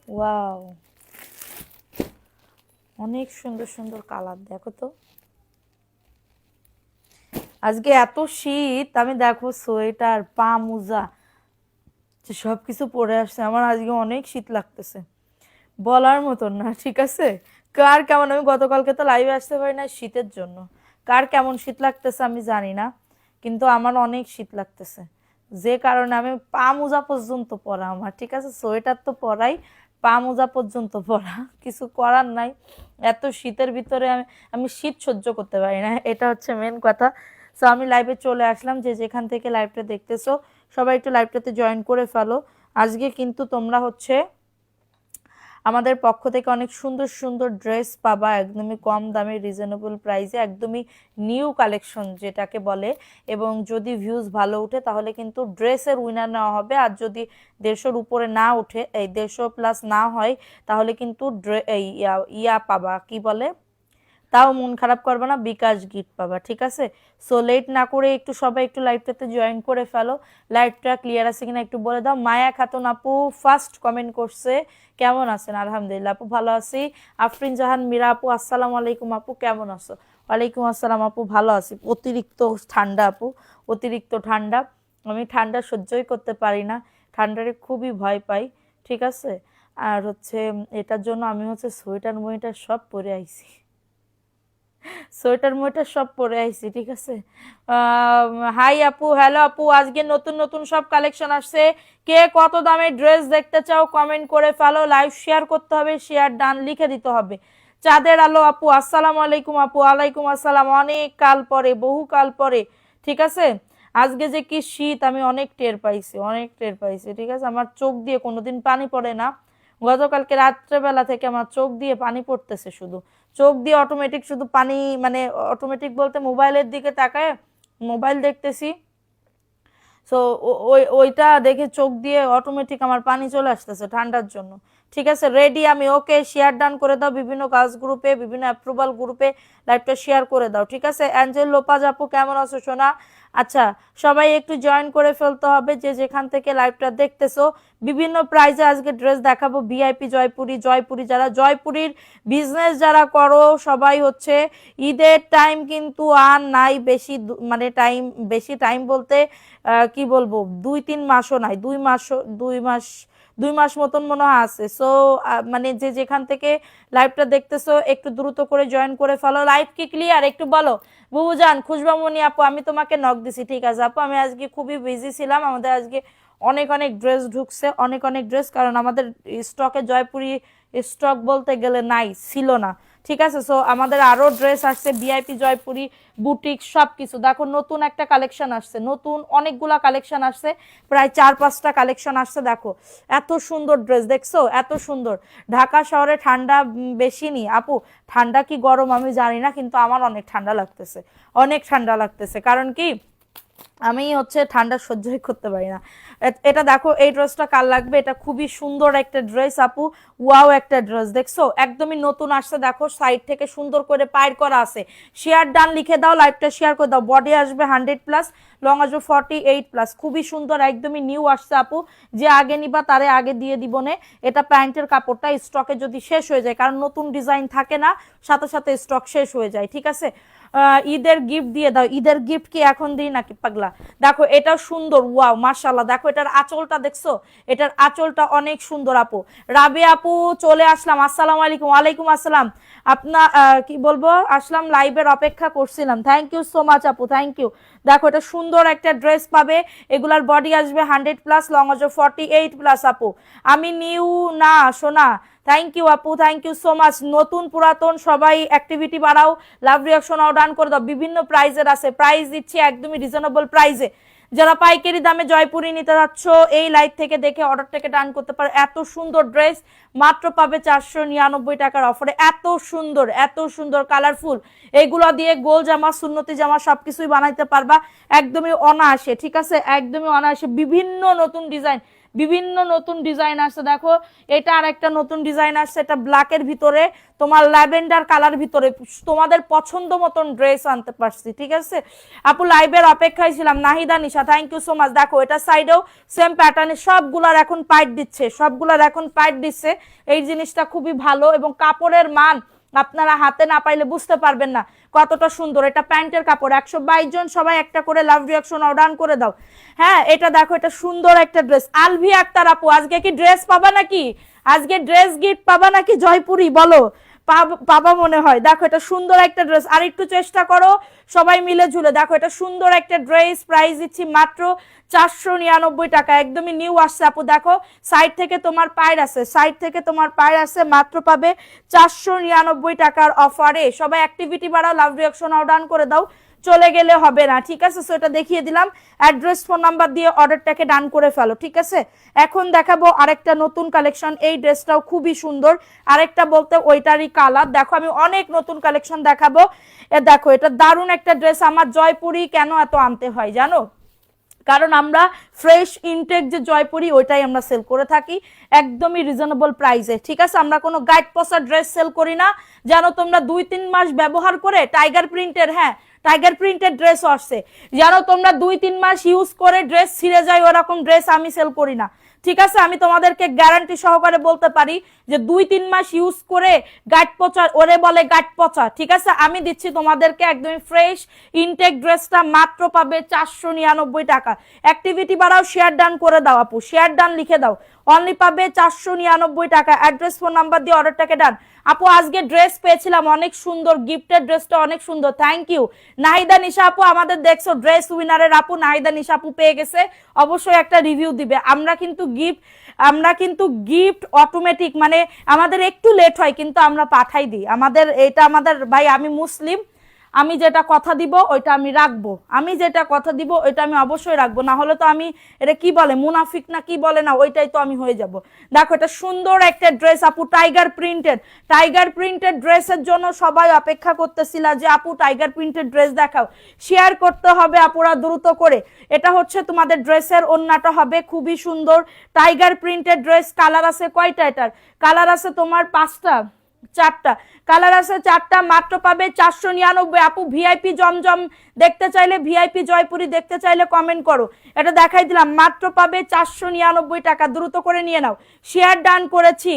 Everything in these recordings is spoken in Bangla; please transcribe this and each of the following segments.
ওয়াও, অনেক সুন্দর সুন্দর কালার, দেখো তো। আজকে এত শীত, আমি দেখো সোয়েটার, পা মোজা সবকিছু পরে আসছে, আমার আজকে অনেক শীত লাগতেছে, বলার মতন না। ঠিক আছে, কার কেমন, আমি গতকালকে তো লাইভে আসতে পারি না শীতের জন্য, কার কেমন শীত লাগতেছে আমি জানি না, কিন্তু আমার অনেক শীত লাগতেছে, যে কারণে আমি পা মোজা পর্যন্ত পরা আমার, ঠিক আছে, সোয়েটার তো পরাই, পা মোজা পর্যন্ত পরা, কিছু করার নাই। এত শীতের ভিতরে আমি আমি শীত সহ্য করতে পারি না, এটা হচ্ছে মেন কথা। সো আমি লাইভে চলে আসলাম, যে যেখান থেকে লাইভটা দেখতেছো সবাই একটু লাইভটাতে জয়েন করে ফেলো। আজকে কিন্তু তোমরা হচ্ছে আমাদের পক্ষ থেকে অনেক সুন্দর সুন্দর ড্রেস পাবা, একদমই কম দামে, রিজনেবল প্রাইসে, একদমই নিউ কালেকশন যেটাকে বলে। এবং যদি ভিউজ ভালো উঠে তাহলে কিন্তু ড্রেসের উইনার নেওয়া হবে, আর যদি 150-র উপরে না উঠে, এই 150 প্লাস না হয়, তাহলে কিন্তু এই ইয়া পাবা, কি বলে, তাও মন খারাপ করবে না, বিকাশ গিফট পাবা, ঠিক আছে। সো লেট না করে একটু সবাই একটু লাইভটাতে জয়েন করে ফেলো। লাইভটা ক্লিয়ার আছে কিনা একটু বলে দাও। মায়া খাতুন আপু ফার্স্ট কমেন্ট করছে, কেমন আছেন? আলহামদুলিল্লাহ আপু, ভালো আছি। আফরিন জাহান মীরা আপু, আসসালামু আলাইকুম আপু, কেমন আছো? ওয়ালাইকুম আসসালাম আপু, ভালো আছি। অতিরিক্ত ঠান্ডা আপু, অতিরিক্ত ঠান্ডা, আমি ঠান্ডা সহ্যই করতে পারি না, ঠান্ডারে খুবই ভয় পাই, ঠিক আছে। আর হচ্ছে এটার জন্য আমি হচ্ছে সোয়েটার মোয়েটার সব পরে আইছি, সোয়েটার মোয়েটার সব পরে আইছি, ঠিক আছে। হাই আপু, হ্যালো আপু, আজকে নতুন নতুন সব কালেকশন আসছে। কে কত দামে ড্রেস দেখতে চাও কমেন্ট করে ফেলো, লাইভ শেয়ার করতে হবে, শেয়ার ডান লিখে দিতে হবে। চাঁদের আলো আপু, আসসালামু আলাইকুম আপু। ওয়ালাইকুম আসসালাম, অনেক কাল পরে, বহু কাল পরে, ঠিক আছে। আজকে যে কি শীত আমি অনেক টের পাইছি, অনেক টের পাইছি, ঠিক আছে। আমার চোখ দিয়ে কোনোদিন পানি পড়ে না, গতকালকে রাত্রেবেলা থেকে আমার চোখ দিয়ে পানি পড়তেছে, শুধু চোখ দিয়ে অটোমেটিক শুধু পানি, মানে অটোমেটিক বলতে মোবাইলের দিকে তাকায় মোবাইল দেখতেছি, সো ওইটা দেখে চোখ দিয়ে অটোমেটিক আমার পানি চলে আসতেছে ঠান্ডার জন্য, ঠিক আছে। রেডি আমি, ওকে, শেয়ার ডান করে দাও, বিভিন্ন কাজ গ্রুপে, বিভিন্ন অ্যাপ্রুভাল গ্রুপে লাইভটা শেয়ার করে দাও, ঠিক আছে। অ্যাঞ্জেল লোপাজ আপু, কেমন আছো সোনা? আচ্ছা, সবাই একটু জয়েন করে ফেলতে হবে, যে যেখান থেকে লাইভটা দেখতেছো। বিভিন্ন প্রাইজে আজকে ড্রেস দেখাবো, ভিআইপি জয়পুরি, জয়পুরি যারা জয়পুরির বিজনেস যারা করো সবাই হচ্ছে, ঈদের টাইম কিন্তু আর নাই বেশি, মানে টাইম, বেশি টাইম বলতে কি বলবো, 2-3 মাসও নাই, 2 মাস, 2 মাস, 2 মাস মতন মনে হয় আছে। সো মানে যে যেখান থেকে লাইভটা দেখতেছো একটু দ্রুত করে জয়েন করে ফেলো। লাইভ কি ক্লিয়ার একটু বলো। বুবুজান, খুশবামণি আপু, আমি তোমাকে নক দিছি, ঠিক আছে আপু, আমি আজকে খুবই বিজি ছিলাম, আমাদের আজকে অনেক অনেক ড্রেস ঢুকছে, অনেক অনেক ড্রেস, কারণ আমাদের স্টকে জয়পুরি স্টক বলতে গেলে নাই, ছিল না, ঠিক আছে। সো আমাদের আরো ড্রেস আসছে, ভিআইপি জয়পুরি বুটিক সবকিছু, দেখো নতুন একটা কালেকশন আসছে, নতুন অনেকগুলা কালেকশন আসছে, প্রায় 4-5টা কালেকশন আসছে, দেখো এত সুন্দর ড্রেস, দেখছো এত সুন্দর। ঢাকা শহরে ঠান্ডা বেশি নি আপু, ঠান্ডা কি গরম আমি জানি না, কিন্তু আমার অনেক ঠান্ডা লাগতেছে, অনেক ঠান্ডা লাগতেছে, কারণ কি আমি হচ্ছে ঠান্ডা সহ্যই করতে পারি না। এটা দেখো, এই ড্রেসটা কার লাগবে, এটা খুবই সুন্দর একটা ড্রেস আপু, ওয়াও একটা ড্রেস, দেখছো একদমই নতুন আসছে, দেখো সাইড থেকে সুন্দর করে পায়ের করা আছে। শেয়ার ডান লিখে দাও, লাইভটা শেয়ার করে দাও। বডি আসবে 100+, লং আসবে 48+, খুবই সুন্দর, একদমই নিউ আসছে আপু, যে আগে নিবা তারে আগে দিয়ে দিব নে। এটা প্যান্টের কাপড়টা স্টকে যদি শেষ হয়ে যায়, কারণ নতুন ডিজাইন থাকে না, সাথে সাথে স্টক শেষ হয়ে যায়, ঠিক আছে। ঈদের গিফট দিয়ে দাও, ঈদের গিফট কি এখন দিই নাকি পাগলা? দেখো এটা সুন্দর, ওয়াও মাশাআল্লাহ, দেখো এটার আঁচলটা দেখছো, এটার আঁচলটা অনেক সুন্দর আপু। রাবি আপু চলে আসলাম, আসসালামু আলাইকুম। ওয়ালাইকুম আসসালাম। আপনার কি বলবো, আসলাম, লাইভের অপেক্ষা করছিলাম, থ্যাংক ইউ সো মাচ আপু, থ্যাংক ইউ। দেখো এটা সুন্দর একটা ড্রেস পাবে, এগুলার বডি আসবে 100+, লং আসবে 48+। আপু আমি নিউ না সোনা, থ্যাংক ইউ আপু, থ্যাংক ইউ সো মাচ। নতুন পুরাতন সবাই অ্যাক্টিভিটি বাড়াও, লাভ রিয়াকশন ডান করে দাও। বিভিন্ন প্রাইজের আছে, প্রাইস দিচ্ছি একদমই রিজনেবল প্রাইসে। যারা পাইকারি দামে জয়পুরি নিতে যাচ্ছ এই লাইভ থেকে দেখে অর্ডারটাকে ডান করতে পারো। এত সুন্দর ড্রেস মাত্র পাবে 499 টাকার অফারে, এত সুন্দর, এত সুন্দর কালারফুল, এইগুলো দিয়ে গোল জামা, সুন্নতি জামা সবকিছুই বানাইতে পারবা একদমই অনায়াসে, ঠিক আছে, একদমই অনায়াসে। বিভিন্ন নতুন ডিজাইন, বিভিন্ন নতুন ডিজাইন আসছে। দেখো এটা আর একটা নতুন ডিজাইন আসছে, এটা ব্ল্যাকের ভিতরে তোমার ল্যাভেন্ডার কালার ভিতরে, তোমাদের পছন্দ মতন ড্রেস আনতে পারছি। ঠিক আছে আপু, লাইভের অপেক্ষায় ছিলাম। নাহিদা নিশা থ্যাংক ইউ সো মাচ। দেখো এটা সাইডেও সেম প্যাটার্নে সবগুলার এখন পাইট দিচ্ছে, সবগুলার এখন পাইট দিচ্ছে। এই জিনিসটা খুবই ভালো এবং কাপড়ের মান আপনারা হাতে না পাইলে বুঝতে পারবেন না কতটা সুন্দর। এটা প্যান্টের কাপড়। 122 জন সবাই একটা করে লাভ রিঅ্যাকশন অর্ডার করে দাও। হ্যাঁ এটা দেখো, এটা সুন্দর একটা ড্রেস। আলভি আক্তার আপু, আজকে কি ড্রেস পাবা নাকি? আজকে ড্রেস গিফট পাবা নাকি জয়পুরি? বলো পাবা মনে হয়। দেখো এটা সুন্দর একটা ড্রেস, আর একটু চেষ্টা করো সবাই মিলে ঝুলে। দেখো এটা সুন্দর একটা ড্রেস, প্রাইস দিচ্ছি মাত্র 499 টাকা, একদমই নিউ আসছে আপু। দেখো সাইড থেকে তোমার পায়ের আছে, সাইড থেকে তোমার পায়ের আছে, মাত্র পাবে 499 টাকার অফারে। সবাই অ্যাক্টিভিটি বাড়াও, লাভ রিঅ্যাকশন অর্ডার করে দাও, চলে গেলে হবে না। ঠিক আছে, সো এটা দেখিয়ে দিলাম, অ্যাড্রেস ফোন নাম্বার দিয়ে অর্ডারটাকে ডান করে ফেলো। ঠিক আছে, এখন দেখাবো আরেকটা নতুন কালেকশন। এই ড্রেসটাও খুবই সুন্দর, আরেকটা বলতে ওইটারই কালার। দেখো আমি অনেক নতুন কালেকশন দেখাবো। দেখো এটা দারুণ একটা ড্রেস। আমার জয়পুরি কেন এত আনতে হয় জানো? কারণ আমরা ফ্রেশ ইনটেক যে জয়পুরি ওইটাই আমরা সেল করে থাকি একদমই রিজনেবল প্রাইসে। ঠিক আছে, আমরা কোনো গাইড পসা ড্রেস সেল করি না, জানো তোমরা 2-3 মাস ব্যবহার করে টাইগার প্রিন্টের, হ্যাঁ টাইগার প্রিন্টের ড্রেস আসছে, জানো তোমরা 2-3 মাস ইউজ করে ড্রেস ছিঁড়ে যায়, ওরকম ড্রেস আমি সেল করি না। ঠিক আছে, আমি তোমাদেরকে গ্যারান্টি সহকারে বলতে পারি যে 2-3 মাস ইউজ করে গাট পচা, ওরে বলে গাট পচা। ঠিক আছে, আমি দিচ্ছি তোমাদেরকে একদমই ফ্রেশ ইনটেক ড্রেসটা মাত্র পাবে 499 টাকা। অ্যাক্টিভিটি বাড়াও, শেয়ার ডান করে দাও আপু, শেয়ার ডান লিখে দাও, অনলি পাবে 499 টাকা। অ্যাড্রেস ফোন নাম্বার দিয়ে অর্ডারটাকে ডান। আপু আজকে ড্রেস পেয়েছিলাম অনেক সুন্দর, গিফটের ড্রেসটা অনেক সুন্দর, থ্যাংক ইউ। নাহিদা নিশা আপু আমাদের দেখছো ড্রেস উইনারের আপু নাহিদা নিশা আপু পেয়ে গেছে, অবশ্যই একটা রিভিউ দিবে। আমরা কিন্তু গিফট অটোমেটিক, মানে আমাদের একটু লেট হয় কিন্তু আমরা পাঠাই দিই। আমাদের ভাই, আমি মুসলিম, আমি যেটা কথা দিব ওইটা আমি রাখবো, আমি যেটা কথা দিব ওইটা আমি অবশ্যই রাখবো, না হলে তো আমি এটা কি বলে মুনাফিক না কি বলে না, ওইটাই তো আমি হয়ে যাব। দেখো এটা সুন্দর একটা ড্রেস আপু, টাইগার প্রিন্টেড ড্রেসের জন্য সবাই অপেক্ষা করতেছিল যে আপু টাইগার প্রিন্টেড ড্রেস দেখাও, শেয়ার করতে হবে আপুরা দ্রুত করে। এটা হচ্ছে তোমাদের ড্রেসের ওন্নাটা হবে খুবই সুন্দর, টাইগার প্রিন্টেড ড্রেস। কালার আছে কয়টা? এটার কালার আছে তোমার 5টা, 4টা কালার আছে, 4টা, মাত্র পাবে 499। আপু ভিআইপি জমজম দেখতে চাইলে, ভিআইপি জয়পুরি দেখতে চাইলে কমেন্ট করো, এটা দেখাই দিলাম, মাত্র পাবে 499 টাকা, দ্রুত করে নিয়ে নাও। শেয়ার ডান করেছি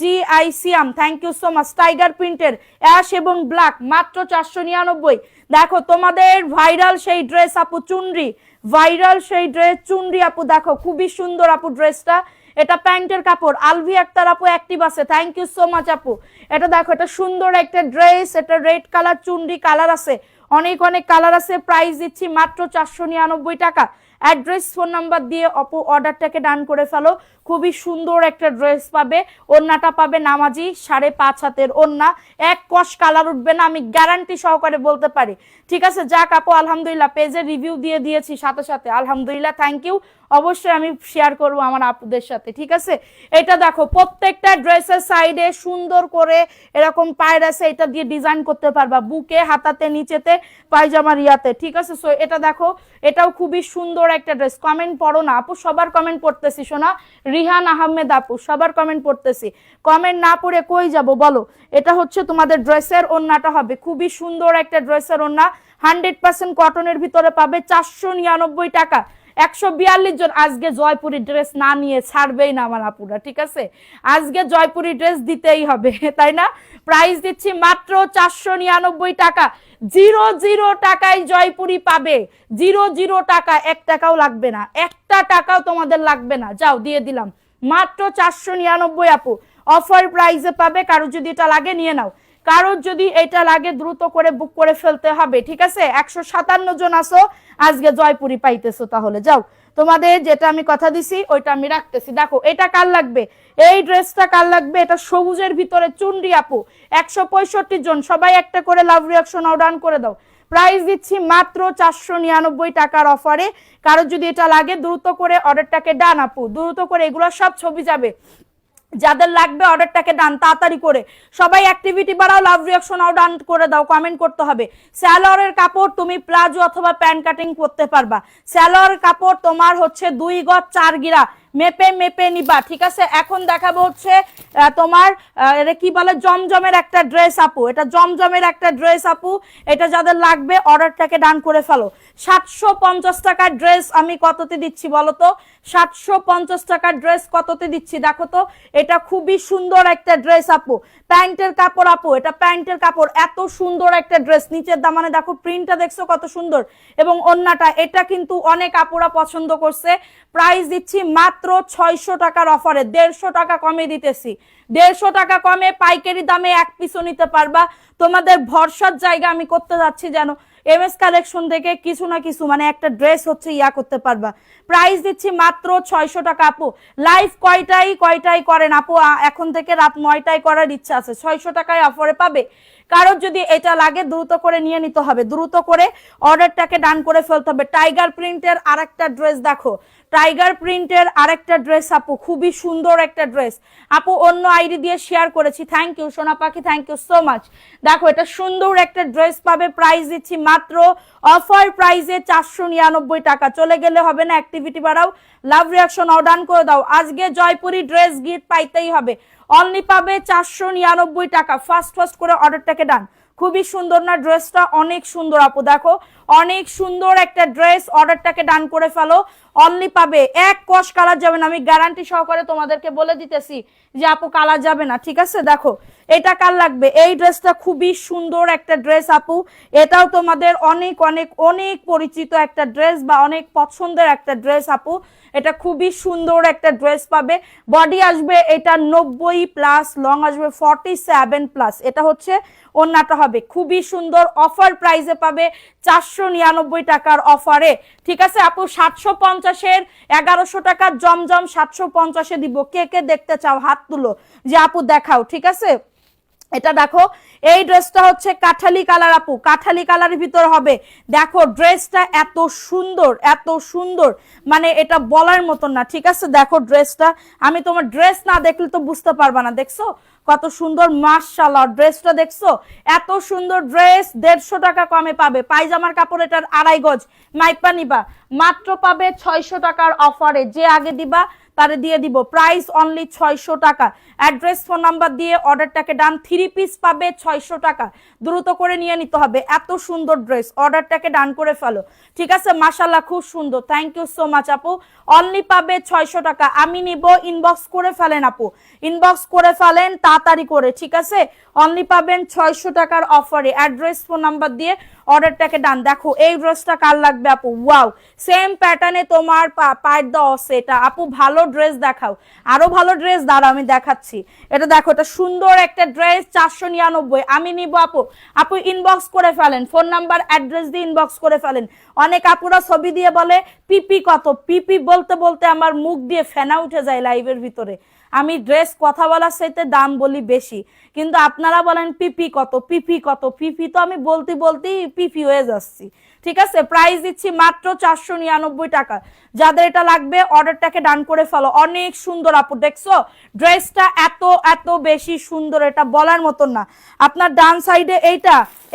GICM, thank you so much. Tiger প্রিন্টের অ্যাশ এবং ব্ল্যাক, মাত্র 499। দেখো তোমাদের ভাইরাল সেই ড্রেস আপু চুনরি, ভাইরাল সেই ড্রেস চুনরি আপু, দেখো খুবই সুন্দর আপু ড্রেসটা। এটা প্যান্টের কাপড়। আলভি আক্তার আপু অ্যাক্টিভ আছে, থ্যাংক ইউ সো মাচ আপু। এটা দেখো এটা সুন্দর একটা ড্রেস, এটা রেড কালার চুনরি কালার আছে, অনেক কালার আছে। প্রাইস দিচ্ছি মাত্র 499 টাকা। অ্যাড্রেস ফোন নাম্বার দিয়ে আপু অর্ডারটাকে ডান করে ফেলো, খুবই সুন্দর একটা ড্রেস পাবে। ওন্নাটা পাবে নামাজি 5.5 হাতের ওন্না, এক কষ কালার উঠবে না, আমি গ্যারান্টি সহকারে বলতে পারি। ঠিক আছে, যাক আপু আলহামদুলিল্লাহ, পেজে রিভিউ দিয়ে দিয়েছি সাথে সাথে, আলহামদুলিল্লাহ, থ্যাংক ইউ। অবশ্যই আমি শেয়ার করবো আমার আপুদের সাথে। ঠিক আছে, এটা দেখো প্রত্যেকটা ড্রেসের সাইডে সুন্দর করে এরকম পায়ের আছে, এটা দিয়ে ডিজাইন করতে পারবা, বুকে, হাতাতে, নিচেতে, পায়জামার ইয়াতে। ঠিক আছে, সো এটা দেখো, এটাও খুবই সুন্দর একটা ড্রেস। কমেন্ট পড়ো না আপু, সবার কমেন্ট পড়তেছি শোনা। রিহান আহমেদ আপু, সবার কমেন্ট পড়তেছি, কমেন্ট না পড়ে কই যাব বলো। এটা হচ্ছে তোমাদের ড্রেসের ওন্নাটা হবে খুবই সুন্দর একটা ড্রেসের ওন্না, 100% কটনের ভিতরে পাবে 499 টাকা। 142 জন আজকে জয়পুরি ড্রেস না নিয়ে ছাড়বেই না আমার আপুরা। ঠিক আছে, আজকে জয়পুরি ড্রেস দিতেই হবে, তাই না? প্রাইস দিচ্ছি মাত্র 499 টাকা। 00 টাকায় জয়পুরি পাবে, 00 টাকা, 1 টাকাও লাগবে না, 1টা টাকাও তোমাদের লাগবে না। যাও দিয়ে দিলাম মাত্র 499 আপু, অফার প্রাইসে পাবে। কারো যদি এটা লাগে নিয়ে নাও, কারোর যদি এটা লাগে দ্রুত করে বুক করে ফেলতে হবে। ঠিক আছে, 157 জন আসো আজকে জয়পুরি পাইতেছো, তাহলে যাও, তোমাদের যেটা আমি কথা দিছি ওইটা আমি রাখতেছি। দেখো এটা কার লাগবে, এই ড্রেসটা কার লাগবে, এটা সবুজের ভিতরে চুনরি আপু, 165 জন, সবাই একটা করে লাভ রিঅ্যাকশন অর্ডার করে দাও। প্রাইস দিচ্ছি মাত্র 499 টাকার অফারে। কারোর যদি এটা লাগে দ্রুত করে অর্ডারটাকে ডান আপু, দ্রুত করে, এগুলো সব ছবি যাবে, যাদের লাগবে অর্ডারটাকে ডান তাড়াতাড়ি করে। সবাই অ্যাক্টিভিটি বাড়াও, লাভ রিঅ্যাকশন ডান করে দাও, কমেন্ট করতে হবে। স্যালোয়ারের কাপড় তুমি প্লাজো অথবা প্যান্ট কাটিং করতে পারবা। স্যালোয়ার কাপড় তোমার হচ্ছে 2 গজ 4 গিরা, মেপে মেপে নিবা, ঠিক আছে। এখন দেখাবো হচ্ছে তোমার এটা কি বলে, জমজমের একটা ড্রেস আপু, এটা জমজমের একটা ড্রেস আপু, এটা যাদের লাগবে অর্ডারটাকে ডান করে ফেলো। 750 টাকার ড্রেস আমি কততে দিচ্ছি বলো তো? 750 টাকার ড্রেস কততে দিচ্ছি দেখো তো। এটা খুবই সুন্দর একটা ড্রেস আপু, প্যান্টের কাপড় আপু, এটা প্যান্টের কাপড়, এত সুন্দর একটা ড্রেস। নিচের দামানে দেখো প্রিন্টটা দেখছো কত সুন্দর, এবং ওন্নাটা, এটা কিন্তু অনেক আপুরা পছন্দ করছে। প্রাইস দিচ্ছি মাত্র 600 টাকার অফারে, 150 টাকা কমে দিতেছি। 150 টাকা কমে পাইকারি দামে এক পিসও নিতে পারবা। তোমাদের ভরসার জায়গা আমি করতে যাচ্ছি যেন এমএস কালেকশন থেকে কিছু না কিছু মানে একটা ড্রেস হচ্ছে ইয়া করতে পারবা। প্রাইস দিচ্ছি মাত্র 600 টাকা আপু। লাইভ কয়টাই করেন আপু? এখন থেকে রাত 9টায় করার ইচ্ছা আছে। 600 টাকায় অফারে পাবে। কারোর যদি এটা লাগে দ্রুত করে নিয়ে নিতে হবে, দ্রুত করে অর্ডারটাকে ডান করে ফেলতে হবে। টাইগার প্রিন্টের আরেকটা ড্রেস দেখো, টাইগার প্রিন্টের আরেকটা ড্রেস আপু, খুবই সুন্দর একটা ড্রেস আপু, অন্য আইডি দিয়ে শেয়ার করেছি। থ্যাংক ইউ সোনা পাখি, থ্যাংক ইউ সো মাচ। দেখো এটা সুন্দর একটা ড্রেস পাবে, প্রাইস দিচ্ছি মাত্র অফার প্রাইসে 499 টাকা। চলে গেলে হবে না, অ্যাক্টিভিটি বাড়াও, লাভ রিয়াকশন অর্ডার করে দাও। আজকে জয়পুরি ড্রেস গিফট পাইতেই হবে, অনলি পাবে 499 টাকা। ফার্স্ট করে অর্ডারটাকে ডান। খুবই সুন্দর না ড্রেসটা? অনেক সুন্দর আপু, দেখো অনেক সুন্দর একটা ড্রেস। অর্ডারটাকে ডান করে ফেলো, অনলি পাবে এক কষ কালার যাবে না, আমি গ্যারান্টি সহকারে তোমাদেরকে বলে দিতেছি যে আপু কালার যাবে না, ঠিক আছে। দেখো এটা কার লাগবে, এই ড্রেসটা খুবই সুন্দর একটা ড্রেস আপু, এটাও তোমাদের অনেক অনেক অনেক পরিচিত একটা ড্রেস বা অনেক পছন্দের একটা ড্রেস আপু। এটা খুবই সুন্দর একটা ড্রেস পাবে। বডি আসবে এটা 90+, লং আসবে 47+। এটা হচ্ছে ওন্নাটা হবে খুবই সুন্দর, অফার প্রাইসে পাবে 499 টাকার অফারে, ঠিক আছে আপু। 750-এর 1100 টাকার জমজম 750-এ দিব। কে কে দেখতে চাও হাত তুলো যে আপু দেখাও, ঠিক আছে। এটা দেখো এই ড্রেসটা হচ্ছে কাঠালি কালার আপু, কাঠালি কালারের ভিতর হবে। দেখো ড্রেসটা এত সুন্দর, এত সুন্দর, মানে এটা বলার মতন না, ঠিক আছে। দেখো ড্রেসটা, আমি তোমার ড্রেস না দেখলে তো বুঝতে পারবা না। দেখছো কত সুন্দর, মাশাআল্লাহ। ড্রেসটা দেখছো এত সুন্দর ড্রেস, 150 টাকা কমে পাবে। পায়জামার কাপড় এটার 2.5 গজ, মাইপা নিবা, মাত্র পাবে 600 টাকার অফারে। যে আগে দিবা তারে দিয়ে দিব, প্রাইস অনলি 600 টাকা। অ্যাড্রেস ফোন নাম্বার দিয়ে অর্ডারটাকে ডান। 3 পিস পাবে 600 টাকা, দ্রুত করে নিয়ে নিতে হবে। এত সুন্দর ড্রেস, অর্ডারটাকে ডান করে ফেলো, ঠিক আছে। মাশাআল্লাহ খুব সুন্দর, থ্যাংক ইউ সো মাচ আপু। অনলি পাবে 600 টাকা। আমি নিব, ইনবক্স করে ফেলেন আপু, ইনবক্স করে ফেলেন তাড়াতাড়ি করে, ঠিক আছে। অনলি পাবেন 600 টাকার অফারে। অ্যাড্রেস ফোন নাম্বার দিয়ে অর্ডারটাকে ডান। দেখো এই ড্রেসটা কার লাগবে আপু? ওয়াও, সেম প্যাটার্নে তোমার পায়ের দেওয়া আছে এটা আপু। ভালো ড্রেস দেখাও, আরো ভালো ড্রেস দাঁড়াও আমি দেখাচ্ছি। এটা দেখো, এটা সুন্দর একটা ড্রেস, 499। আমি নিব আপু। আপু ইনবক্স করে ফেলেন, ফোন নাম্বার অ্যাড্রেস দিয়ে ইনবক্স করে ফেলেন। অনেক আপুরা ছবি দিয়ে বলে পিপি কত, পিপি বলতে বলতে আমার মুখ দিয়ে ফেনা উঠে যায় লাইভের ভিতরে। আমি ড্রেস কথা বলার সাথে দাম বলি বেশি, কিন্তু আপনারা বলেন পিপি কত, পিপি কত, পিপি তো আমি বলতেই পিপি হয়ে যাচ্ছি, ঠিক আছে। প্রাইস দিচ্ছি মাত্র 499 টাকা। যাদের এটা লাগবে অর্ডারটাকে ডান করে ফেলো। অনেক সুন্দর আপু, দেখছো ড্রেসটা এত এত বেশি সুন্দর, এটা বলার মতন না। আপনার ডান সাইডে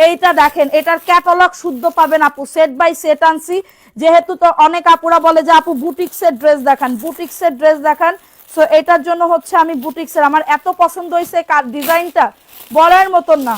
এইটা দেখেন, এটার ক্যাটালগ শুদ্ধ পাবেন আপু। সেট বাই সেট আনছি, যেহেতু তো অনেক আপুরা বলে যে আপু বুটিক্সের ড্রেস দেখান, বুটিক্সের ড্রেস দেখান। সো এটার জন্য হচ্ছে আমি বুটিক্সের, আমার এত পছন্দ হয়েছে ডিজাইনটা বলার মতন না।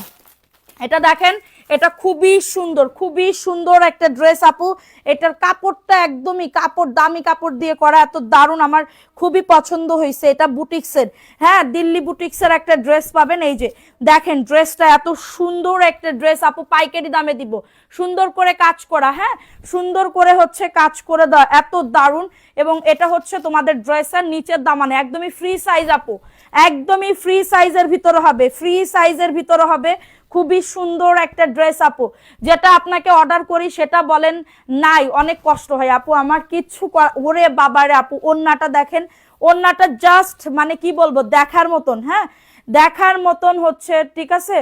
এটা দেখেন, এটা খুবই সুন্দর, খুবই সুন্দর একটা ড্রেস আপু। এটার কাপড়টা একদমই কাপড়, দামি কাপড় দিয়ে করা, এত দারুণ, আমার খুবই পছন্দ হয়েছে। এটা বুটিক্সের, হ্যাঁ দিল্লি বুটিক্সের একটা ড্রেস পাবেন। এই যে দেখেন ড্রেসটা এত সুন্দর একটা ড্রেস আপু, পাইকারি দামে দিব। সুন্দর করে কাজ করা, হ্যাঁ সুন্দর করে হচ্ছে কাজ করে দেওয়া, এত দারুণ। এবং এটা হচ্ছে তোমাদের ড্রেসের নিচের দামানে একদমই ফ্রি সাইজ আপু, একদমই ফ্রি সাইজের ভিতরে হবে, ফ্রি সাইজের ভিতরে হবে। খুবই সুন্দর একটা ড্রেস আপু, যেটা আপনাকে অর্ডার করি সেটা বলেন নাই, অনেক কষ্ট হয় আপু আমার কিচ্ছু। ওরে বাবারে আপু, ওন্নাটা দেখেন, ওন্নাটা জাস্ট মানে কি বলবো, দেখার মতন, হ্যাঁ দেখার মতন হচ্ছে, ঠিক আছে।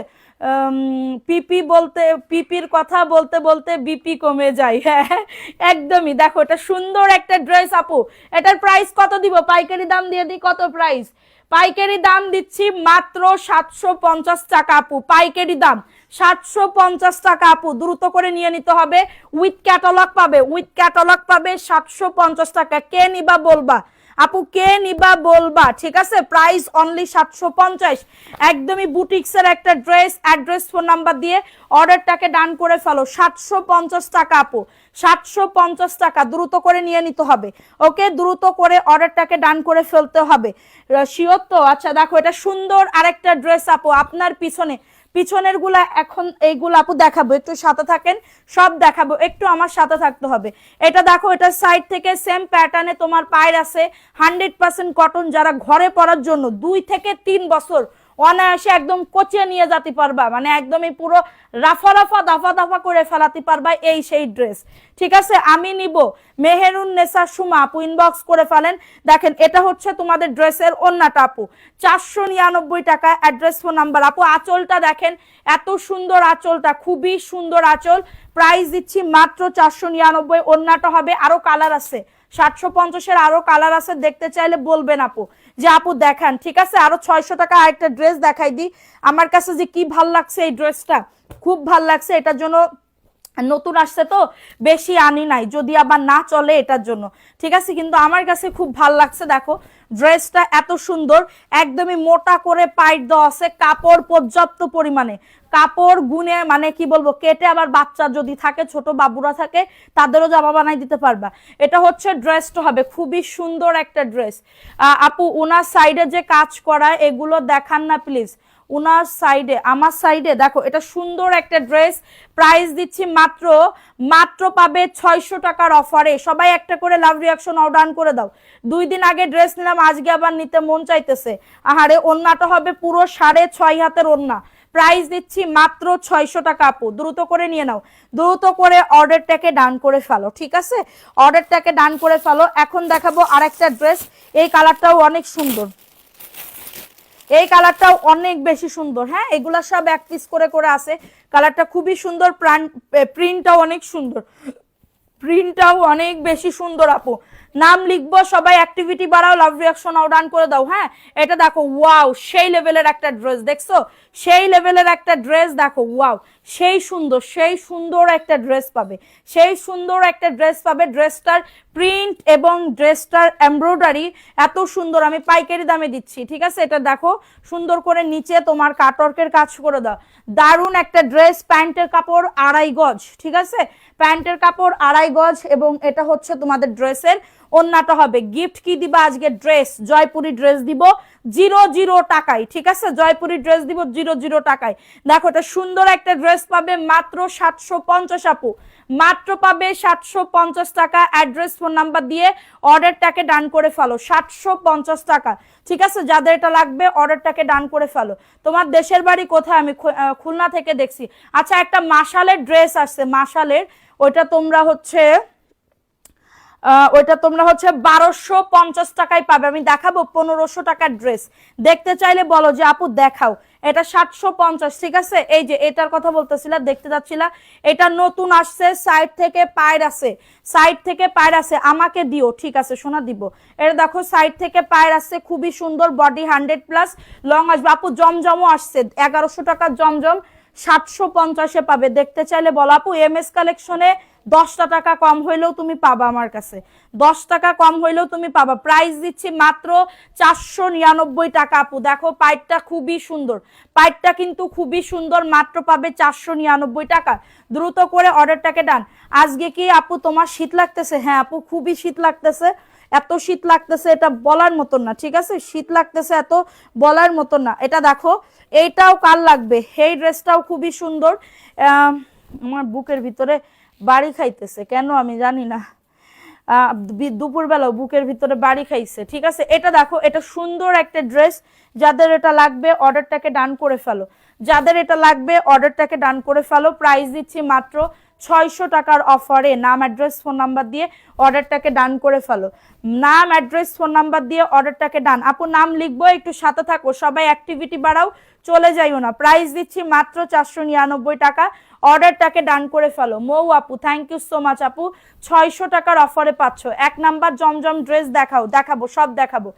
পিপি বলতে, পিপির কথা বলতে বলতে বিপি কমে যায়, হ্যাঁ একদমই। দেখো এটা সুন্দর একটা ড্রেস আপু। এটার প্রাইস কত দিব? পাইকারি দাম দিয়ে দিই, কত প্রাইস? পাইকারি দাম দিচ্ছি মাত্র 750 টাকা আপু, পাইকারি দাম 750 টাকা আপু, দ্রুত করে নিয়ে নিতে হবে। উইথ ক্যাটালগ পাবে, উইথ ক্যাটালগ পাবে 750 টাকা। কে নিবা বলবা আপু, কে নিবা বলবা, ঠিক আছে। প্রাইস অনলি 750, একদমই বুটিক্সের একটা ড্রেস। অ্যাড্রেস ফোন নাম্বার দিয়ে অর্ডারটাকে ডান করে ফেলো। 750 টাকা আপু, 750 টাকা, দ্রুত করে নিয়ে নিতে হবে। ওকে, দ্রুত করে অর্ডারটাকে ডান করে ফেলতে হবে। শিওর তো? আচ্ছা দেখো, এটা সুন্দর আরেকটা ড্রেস আপু, আপনার পিছনের গুলা এখন এইগুলো আপু দেখাবো, একটু সাথে থাকেন, সব দেখাবো, একটু আমার সাথে থাকতে হবে। এটা দেখো, এটা সাইড থেকে সেম প্যাটার্নে তোমার পায়ের আছে, 100% কটন। যারা ঘরে পরার জন্য 2 থেকে 3 বছর অনায়াসে একদম কোচিয়ে নিয়ে যেতে পারবা, মানে একদমই পুরো রাফা রাফা দাফা দাফা করে ফেলাতে পারবা, এই সেই ড্রেস, ঠিক আছে। আমি নিব মেহেরুন নেসা সুমা আপু, ইনবক্স করে ফেলেন। দেখেন, এটা হচ্ছে তোমাদের ড্রেসের ওন্নাটা আপু, 499 টাকা। অ্যাড্রেস ফোন নাম্বার আপু। আঁচলটা দেখেন, এত সুন্দর আঁচলটা, খুবই সুন্দর আঁচল। প্রাইস দিচ্ছি মাত্র 499। ওন্নাটা হবে, আরো কালার আছে, 750-এর আরো কালার আছে, দেখতে চাইলে বলবেন আপু যে আপু দেখান, ঠিক আছে। আরো 600 টাকা আরেকটা ড্রেস দেখাই দিই। আমার কাছে যে কি ভাল লাগছে এই ড্রেসটা, খুব ভাল লাগছে। এটার জন্য নতুন আসছে তো বেশি আনি নাই, যদি আবার না চলে এটার জন্য, ঠিক আছে। কিন্তু আমার কাছে খুব ভাল লাগছে। দেখো ড্রেসটা এত সুন্দর, একদমই মোটা করে পাইট দেওয়া আছে, কাপড় পর্যাপ্ত পরিমাণে, কাপড় গুনে মানে কি বলবো, কেটে আবার বাচ্চা যদি থাকে, ছোট বাবুরা থাকে, তাদেরও জামা বানাই দিতে পারবা। এটা হচ্ছে ড্রেসটা হবে, খুবই সুন্দর একটা ড্রেস আপু। ওনার সাইডে যে কাজ করা, এগুলো দেখান না প্লিজ। উনার সাইডে, আমার সাইডে দেখো, এটা সুন্দর একটা ড্রেস। প্রাইস দিচ্ছি মাত্র পাবে 600 টাকার অফারে। সবাই একটা করে লাভ রিয়াকশন অর্ডার করে দাও। 2 দিন আগে ড্রেস নিলাম, আজকে আবার নিতে মন চাইতেছে। আহারে, ওন্নাটা হবে পুরো 6.5 হাতের ওন্না। প্রাইস দিচ্ছি মাত্র 600 টাকা আপু, দ্রুত করে নিয়ে নাও, দ্রুত করে অর্ডারটাকে ডান করে ফেলো, ঠিক আছে। অর্ডারটাকে ডান করে ফেলো। এখন দেখাবো আরেকটা ড্রেস, এই কালারটাও অনেক সুন্দর, এই কালারটাও অনেক বেশি সুন্দর। হ্যাঁ, এগুলা সব এক পিস করে করে আছে, কালারটা খুবই সুন্দর, প্রিন্টটাও অনেক সুন্দর, প্রিন্টটাও অনেক বেশি সুন্দর আপু। নাম লিখবো, সবাই অ্যাক্টিভিটি বাড়াও, লাভ রিয়াকশন ডান করে দাও। হ্যাঁ, এটা দেখো, ওয়াও, সেই লেভেলের একটা ড্রেস, দেখছো সেই লেভেলের একটা ড্রেস, দেখো ওয়াও, সেই সুন্দর একটা ড্রেস পাবে, সেই সুন্দর একটা ড্রেস পাবে। ড্রেসটার প্রিন্ট এবং ড্রেসটার এমব্রয়ডারি এত সুন্দর, আমি পাইকারি দামে দিচ্ছি, ঠিক আছে। এটা দেখো, সুন্দর করে নিচে তোমার কাটওয়ার্কের কাজ করে দাও, দারুণ একটা ড্রেস। প্যান্টের কাপড় 2.5 গজ, ঠিক আছে, প্যান্টের কাপড় 2.5 গজ, এবং এটা হচ্ছে তোমাদের ড্রেসের ওন্নাটা হবে। গিফট কি দিবা আজকে? ড্রেস, জয়পুরি ড্রেস দিব 00 টাকায়, ঠিক আছে, জয়পুরি ড্রেস দিব 00 টাকায়। দেখো, এটা সুন্দর একটা ড্রেস পাবে মাত্র 750 আপু, মাত্র পাবে 750 টাকা। অ্যাড্রেস ফোন নাম্বার দিয়ে অর্ডারটাকে ডান করে ফেলো, 750 টাকা, ঠিক আছে। যাদের এটা লাগবে অর্ডারটাকে ডান করে ফেলো। তোমার দেশের বাড়ি কোথায়? আমি খুলনা থেকে দেখছি। আচ্ছা, একটা মাশালের ড্রেস আসছে, মাশালের, ওইটা তোমরা হচ্ছে 1250 টাকায় পাবে। আমি দেখাবো 1500 টাকার ড্রেস, দেখতে চাইলে বলো যে আপু দেখাও। এটা 750, ঠিক আছে। এই যে এটার কথা বলতেছিলা, দেখতে যাচ্ছিলা, এটা নতুন আসছে, সাইড থেকে পায়ের আছে, সাইড থেকে পায়ের আছে, আমাকে দিও, ঠিক আছে সোনা, দিব। এটা দেখো, সাইড থেকে পায়ের আছে, খুবই সুন্দর, বডি 100+ লং আসবে আপু। জমজমও আসছে, 1100 টাকার জমজম 750-এ পাবে, দেখতে চাইলে বলো আপু। এমএস কালেকশনে 10টা টাকা কম হইলেও তুমি পাবা, আমার কাছে 10 টাকা কম হইলেও তুমি পাবা। প্রাইস দিচ্ছি মাত্র 499 টাকা আপু। দেখো পাইটটা খুবই সুন্দর, পাইটটা কিন্তু খুবই সুন্দর, মাত্র পাবে 499 টাকা। দ্রুত করে অর্ডারটাকে ডান। আজকে কি আপু তোমার শীত লাগতেছে? হ্যাঁ আপু, খুবই শীত লাগতেছে, এত শীত লাগতেছে এটা বলার মতন না, ঠিক আছে, শীত লাগতেছে এত বলার মতন না। এটা দেখো, এইটাও কাল লাগবে, এই ড্রেসটাও খুবই সুন্দর। আমার বুকের ভিতরে বাড়ি খাইতেছে কেন আমি জানি না, দুপুরবেলাও বুকের ভিতরে বাড়ি খাইছে, ঠিক আছে। এটা দেখো, এটা সুন্দর একটা ড্রেস, যাদের এটা লাগবে অর্ডারটাকে ডান করে ফেলো, যাদের এটা লাগবে অর্ডারটাকে ডান করে ফেলো। প্রাইস দিচ্ছি মাত্র 600 টাকার অফারে। নাম, অ্যাড্রেস, ফোন নাম্বার দিয়ে অর্ডারটাকে ডান করে ফেলো, নাম, অ্যাড্রেস, ফোন নাম্বার দিয়ে অর্ডারটাকে ডান। আপু নাম লিখবো, একটু সাথে থাকো, সবাই অ্যাক্টিভিটি বাড়াও, চলে যাইও না। প্রাইস দিচ্ছি মাত্র 499 টাকা। অর্ডারটাকে ডান করে ফেলো। মৌ আপু, থ্যাংক ইউ সো মাচ আপু, 600 টাকার অফারে পাচ্ছ। 1 নাম্বার জমজম ড্রেস দেখাবো, সব দেখাবো।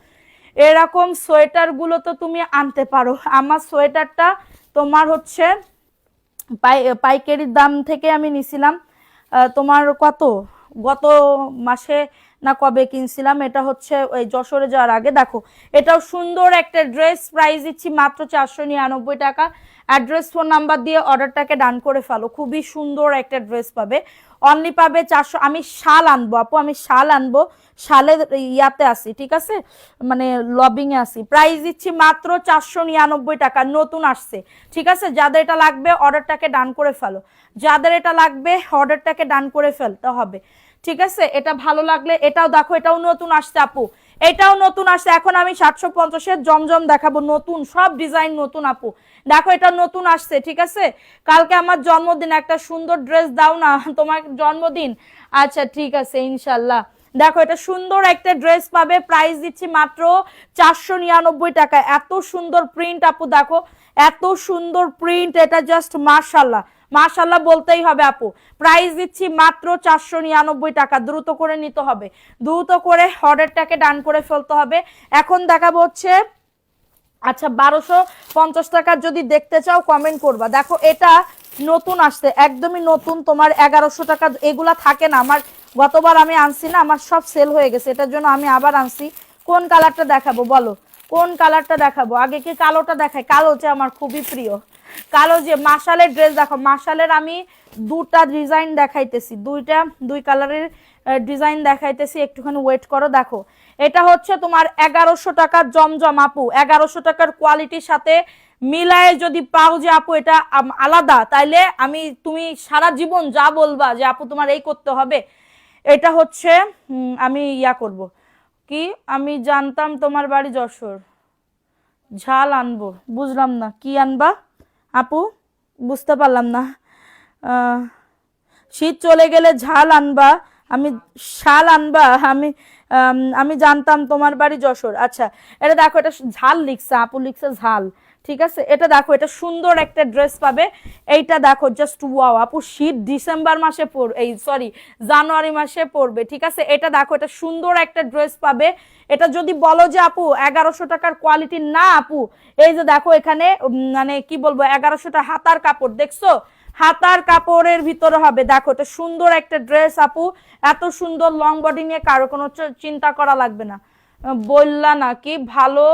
এরকম সোয়েটার গুলো তো তুমি আনতে পারো। আমার সোয়েটারটা তোমার হচ্ছে পাইকারির দাম থেকে আমি নিছিলাম তোমার কত, গত মাসে না কবে কিনছিলাম, এটা হচ্ছে ওই যশোরে যাওয়ার আগে। দেখো এটাও সুন্দর একটা ড্রেস, প্রাইস দিচ্ছি মাত্র 499 টাকা। অ্যাড্রেস ফোন নাম্বার দিয়ে অর্ডারটাকে ডান করে ফেলো, খুবই সুন্দর একটা ড্রেস পাবে, অনলি পাবে 400। আমি শাল আনবো আপু, আমি শাল আনবো, শালের ইয়াতে আসি, ঠিক আছে, মানে লবিং এ আসি। প্রাইস দিচ্ছি মাত্র 499 টাকা, নতুন আসছে, ঠিক আছে। যাদের এটা লাগবে অর্ডারটাকে ডান করে ফেলো, যাদের এটা লাগবে অর্ডারটাকে ডান করে ফেলতে হবে, ঠিক আছে। এটা ভালো লাগলে এটাও দেখো, এটাও নতুন আসছে আপু, এটাও নতুন আসছে। এখন আমি 750-এর জমজম দেখাবো, নতুন সব ডিজাইন নতুন আপু, দেখো এটা নতুন আসছে, ঠিক আছে। কালকে আমার জন্মদিন, একটা সুন্দর ড্রেস দাও না, তোমার জন্মদিন, আচ্ছা ঠিক আছে ইনশাল্লাহ। দেখো এটা সুন্দর একটা ড্রেস পাবে, প্রাইস দিচ্ছি মাত্র 499 টাকা। এত সুন্দর প্রিন্ট আপু, দেখো এত সুন্দর প্রিন্ট, এটা জাস্ট মাশাল্লাহ, মাশাল্লাহ বলতেই হবে আপু। প্রাইস দিচ্ছি মাত্র 499 টাকা, দ্রুত করে নিতে হবে, দ্রুত করে অর্ডারটাকে ডান করে ফেলতে হবে। এখন দেখাবো হচ্ছে, আচ্ছা 1250 টাকার যদি দেখতে চাও কমেন্ট করবা। দেখো এটা নতুন আসছে, একদমই নতুন, তোমার 1100 টাকা, এগুলা থাকে না আমার, গতবার আমি আনছি না, আমার সব সেল হয়ে গেছে, এটার জন্য আমি আবার আনছি। কোন কালারটা দেখাবো বলো, কোন কালারটা দেখাবো? আগে কি কালোটা দেখাই? কালো যে আমার খুবই প্রিয়, কালো যে মাশালের ড্রেস। দেখো মাশালের আমি দুটা ডিজাইন দেখাইতেছি, দুই কালারের ডিজাইন দেখাইতেছি, একটুখানি ওয়েট করো। দেখো এটা হচ্ছে তোমার 1100 টাকার জমজম আপু, 1100 টাকার কোয়ালিটির সাথে মিলায়ে যদি পাও যে আপু এটা আলাদা, তাইলে তুমি সারা জীবন যা বলবা যে আপু তোমার এই করতে হবে, এটা হচ্ছে আমি ইয়া করব কি, আমি জানতাম তোমার বাড়ি যশোর, ঝাল আনবো, বুঝলাম না কি আনবা আপু, বুঝতে পারলাম না। শীত চলে গেলে ঝাল আনবা, আমি শাল আনবা, আমি জানতাম তোমার বাড়ি যশোর। আচ্ছা এটা দেখো, এটা ঝাল লিখছে আপু, লিখছে ঝাল, ঠিক আছে। এটা দেখো, এটা সুন্দর একটা ড্রেস পাবে, এইটা দেখো জাস্ট ওয়াও আপু, শীত ডিসেম্বর মাসে এই সরি জানুয়ারি মাসে পড়বে, ঠিক আছে। এটা দেখো, এটা সুন্দর একটা ড্রেস পাবে। এটা যদি বলো যে আপু 1100 টাকার কোয়ালিটি, না আপু, এই যে দেখো এখানে মানে কি বলবো, 1100টা হাতার কাপড়, দেখছো হাতার কাপড়ের ভিতরে হবে। দেখো এটা সুন্দর একটা ড্রেস আপু, এত সুন্দর লং বডি নিয়ে কারো কোনো চিন্তা করা লাগবে না। বললা না কি ভালো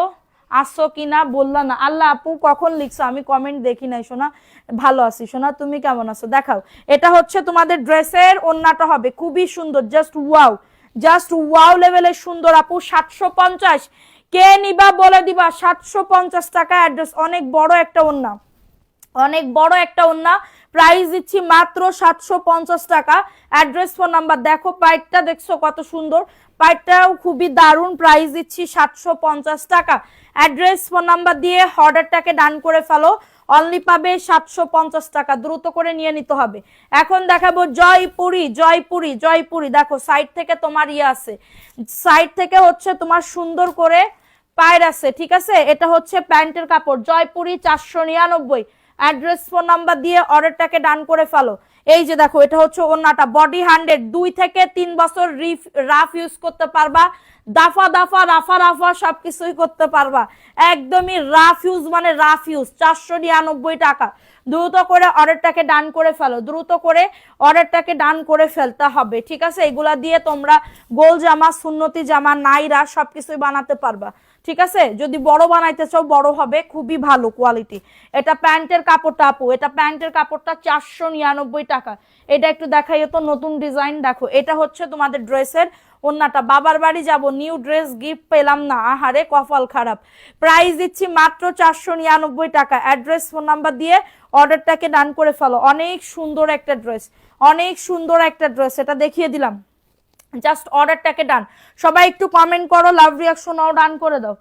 আসো কিনা, বললা না, আল্লাহ আপু কখন লিখছো, আমি কমেন্ট দেখি নাই সোনা। ভালো আছি সোনা, তুমি কেমন আছো? দেখাও, এটা হচ্ছে তোমাদের ড্রেসের ওন্নাটা হবে খুবই সুন্দর, জাস্ট ওয়াও, জাস্ট ওয়াও লেভেলের সুন্দর আপু। 750, কে নিবা বলে দিবা, 750 টাকা অ্যাড্রেস, অনেক বড় একটা ওন্না, অনেক বড় একটা ওন্না, প্রাইস দিচ্ছি মাত্র 750 টাকা। অ্যাড্রেস ফোন নাম্বার, দেখো পাইটটা দেখছো কত সুন্দর, পাইটটাও খুবই দারুণ, প্রাইস দিচ্ছি 750 টাকা। অ্যাড্রেস ফোন নাম্বার দিয়ে অর্ডারটাকে ডান করে ফেলো, অনলি পাবে 750 টাকা, দ্রুত করে নিয়ে নিতে হবে। এখন দেখাবো জয়পুরি, জয়পুরি, জয়পুরি, দেখো সাইড থেকে তোমার ইয়ে আছে, সাইড থেকে হচ্ছে তোমার সুন্দর করে পায়ের আছে, ঠিক আছে। এটা হচ্ছে প্যান্টের কাপড়, জয়পুরি 499। অ্যাড্রেস ফোন নাম্বার দিয়ে অর্ডারটাকে ডান করে ফেলো। এই যে দেখো, এটা হচ্ছে ওন্নাটা, বডি 100, 2 থেকে 3 বছর রাফ ইউজ করতে পারবা, দাফা দাফা রাফা রাফা সবকিছুই করতে পারবা, একদমই রাফ ইউজ মানে রাফ ইউজ। 499 টাকা, দ্রুত করে অর্ডারটাকে ডান করে ফেলো, দ্রুত করে অর্ডারটাকে ডান করে ফেলতে হবে, ঠিক আছে। এগুলা দিয়ে তোমরা গোল জামা, সুন্নতি জামা, নাইরা সবকিছুই বানাতে পারবা, ঠিক আছে। যদি বড় বানাইতে চাও বড় হবে, খুবই ভালো কোয়ালিটি। এটা প্যান্টের কাপড়টা আপু, এটা প্যান্টের কাপড়টা 499 টাকা। এটা একটু দেখাই তো, নতুন ডিজাইন, দেখো এটা হচ্ছে তোমাদের ড্রেসের ওন্নাটা। বাবার বাড়ি যাব, নিউ ড্রেস গিফট পেলাম না, আহারে কপাল খারাপ। প্রাইস দিচ্ছি মাত্র 499 টাকা। অ্যাড্রেস ফোন নাম্বার দিয়ে অর্ডারটাকে ডান করে ফেলো। অনেক সুন্দর একটা ড্রেস, অনেক সুন্দর একটা ড্রেস, এটা দেখিয়ে দিলাম, জাস্ট অর্ডারটাকে ডান। সবাই একটু কমেন্ট করো, লাভ রিয়াকশনও ডান করে দাও।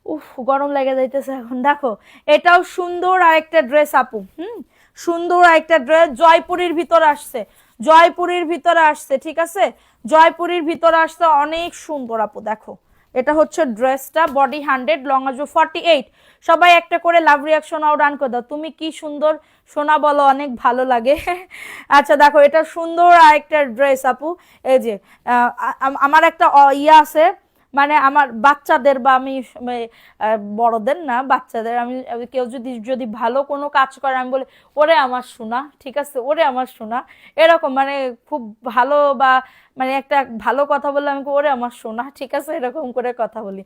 উফ গরম লেগে যাইতেছে এখন। দেখো এটাও সুন্দর আরেকটা ড্রেস আপু, সুন্দর আরেকটা ড্রেস, জয়পুরীর ভিতরে আসছে, জয়পুরীর ভিতরে আসছে, ঠিক আছে, জয়পুরীর ভিতরে আসছে, অনেক সুন্দর আপু। দেখো এটা হচ্ছে ড্রেসটা, বডি 100, লং আজু 48। সবাই একটা করে লাভ রিয়াকশন আও ডান করে দাও। তুমি কি সুন্দর সোনা বলো, অনেক ভালো লাগে। আচ্ছা দেখো এটা সুন্দর আরেকটা ড্রেস আপু, এই যে আমার একটা ইয়ে আছে, মানে আমার বাচ্চাদের বা আমি বড়দের না, বাচ্চাদের আমি কেউ যদি যদি ভালো কোনো কাজ করে আমি বলি ওরে আমার সোনা, ঠিক আছে, ওরে আমার সোনা, এরকম মানে খুব ভালো বা মানে একটা ভালো কথা বললে আমি ওরে আমার সোনা, ঠিক আছে, এরকম করে কথা বলি।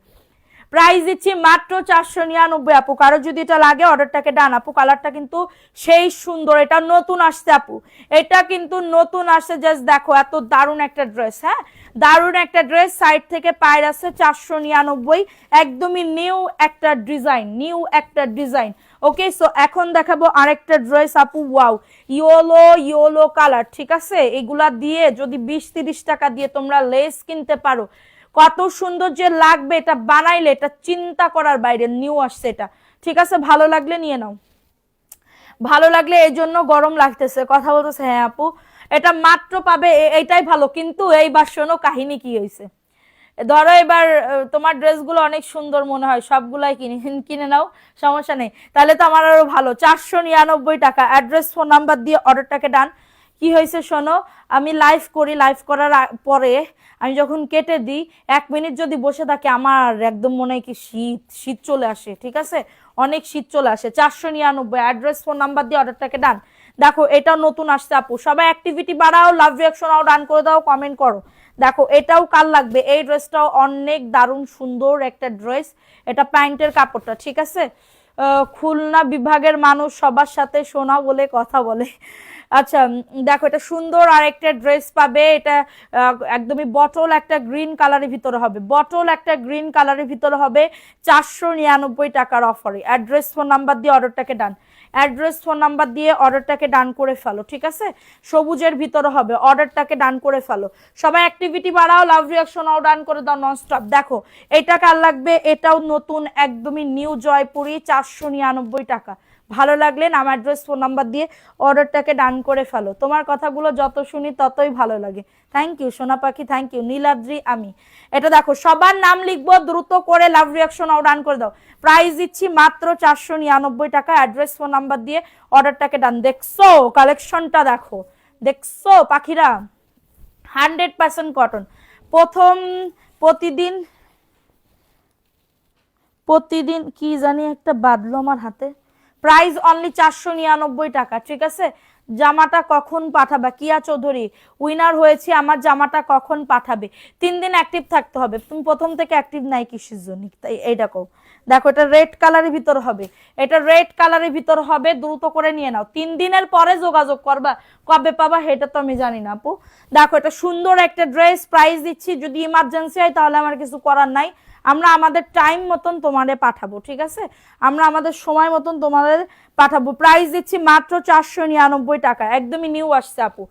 প্রাইস দিচ্ছি মাত্র 499 আপু, কারো যদি এটা লাগে অর্ডারটাকে ডান। আপু কালারটা কিন্তু সেই সুন্দর, এটা নতুন আসছে আপু, এটা কিন্তু নতুন আসছে, জাস্ট দেখো এত দারুণ একটা ড্রেস। হ্যাঁ, দারুণ একটা ড্রেস, সাইড থেকে পায়ের আছে 499, একদমই নিউ একটা ডিজাইন, নিউ একটা ডিজাইন। ওকে, সো এখন দেখাবো আরেকটা ড্রেস আপু, ওয়াও, ইয়েলো ইয়েলো কালার, ঠিক আছে, এগুলা দিয়ে যদি 20-30 টাকা দিয়ে তোমরা লেস কিনতে পারো, কত সুন্দর যে লাগবে, এটা বানাইলে এটা চিন্তা করার বাইরে, নিউ আসছে এটা, ঠিক আছে, ভালো লাগলে নিয়ে নাও, ভালো লাগলে, এই জন্য গরম লাগতেছে কথা বলতেছে। হ্যাঁ আপু, এটা মাত্র পাবে, এইটাই ভালো, কিন্তু এইবার শোনো কাহিনী কি হয়েছে। ধরো এবার তোমার ড্রেসগুলো অনেক সুন্দর মনে হয়, সবগুলাই কিনে কিনে নাও, সমস্যা নেই, তাহলে তো আমার আরো ভালো। 499 টাকা, অ্যাড্রেস ফোন নাম্বার দিয়ে অর্ডারটাকে ডান। কি হয়েছে শোনো, আমি লাইভ করি, লাইভ করার পরে আমি যখন কেটে দিই 1 মিনিট যদি বসে থাকে আমার একদম মনে হয় কি শীত শীত চলে আসে, ঠিক আছে, অনেক শীত চলে আসে। 499, অ্যাড্রেস ফোন নাম্বার দিয়ে অর্ডারটাকে ডান। দেখো এটা নতুন আসছে আপু, সবাই অ্যাক্টিভিটি বাড়াও, লাভ রিয়াকশনও ডান করে দাও, কমেন্ট করো। দেখো এটাও কাল লাগবে, এই ড্রেসটাও অনেক দারুণ সুন্দর একটা ড্রেস, এটা প্যান্টের কাপড়টা, ঠিক আছে, খুলনা বিভাগের মানুষ সবার সাথে শোনা বলে কথা বলে। আচ্ছা, দেখো এটা সুন্দর আর একটা ড্রেস পাবে, এটা একদমই বটল একটা গ্রিন কালারের ভিতরে হবে, বটল একটা গ্রিন কালারের ভিতরে হবে, 499 টাকার অফারে। অ্যাড্রেস ফোন নাম্বার দিয়ে অর্ডারটাকে ডান, অ্যাড্রেস ফোন নাম্বার দিয়ে অর্ডারটাকে ডান করে ফেলো, ঠিক আছে, সবুজের ভিতরে হবে, অর্ডারটাকে ডান করে ফেলো। সবাই অ্যাক্টিভিটি বাড়াও, লাভ রিয়াকশনও ডান করে দাও ননস্টপ। দেখো এটা কার লাগবে, এটাও নতুন একদমই নিউ জয়পুরি, 499 টাকা, ভালো লাগলে নাম অ্যাড্রেস ফোন নাম্বার দিয়ে অর্ডারটাকে ডান করে ফেলো। তোমার কথাগুলো যত শুনি ততই ভালো লাগে, থ্যাংক ইউ সোনা পাখি, থ্যাংক ইউ নীলাদ্রি। আমি এটা দেখো সবার নাম লিখবো, দ্রুত করে লাভ রিয়াকশন ডান করে দাও। প্রাইস দিচ্ছি মাত্র 499 টাকা, অ্যাড্রেস ফোন নাম্বার দিয়ে অর্ডারটাকে ডান। দেখছো কালেকশনটা, দেখো দেখছো পাখিরা, 100% কটন। প্রথম প্রতিদিন প্রতিদিন কি জানি একটা বাদলো আমার হাতে। প্রাইস অনলি 499 টাকা, ঠিক আছে। জামাটা কখন পাঠাবে? কিয়া চৌধুরী, উইনার হয়েছে, আমার জামাটা কখন পাঠাবে? 3 দিন অ্যাক্টিভ থাকতে হবে। তুমি প্রথম থেকে অ্যাক্টিভ নাই কিসের জন্য, তাই এইটা কও। দেখো এটা রেড কালারের ভিতর হবে, এটা রেড কালারের ভিতর হবে, দ্রুত করে নিয়ে নাও। 3 দিনের পরে যোগাযোগ করবা, কবে পাবা সেটা তো আমি জানি না আপু। দেখো এটা সুন্দর একটা ড্রেস, প্রাইস দিচ্ছি, যদি ইমার্জেন্সি হয় তাহলে আমার কিছু করার নাই, আমরা আমাদের টাইম মতন তোমাদের পাঠাবো, ঠিক আছে, আমরা আমাদের সময় মতন তোমাদের পাঠাবো। প্রাইস দিচ্ছি মাত্র 499 টাকা, একদমই নিউ আসছে আপু,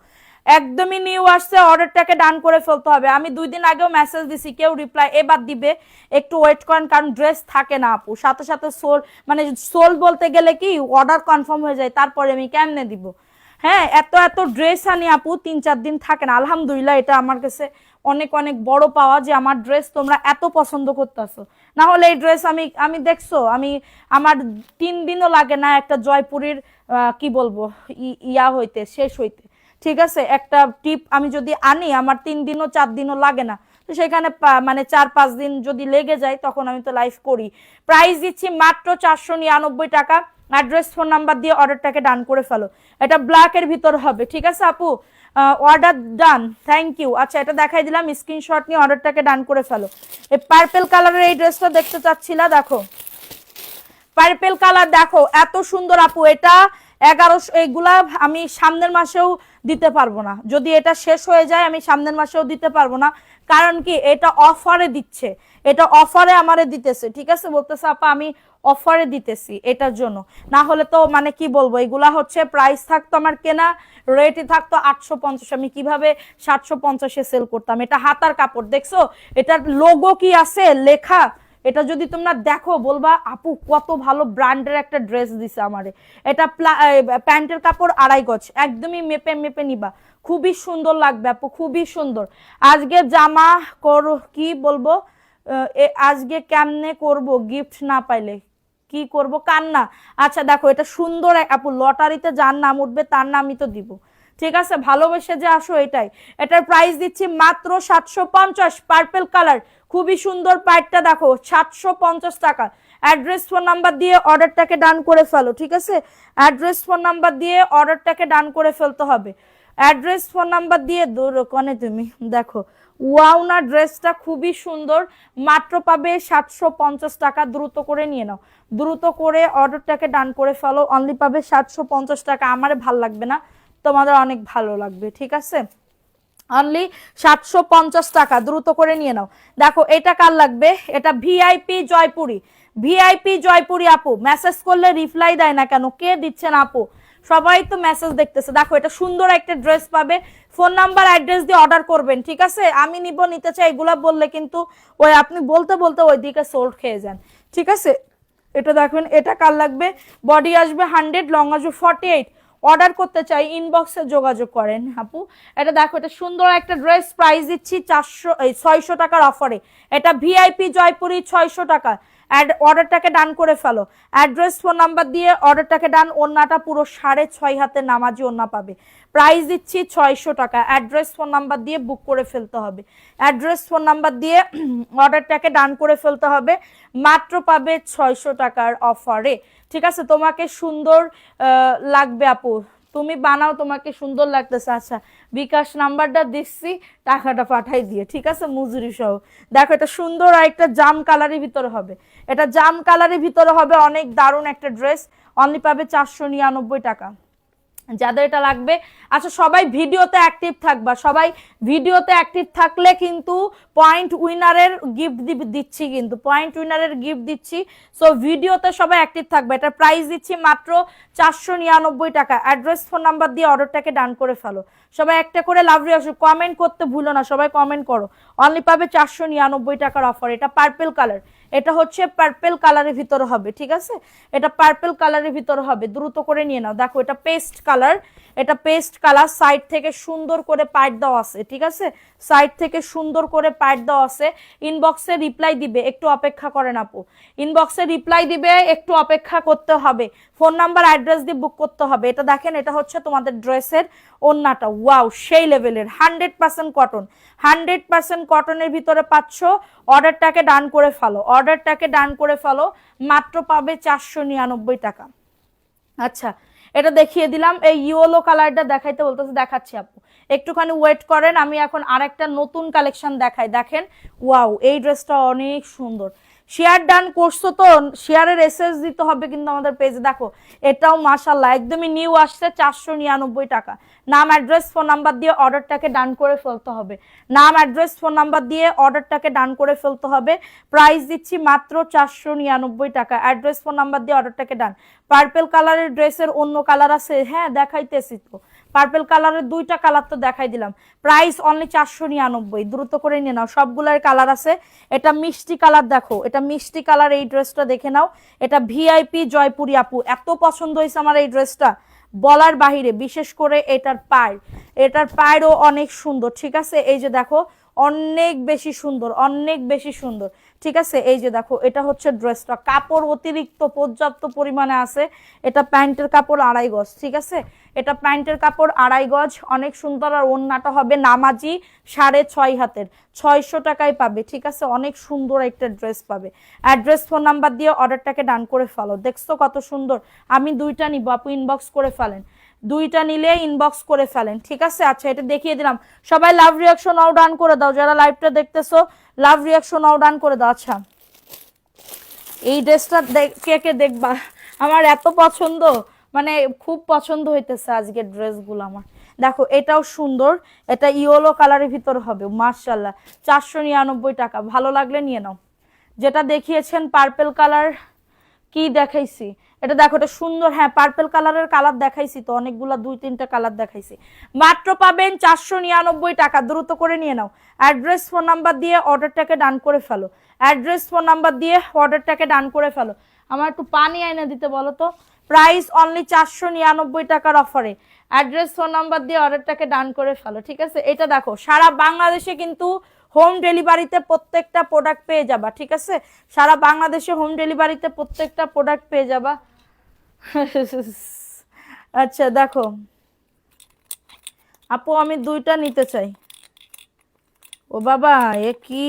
একদমই নিউ আসছে, অর্ডারটাকে ডান করে ফেলতে হবে। আমি 2 দিন আগেও মেসেজ দিছি, কেউ রিপ্লাই এবার দিবে, একটু ওয়েট করেন, কারণ ড্রেস থাকে না আপু, সাথে সাথে সোল, মানে সোল বলতে গেলে কি অর্ডার কনফার্ম হয়ে যায়, তারপরে আমি কেমনে দিব। হ্যাঁ, এত এত ড্রেস আনি আপু, 3-4 দিন থাকে না। আলহামদুলিল্লাহ, এটা আমার কাছে অনেক অনেক বড় পাওয়া যে আমার ড্রেস তোমরা এত পছন্দ করতেছো। না হলে এই ড্রেস আমি আমি দেখছো, আমি আমার 3 দিনও লাগে না একটা জয়পুরীর কি বলবো ইয়া হইতে, শেষ হইতে, ঠিক আছে। একটা টিপ আমি যদি আনি আমার 3 দিনও 4 দিনও লাগে না, তো সেখানে মানে 4-5 দিন যদি লেগে যায় তখন আমি তো লাইভ করি। প্রাইস দিচ্ছি মাত্র 499 টাকা, অ্যাড্রেস ফোন নাম্বার দিয়ে অর্ডারটাকে ডান করে ফেলো। এটা ব্ল্যাকের ভিতর হবে, ঠিক আছে আপু, অর্ডার ডান, থ্যাংক ইউ। আচ্ছা এটা দেখাই দিলাম, স্ক্রিনশট নিয়ে অর্ডারটাকে ডান করে ফেলো। এই পার্পেল কালারের এই ড্রেসটা দেখতে চাচ্ছিলা, দেখো পার্পেল কালার, দেখো এত সুন্দর আপু, এটা 1100, এইগুলা আমি সামনের মাসেও দিতে পারবো না, যদি এটা শেষ হয়ে যায় আমি সামনের মাসেও দিতে পারবো না, কারণ কি এটা অফারে দিচ্ছে, এটা অফারে আমারে দিতেছে, ঠিক আছে, বলতেছে আপা আমি অফারে দিতেছি এটার জন্য, না হলে তো মানে কি বলবো, এগুলা হচ্ছে প্রাইস থাকতো আমার কেনা রেটই থাকতো 850, আমি কিভাবে 750-এ সেল করতাম। এটা হাতার কাপড়, দেখছো এটার লোগো কি আছে লেখা, এটা যদি তোমরা দেখো বলবা আপু কত ভালো ব্র্যান্ডের একটা ড্রেস দিছে আমারে। এটা প্যান্টের কাপড় 2.5 গজ, একদমই মেপে মেপে নিবা, খুবই সুন্দর লাগবে আপু, খুবই সুন্দর। আজকে জামা করো কি বলবো, আজকে কেমনে করব গিফট না পাইলে, কি করব কান্না। আচ্ছা দেখো এটা সুন্দর আপু, লটারিতে যার নাম উঠবে তার নামই তো দিব, ঠিক আছে, ভালোবেসে যে আসো এটাই। এটার প্রাইস দিচ্ছি মাত্র 750, পার্পেল কালার, খুবই সুন্দর পাইটটা দেখো 750 টাকা। অ্যাড্রেস ফোন নাম্বার দিয়ে অর্ডারটাকে ডান করে ফেলো, ঠিক আছে? অ্যাড্রেস ফোন নাম্বার দিয়ে অর্ডারটাকে ডান করে ফেলতে হবে। অ্যাড্রেস ফোন নাম্বার দিয়ে দূর কোনে তুমি দেখো, ওয়াও না ড্রেসটা খুবই সুন্দর, মাত্র পাবে 750 টাকা। দ্রুত করে নিয়ে নাও, দ্রুত করে অর্ডারটাকে ডান করে ফেলো, অনলি পাবে 750 টাকা। আমারে ভাল লাগবে না, তোমাদের অনেক ভালো লাগবে, ঠিক আছে? অনলি 750 টাকা, দ্রুত করে নিয়ে নাও। দেখো এটা কার লাগবে, এটা ভিআইপি জয়পুরি, ভিআইপি জয়পুরি আপু। মেসেজ করলে রিপ্লাই দেয় না কেন, কে দিচ্ছেন আপু? সবাই তো মেসেজ দেখতেছে। দেখো এটা সুন্দর একটা ড্রেস পাবে, ফোন নাম্বার অ্যাড্রেস দিয়ে অর্ডার করবেন, ঠিক আছে? আমি নিব, নিতে চাই এগুলা বললে কিন্তু ওই আপনি বলতে বলতে ওইদিকে সোল্ড খেয়ে যান, ঠিক আছে? এটা দেখবেন, এটা কার লাগবে, বডি আসবে 100, লং আসবে 48। অর্ডার করতে চাই ইনবক্সে যোগাযোগ করেন আপু। এটা দেখো, এটা সুন্দর একটা ড্রেস, প্রাইস দিচ্ছি 600 টাকার অফারে। এটা ভিআইপি জয়পুরি 600 টাকা। অর্ডারটাকে ডান করে ফেলো, অ্যাড্রেস ফোন নাম্বার দিয়ে অর্ডারটাকে ডান। ওন্নাটা পুরো 6.5 হাতে নামাজি ওন্না পাবে, প্রাইস দিচ্ছি 600 টাকা। অ্যাড্রেস ফোন নাম্বার দিয়ে বুক করে ফেলতে হবে, অ্যাড্রেস ফোন নাম্বার দিয়ে অর্ডারটাকে ডান করে ফেলতে হবে, মাত্র পাবে 600 টাকার অফারে, ঠিক আছে? তোমাকে সুন্দর লাগবে আপু, তুমি বানাও, তোমাকে সুন্দর লাগতেছে। আচ্ছা, বিকাশ নাম্বারটা দিচ্ছি, টাকাটা পাঠাই দিয়ে, ঠিক আছে, মজুরি সহ। দেখো এটা সুন্দর আর একটা জাম কালারের ভিতরে হবে, এটা জাম কালারের ভিতরে হবে, অনেক দারুণ একটা ড্রেস। অনলি পাবে 499 টাকা, যাদের এটা লাগবে। আচ্ছা সবাই ভিডিওতে অ্যাক্টিভ থাকবা, সবাই ভিডিওতে অ্যাক্টিভ থাকলে কিন্তু পয়েন্ট উইনারের গিফট দিচ্ছি, কিন্তু পয়েন্ট উইনারের গিফট দিচ্ছি। সো ভিডিওতে সবাই অ্যাক্টিভ থাকবে। এটা প্রাইস দিচ্ছি মাত্র 499 টাকা। অ্যাড্রেস ফোন নাম্বার দিয়ে অর্ডারটাকে ডান করে ফেলো। সবাই একটা করে লাভ রিঅ্যাকশন কমেন্ট করতে ভুলো না, সবাই কমেন্ট করো। অনলি পাবে 499 টাকার অফার। এটা পার্পল কালার, এটা হচ্ছে পার্পল কালারের ভিতরে হবে, ঠিক আছে? এটা পার্পল কালারের ভিতরে হবে, দ্রুত করে নিয়ে নাও। দেখো এটা পেস্ট কালার, এটা পেস্ট কালার, সাইড থেকে সুন্দর করে পাইট দেওয়া আছে, ঠিক আছে? সাইড থেকে সুন্দর করে পাইট দেওয়া আছে। ইনবক্সে রিপ্লাই দিবে, একটু অপেক্ষা করেন আপু। ইনবক্সে রিপ্লাই দিবে, একটু অপেক্ষা করতে হবে। ফোন নাম্বার অ্যাড্রেস দিয়ে বুক করতে হবে। এটা দেখেন, এটা হচ্ছে তোমাদের ড্রেসের ওন্নাটা, ওয়াও সেই লেভেলের 100% কটন, 100% কটনের ভিতরে পাচ্ছ। অর্ডারটাকে ডান করে ফেলো, অর্ডারটাকে ডান করে ফেলো, মাত্র পাবে 499 টাকা। আচ্ছা এটা দেখিয়ে দিলাম, এই ইয়েলো কালারটা দেখাইতে বলতেছে, দেখাচ্ছি আপু, একটুখানি ওয়েট করেন। আমি এখন আরেকটা নতুন কালেকশন দেখাই। দেখেন ওয়াও, এই ড্রেসটা অনেক সুন্দর। শেয়ার ডান করছো তো, শেয়ারের এসএস দিতে হবে কিন্তু আমাদের পেজে। দেখো এটাও মাশাআল্লাহ একদমই নিউ আসছে, 499 টাকা। নাম অ্যাড্রেস ফোন নাম্বার দিয়ে অর্ডারটাকে ডান করে ফেলতে হবে, নাম অ্যাড্রেস ফোন নাম্বার দিয়ে অর্ডারটাকে ডান করে ফেলতে হবে। প্রাইস দিচ্ছি মাত্র 499 টাকা। অ্যাড্রেস ফোন নাম্বার দিয়ে অর্ডারটাকে ডান। পার্পল কালারের ড্রেসের অন্য কালার আছে, হ্যাঁ দেখাইতেছি তো, পার্পল কালারের দুইটা কালার তো দেখাই দিলাম। প্রাইস অনলি 499, দ্রুত করে নিয়ে নাও, সবগুলোর কালার আছে। এটা মিষ্টি কালার, দেখো এটা মিষ্টি কালার, এই ড্রেসটা দেখে নাও। এটা ভিআইপি জয়পুরি আপু, এত পছন্দ হয়েছে আমার এই ড্রেসটা বলার বাহিরে। বিশেষ করে এটার পাড়, এটার পাড়ও অনেক সুন্দর, ঠিক আছে? এই যে দেখো অনেক বেশি সুন্দর, অনেক বেশি সুন্দর, ঠিক আছে? এই যে দেখো এটা হচ্ছে ড্রেসটা, কাপড় অতিরিক্ত পর্যাপ্ত পরিমাণে আছে। এটা প্যান্টের কাপড় 2.5 গজ, ঠিক আছে? এটা প্যান্টের কাপড় 2.5 গজ, অনেক সুন্দর। আর ওন্নাটা হবে নামাজি 6.5 হাতের, 600 টাকায় পাবে, ঠিক আছে? অনেক সুন্দর একটা ড্রেস পাবে। অ্যাড্রেস ফোন নাম্বার দিয়ে অর্ডারটাকে ডান করে ফেলো। দেখছো কত সুন্দর? আমি দুইটা নিব আপু, ইনবক্স করে ফেলেন, দুইটা নিলে ইনবক্স করে ফেলেন, ঠিক আছে? আচ্ছা এটা দেখিয়ে দিলাম, সবাই লাভ রিঅ্যাকশন নাও ডান করে দাও, যারা লাইভটা দেখতেছো লাভ রিঅ্যাকশন নাও ডান করে দাও। আচ্ছা এই ড্রেসটা কে কে দেখবা, আমার এত পছন্দ, মানে খুব পছন্দ হইতেছে আজকের ড্রেসগুলো আমার। দেখো এটাও সুন্দর, এটা ইয়েলো কালারের ভিতর হবে, মাশাআল্লাহ 499 টাকা। ভালো লাগলে নিয়ে নাও। যেটা দেখিয়েছেন পার্পল কালার, কি দেখাইছি এটা দেখো, এটা সুন্দর, হ্যাঁ পার্পল কালারের কালার দেখাইছি তো, অনেকগুলা 2-3টা কালার দেখাইছি। মাত্র পাবেন 499 টাকা, দ্রুত করে নিয়ে নাও। অ্যাড্রেস ফোন নাম্বার দিয়ে অর্ডারটাকে ডান করে ফেলো, অ্যাড্রেস ফোন নাম্বার দিয়ে অর্ডারটাকে ডান করে ফেলো। আমার একটু পানি আইনা দিতে বলো তো। প্রাইস অনলি 499 টাকার অফারে। অ্যাড্রেস ফোন নাম্বার দিয়ে অর্ডারটাকে ডান করে ফেলো, ঠিক আছে? এটা দেখো সারা বাংলাদেশে কিন্তু হোম ডেলিভারিতে প্রত্যেকটা প্রোডাক্ট পেয়ে যাবা, ঠিক আছে? সারা বাংলাদেশে হোম ডেলিভারিতে প্রত্যেকটা প্রোডাক্ট পেয়ে যাবা। আচ্ছা দেখো আপু, আমি দুইটা নিতে চাই। ও বাবা, এ কি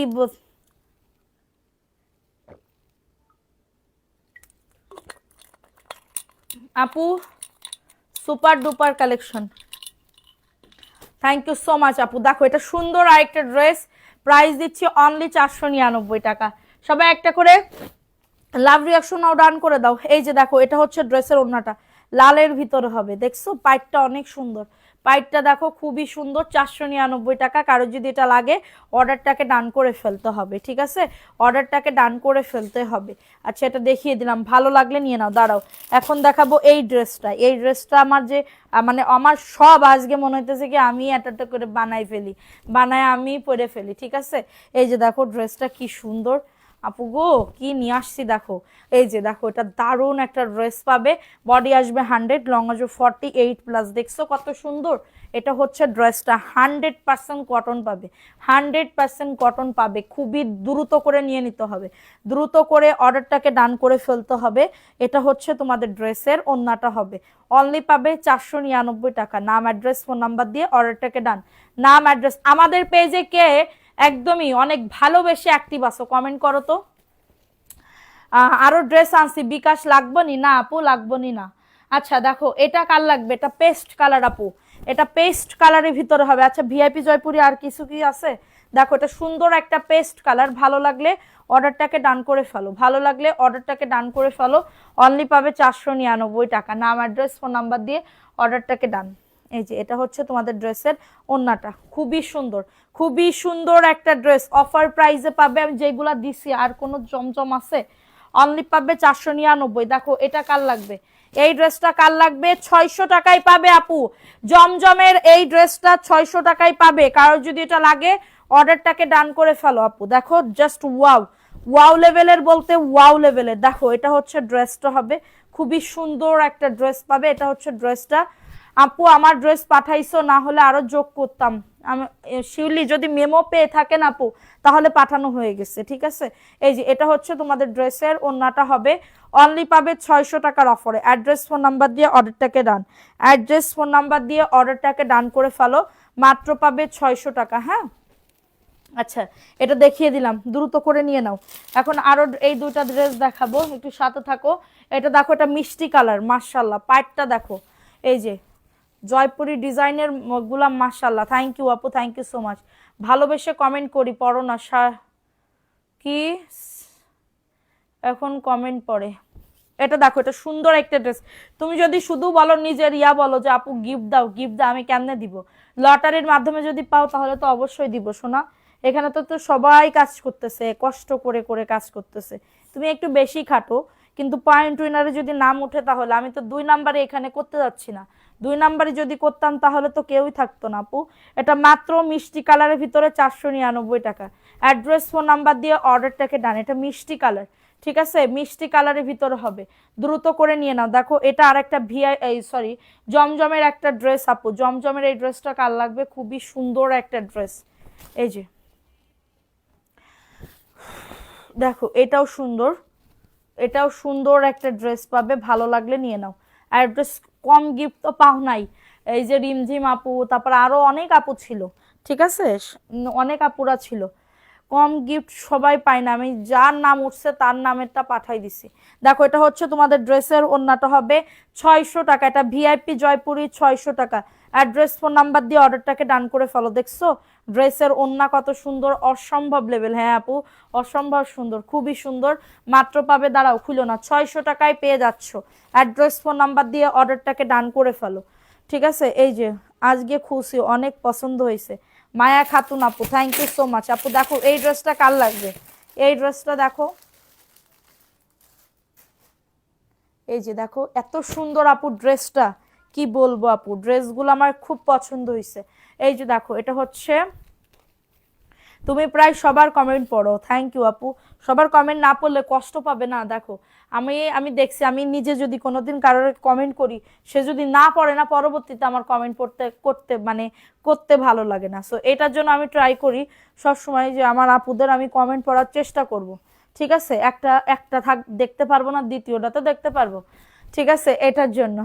আপু super duper collection, thank you so much আপু। দেখো এটা সুন্দর আরেকটা ড্রেস, প্রাইস দিচ্ছি অনলি 499 টাকা। সবাই একটা করে লাভ রিয়াকশন নাও, ডান করে দাও। এই যে দেখো এটা হচ্ছে ড্রেসের ওড়নাটা, লালের ভিতরে হবে, দেখছো পাইটটা অনেক সুন্দর, পাইটটা দেখো খুবই সুন্দর, 499 টাকা। কারো যদি এটা লাগে অর্ডারটাকে ডান করে ফেলতে হবে, ঠিক আছে, অর্ডারটাকে ডান করে ফেলতে হবে। আচ্ছা এটা দেখিয়ে দিলাম, ভালো লাগলে নিয়ে নাও। দাঁড়াও এখন দেখাবো এই ড্রেসটা। এই ড্রেসটা আমার যে মানে আমার সব আজকে মনে হইতেছে কি আমি একটা করে বানাই ফেলি, বানায় আমি পরে ফেলি, ঠিক আছে। এই যে দেখো ড্রেসটা কি সুন্দর আপু গো, কি নিয়ে আসছি দেখো। এই যে দেখো এটা দারুণ একটা ড্রেস পাবে, বডি আসবে 100, লং আসবে 48+, দেখছো কত সুন্দর। এটা হচ্ছে ড্রেসটা 100% কটন পাবে, 100% কটন পাবে। খুবই দ্রুত করে নিয়ে নিতে হবে, দ্রুত করে অর্ডারটাকে ডান করে ফেলতে হবে। এটা হচ্ছে তোমাদের ড্রেসের ওড়নাটা হবে, অনলি পাবে 499 টাকা। নাম অ্যাড্রেস ফোন নাম্বার দিয়ে অর্ডারটাকে ডান। নাম অ্যাড্রেস, আমাদের পেজে কে একদমই অনেক ভালোবেসে অ্যাক্টিভ আছো কমেন্ট করো তো। আরো ড্রেস আনছি, বিকাশ লাগবো নি? না আপু লাগবো নি না। আচ্ছা দেখো এটা কার লাগবে, এটা পেস্ট কালার আপু, এটা পেস্ট কালারের ভিতরে হবে। আচ্ছা ভিআইপি জয়পুরি আর কিছু কি আছে? দেখো এটা সুন্দর একটা পেস্ট কালার, ভালো লাগলে অর্ডারটাকে ডান করে ফেলো, ভালো লাগলে অর্ডারটাকে ডান করে ফেলো। অনলি পাবে 499 টাকা। নাম অ্যাড্রেস ফোন নাম্বার দিয়ে অর্ডারটাকে ডান। এই যে এটা হচ্ছে তোমাদের ড্রেসের ওড়নাটা, খুবই সুন্দর, খুবই সুন্দর একটা ড্রেস। অফার প্রাইসে পাবে, আমি যেগুলা দিছি আর কোনো জমজম আছে, অনলি পাবে 499। দেখো এটা কার লাগবে, এই ড্রেসটা কার লাগবে, 600 টাকায় পাবে আপু। জমজমের এই ড্রেসটা 600 টাকায় পাবে, কারোর যদি এটা লাগে অর্ডারটাকে ডান করে ফেলো আপু। দেখো জাস্ট ওয়াও, ওয়াও লেভেলের বলতে ওয়াও লেভেলের। দেখো এটা হচ্ছে ড্রেসটা হবে, খুবই সুন্দর একটা ড্রেস পাবে। এটা হচ্ছে ড্রেসটা আপু, আমার ড্রেস পাঠাইছো, না হলে আরো যোগ করতাম। আমি শিওরলি যদি মেমো পেয়ে থাকেন আপু তাহলে পাঠানো হয়ে গেছে, ঠিক আছে। এই যে এটা হচ্ছে তোমাদের ড্রেসের ওড়নাটা হবে, অনলি পাবে 600 টাকার অফারে। অ্যাড্রেস ফোন নাম্বার দিয়ে অর্ডারটাকে ডান, অ্যাড্রেস ফোন নাম্বার দিয়ে অর্ডারটাকে ডান করে ফেলো, মাত্র পাবে 600 টাকা। হ্যাঁ আচ্ছা এটা দেখিয়ে দিলাম, দ্রুত করে নিয়ে নাও। এখন আরো এই দুইটা ড্রেস দেখাবো, একটু সাথে থাকো। এটা দেখো এটা মিষ্টি কালার, মাশাআল্লাহ পাইটটা দেখো। এই যে জয়পুরি ডিজাইনের গুলা, মাশাআল্লাহ। থ্যাংক ইউ আপু, থ্যাংক ইউ সো মাচ। ভালোবেসে কমেন্ট করি, পড়ো না কি এখন কমেন্ট পড়ে। এটা দেখো এটা সুন্দর একটা ড্রেস। তুমি যদি শুধু বলো নিজের বলো যে আপু গিফট দাও, গিফট দাও, আমি কেমনে দিব? লটারির মাধ্যমে যদি পাও তাহলে তো অবশ্যই দিব সোনা। এখানে তো সবাই কাজ করতেছে, কষ্ট করে করে কাজ করতেছে, তুমি একটু বেশি খাটো। কিন্তু পয়েন্ট উইনারে যদি নাম উঠে তাহলে, আমি তো 2 নাম্বারে এখানে করতে যাচ্ছি না। 2 নাম্বারে যদি করতাম তাহলে তো কেউই থাকতো না আপু। এটা মাত্র মিষ্টি কালারের ভিতরে 499 টাকা। অ্যাড্রেস ফোন নাম্বার দিয়ে অর্ডারটাকে ডান। এটা মিষ্টি কালার, ঠিক আছে, মিষ্টি কালারের ভিতরে হবে, দ্রুত করে নিয়ে নাও। দেখো এটা আর একটা সরি জমজমের একটা ড্রেস আপু, জমজমের এই ড্রেসটা কার লাগবে, খুবই সুন্দর একটা ড্রেস। এই যে দেখো এটাও সুন্দর, এটাও সুন্দর একটা ড্রেস পাবে, ভালো লাগলে নিয়ে নাও। অ্যাড্রেস কম গিফট তো পাও নাই। এই যে রিমঝিম আপু, তারপর আরো অনেক আপু ছিল, ঠিক আছে, অনেক আপুরা ছিল। কম গিফট সবাই পায় না, আমি যার নাম উঠছে তার নামেরটা পাঠাই দিছি। দেখো এটা হচ্ছে তোমাদের ড্রেসের ওড়নাটা হবে 600 টাকা। এটা ভিআইপি জয়পুরি 600 টাকা। অ্যাড্রেস ফোন নাম্বার দিয়ে অর্ডারটাকে ডান করে ফেলো। দেখছো ড্রেসের ওড়না কত সুন্দর, অসম্ভব লেভেল। হ্যাঁ আপু অসম্ভব সুন্দর, খুবই সুন্দর। মাত্র পাবে, দাঁড়াও খুলো না, 600 টাকায় পেয়ে যাচ্ছ। অ্যাড্রেস ফোন নাম্বার দিয়ে অর্ডারটাকে ডান করে ফেলো, ঠিক আছে। এই যে আজকে খুশি, অনেক পছন্দ হয়েছে। মায়া খাতুন আপু, থ্যাংক ইউ সো মাচ আপু। দেখো এই ড্রেসটা কার লাগবে, এই ড্রেসটা দেখো, এই যে দেখো এত সুন্দর আপু ড্রেসটা, কি বলবো আপু, ড্রেসগুলো আমার খুব পছন্দ হয়েছে। এই যে দেখো এটা হচ্ছে, তুমি প্রায় সবার কমেন্ট পড়ো, থ্যাংক ইউ আপু। সবার কমেন্ট না পড়লে কষ্ট পাবে না। দেখো আমি আমি দেখছি, আমি নিজে যদি কোনোদিন কারোর কমেন্ট করি, সে যদি না পড়ে না, পরবর্তীতে আমার কমেন্ট করতে ভালো লাগে না। সো এটার জন্য আমি ট্রাই করি সব সময় যে আমার আপুদের আমি কমেন্ট পড়ার চেষ্টা করব, ঠিক আছে। একটা একটা দেখতে পারবো না, দ্বিতীয়টা তো দেখতে পারবো, ঠিক আছে। এটার জন্য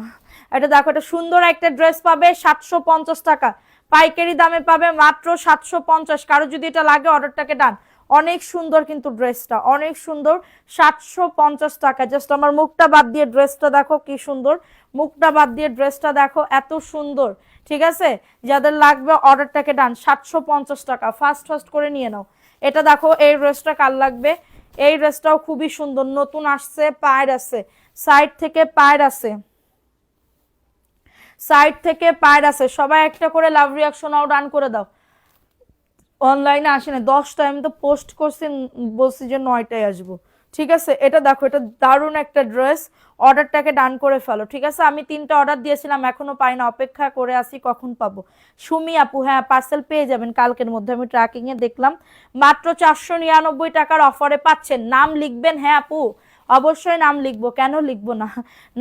এটা দেখো, এটা সুন্দর একটা ড্রেস পাবে 750 টাকা, পাইকারি দামে পাবে মাত্র 750। কারো যদি এটা লাগে অর্ডারটাকে ডান, অনেক সুন্দর কিন্তু ড্রেসটা, অনেক সুন্দর। 750 টাকা। জাস্ট আমার মুখটা বাদ দিয়ে ড্রেসটা দেখো কি সুন্দর, মুখটা বাদ দিয়ে ড্রেসটা দেখো এত সুন্দর। ঠিক আছে, যাদের লাগবে অর্ডারটাকে ডান। 750 টাকা, ফাস্ট ফাস্ট করে নিয়ে নাও। এটা দেখো, এই ড্রেসটা কার লাগবে? এই ড্রেসটাও খুবই সুন্দর, নতুন আসছে, পায়ের আছে, সাইড থেকে পায়ের আছে, সাইড থেকে পায়ের আছে। সবাই একটা করে লাভ রিয়াকশন আও ডান করে দাও। অনলাইনে আসে না 10টায়, আমি তো পোস্ট করছি, বলছি যে 9টায় আসবো। ঠিক আছে, এটা দেখো, এটা দারুণ একটা ড্রেস। অর্ডারটাকে ডান করে ফেলো। ঠিক আছে, আমি 3টা অর্ডার দিয়েছিলাম, এখনো পাই না, অপেক্ষা করে আসি কখন পাবো। সুমি আপু, হ্যাঁ পার্সেল পেয়ে যাবেন কালকের মধ্যে, আমি ট্র্যাকিং এ দেখলাম। মাত্র 499 টাকার অফারে পাচ্ছেন। নাম লিখবেন? হ্যাঁ আপু, অবশ্যই নাম লিখবো, কেন লিখবো না?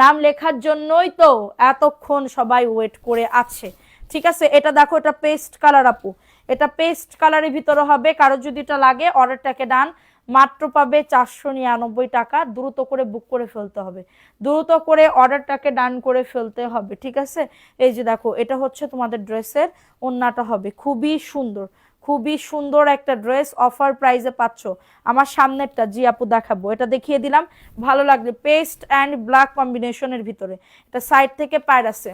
নাম লেখার জন্যই তো এতক্ষণ সবাই ওয়েট করে আছে। ঠিক আছে, এটা দেখো, এটা পেস্ট কালার আপু, এটা পেস্ট কালারের ভিতরে হবে। কারো যদি এটা লাগে অর্ডারটাকে ডান, মাত্র পাবে 499 টাকা। দ্রুত করে বুক করে ফেলতে হবে, দ্রুত করে অর্ডারটাকে ডান করে ফেলতে হবে। ঠিক আছে, এই যে দেখো, এটা হচ্ছে তোমাদের ড্রেসের ওড়নাটা হবে, খুবই সুন্দর, খুবই সুন্দর একটা ড্রেস। অফার প্রাইসে পাচ্ছ। আমার সামনেরটা জি আপু দেখাবো, এটা দেখিয়ে দিলাম, ভালো লাগবে। পেস্ট অ্যান্ড ব্ল্যাক কম্বিনেশনের ভিতরে, এটা সাইড থেকে পায়ের আছে।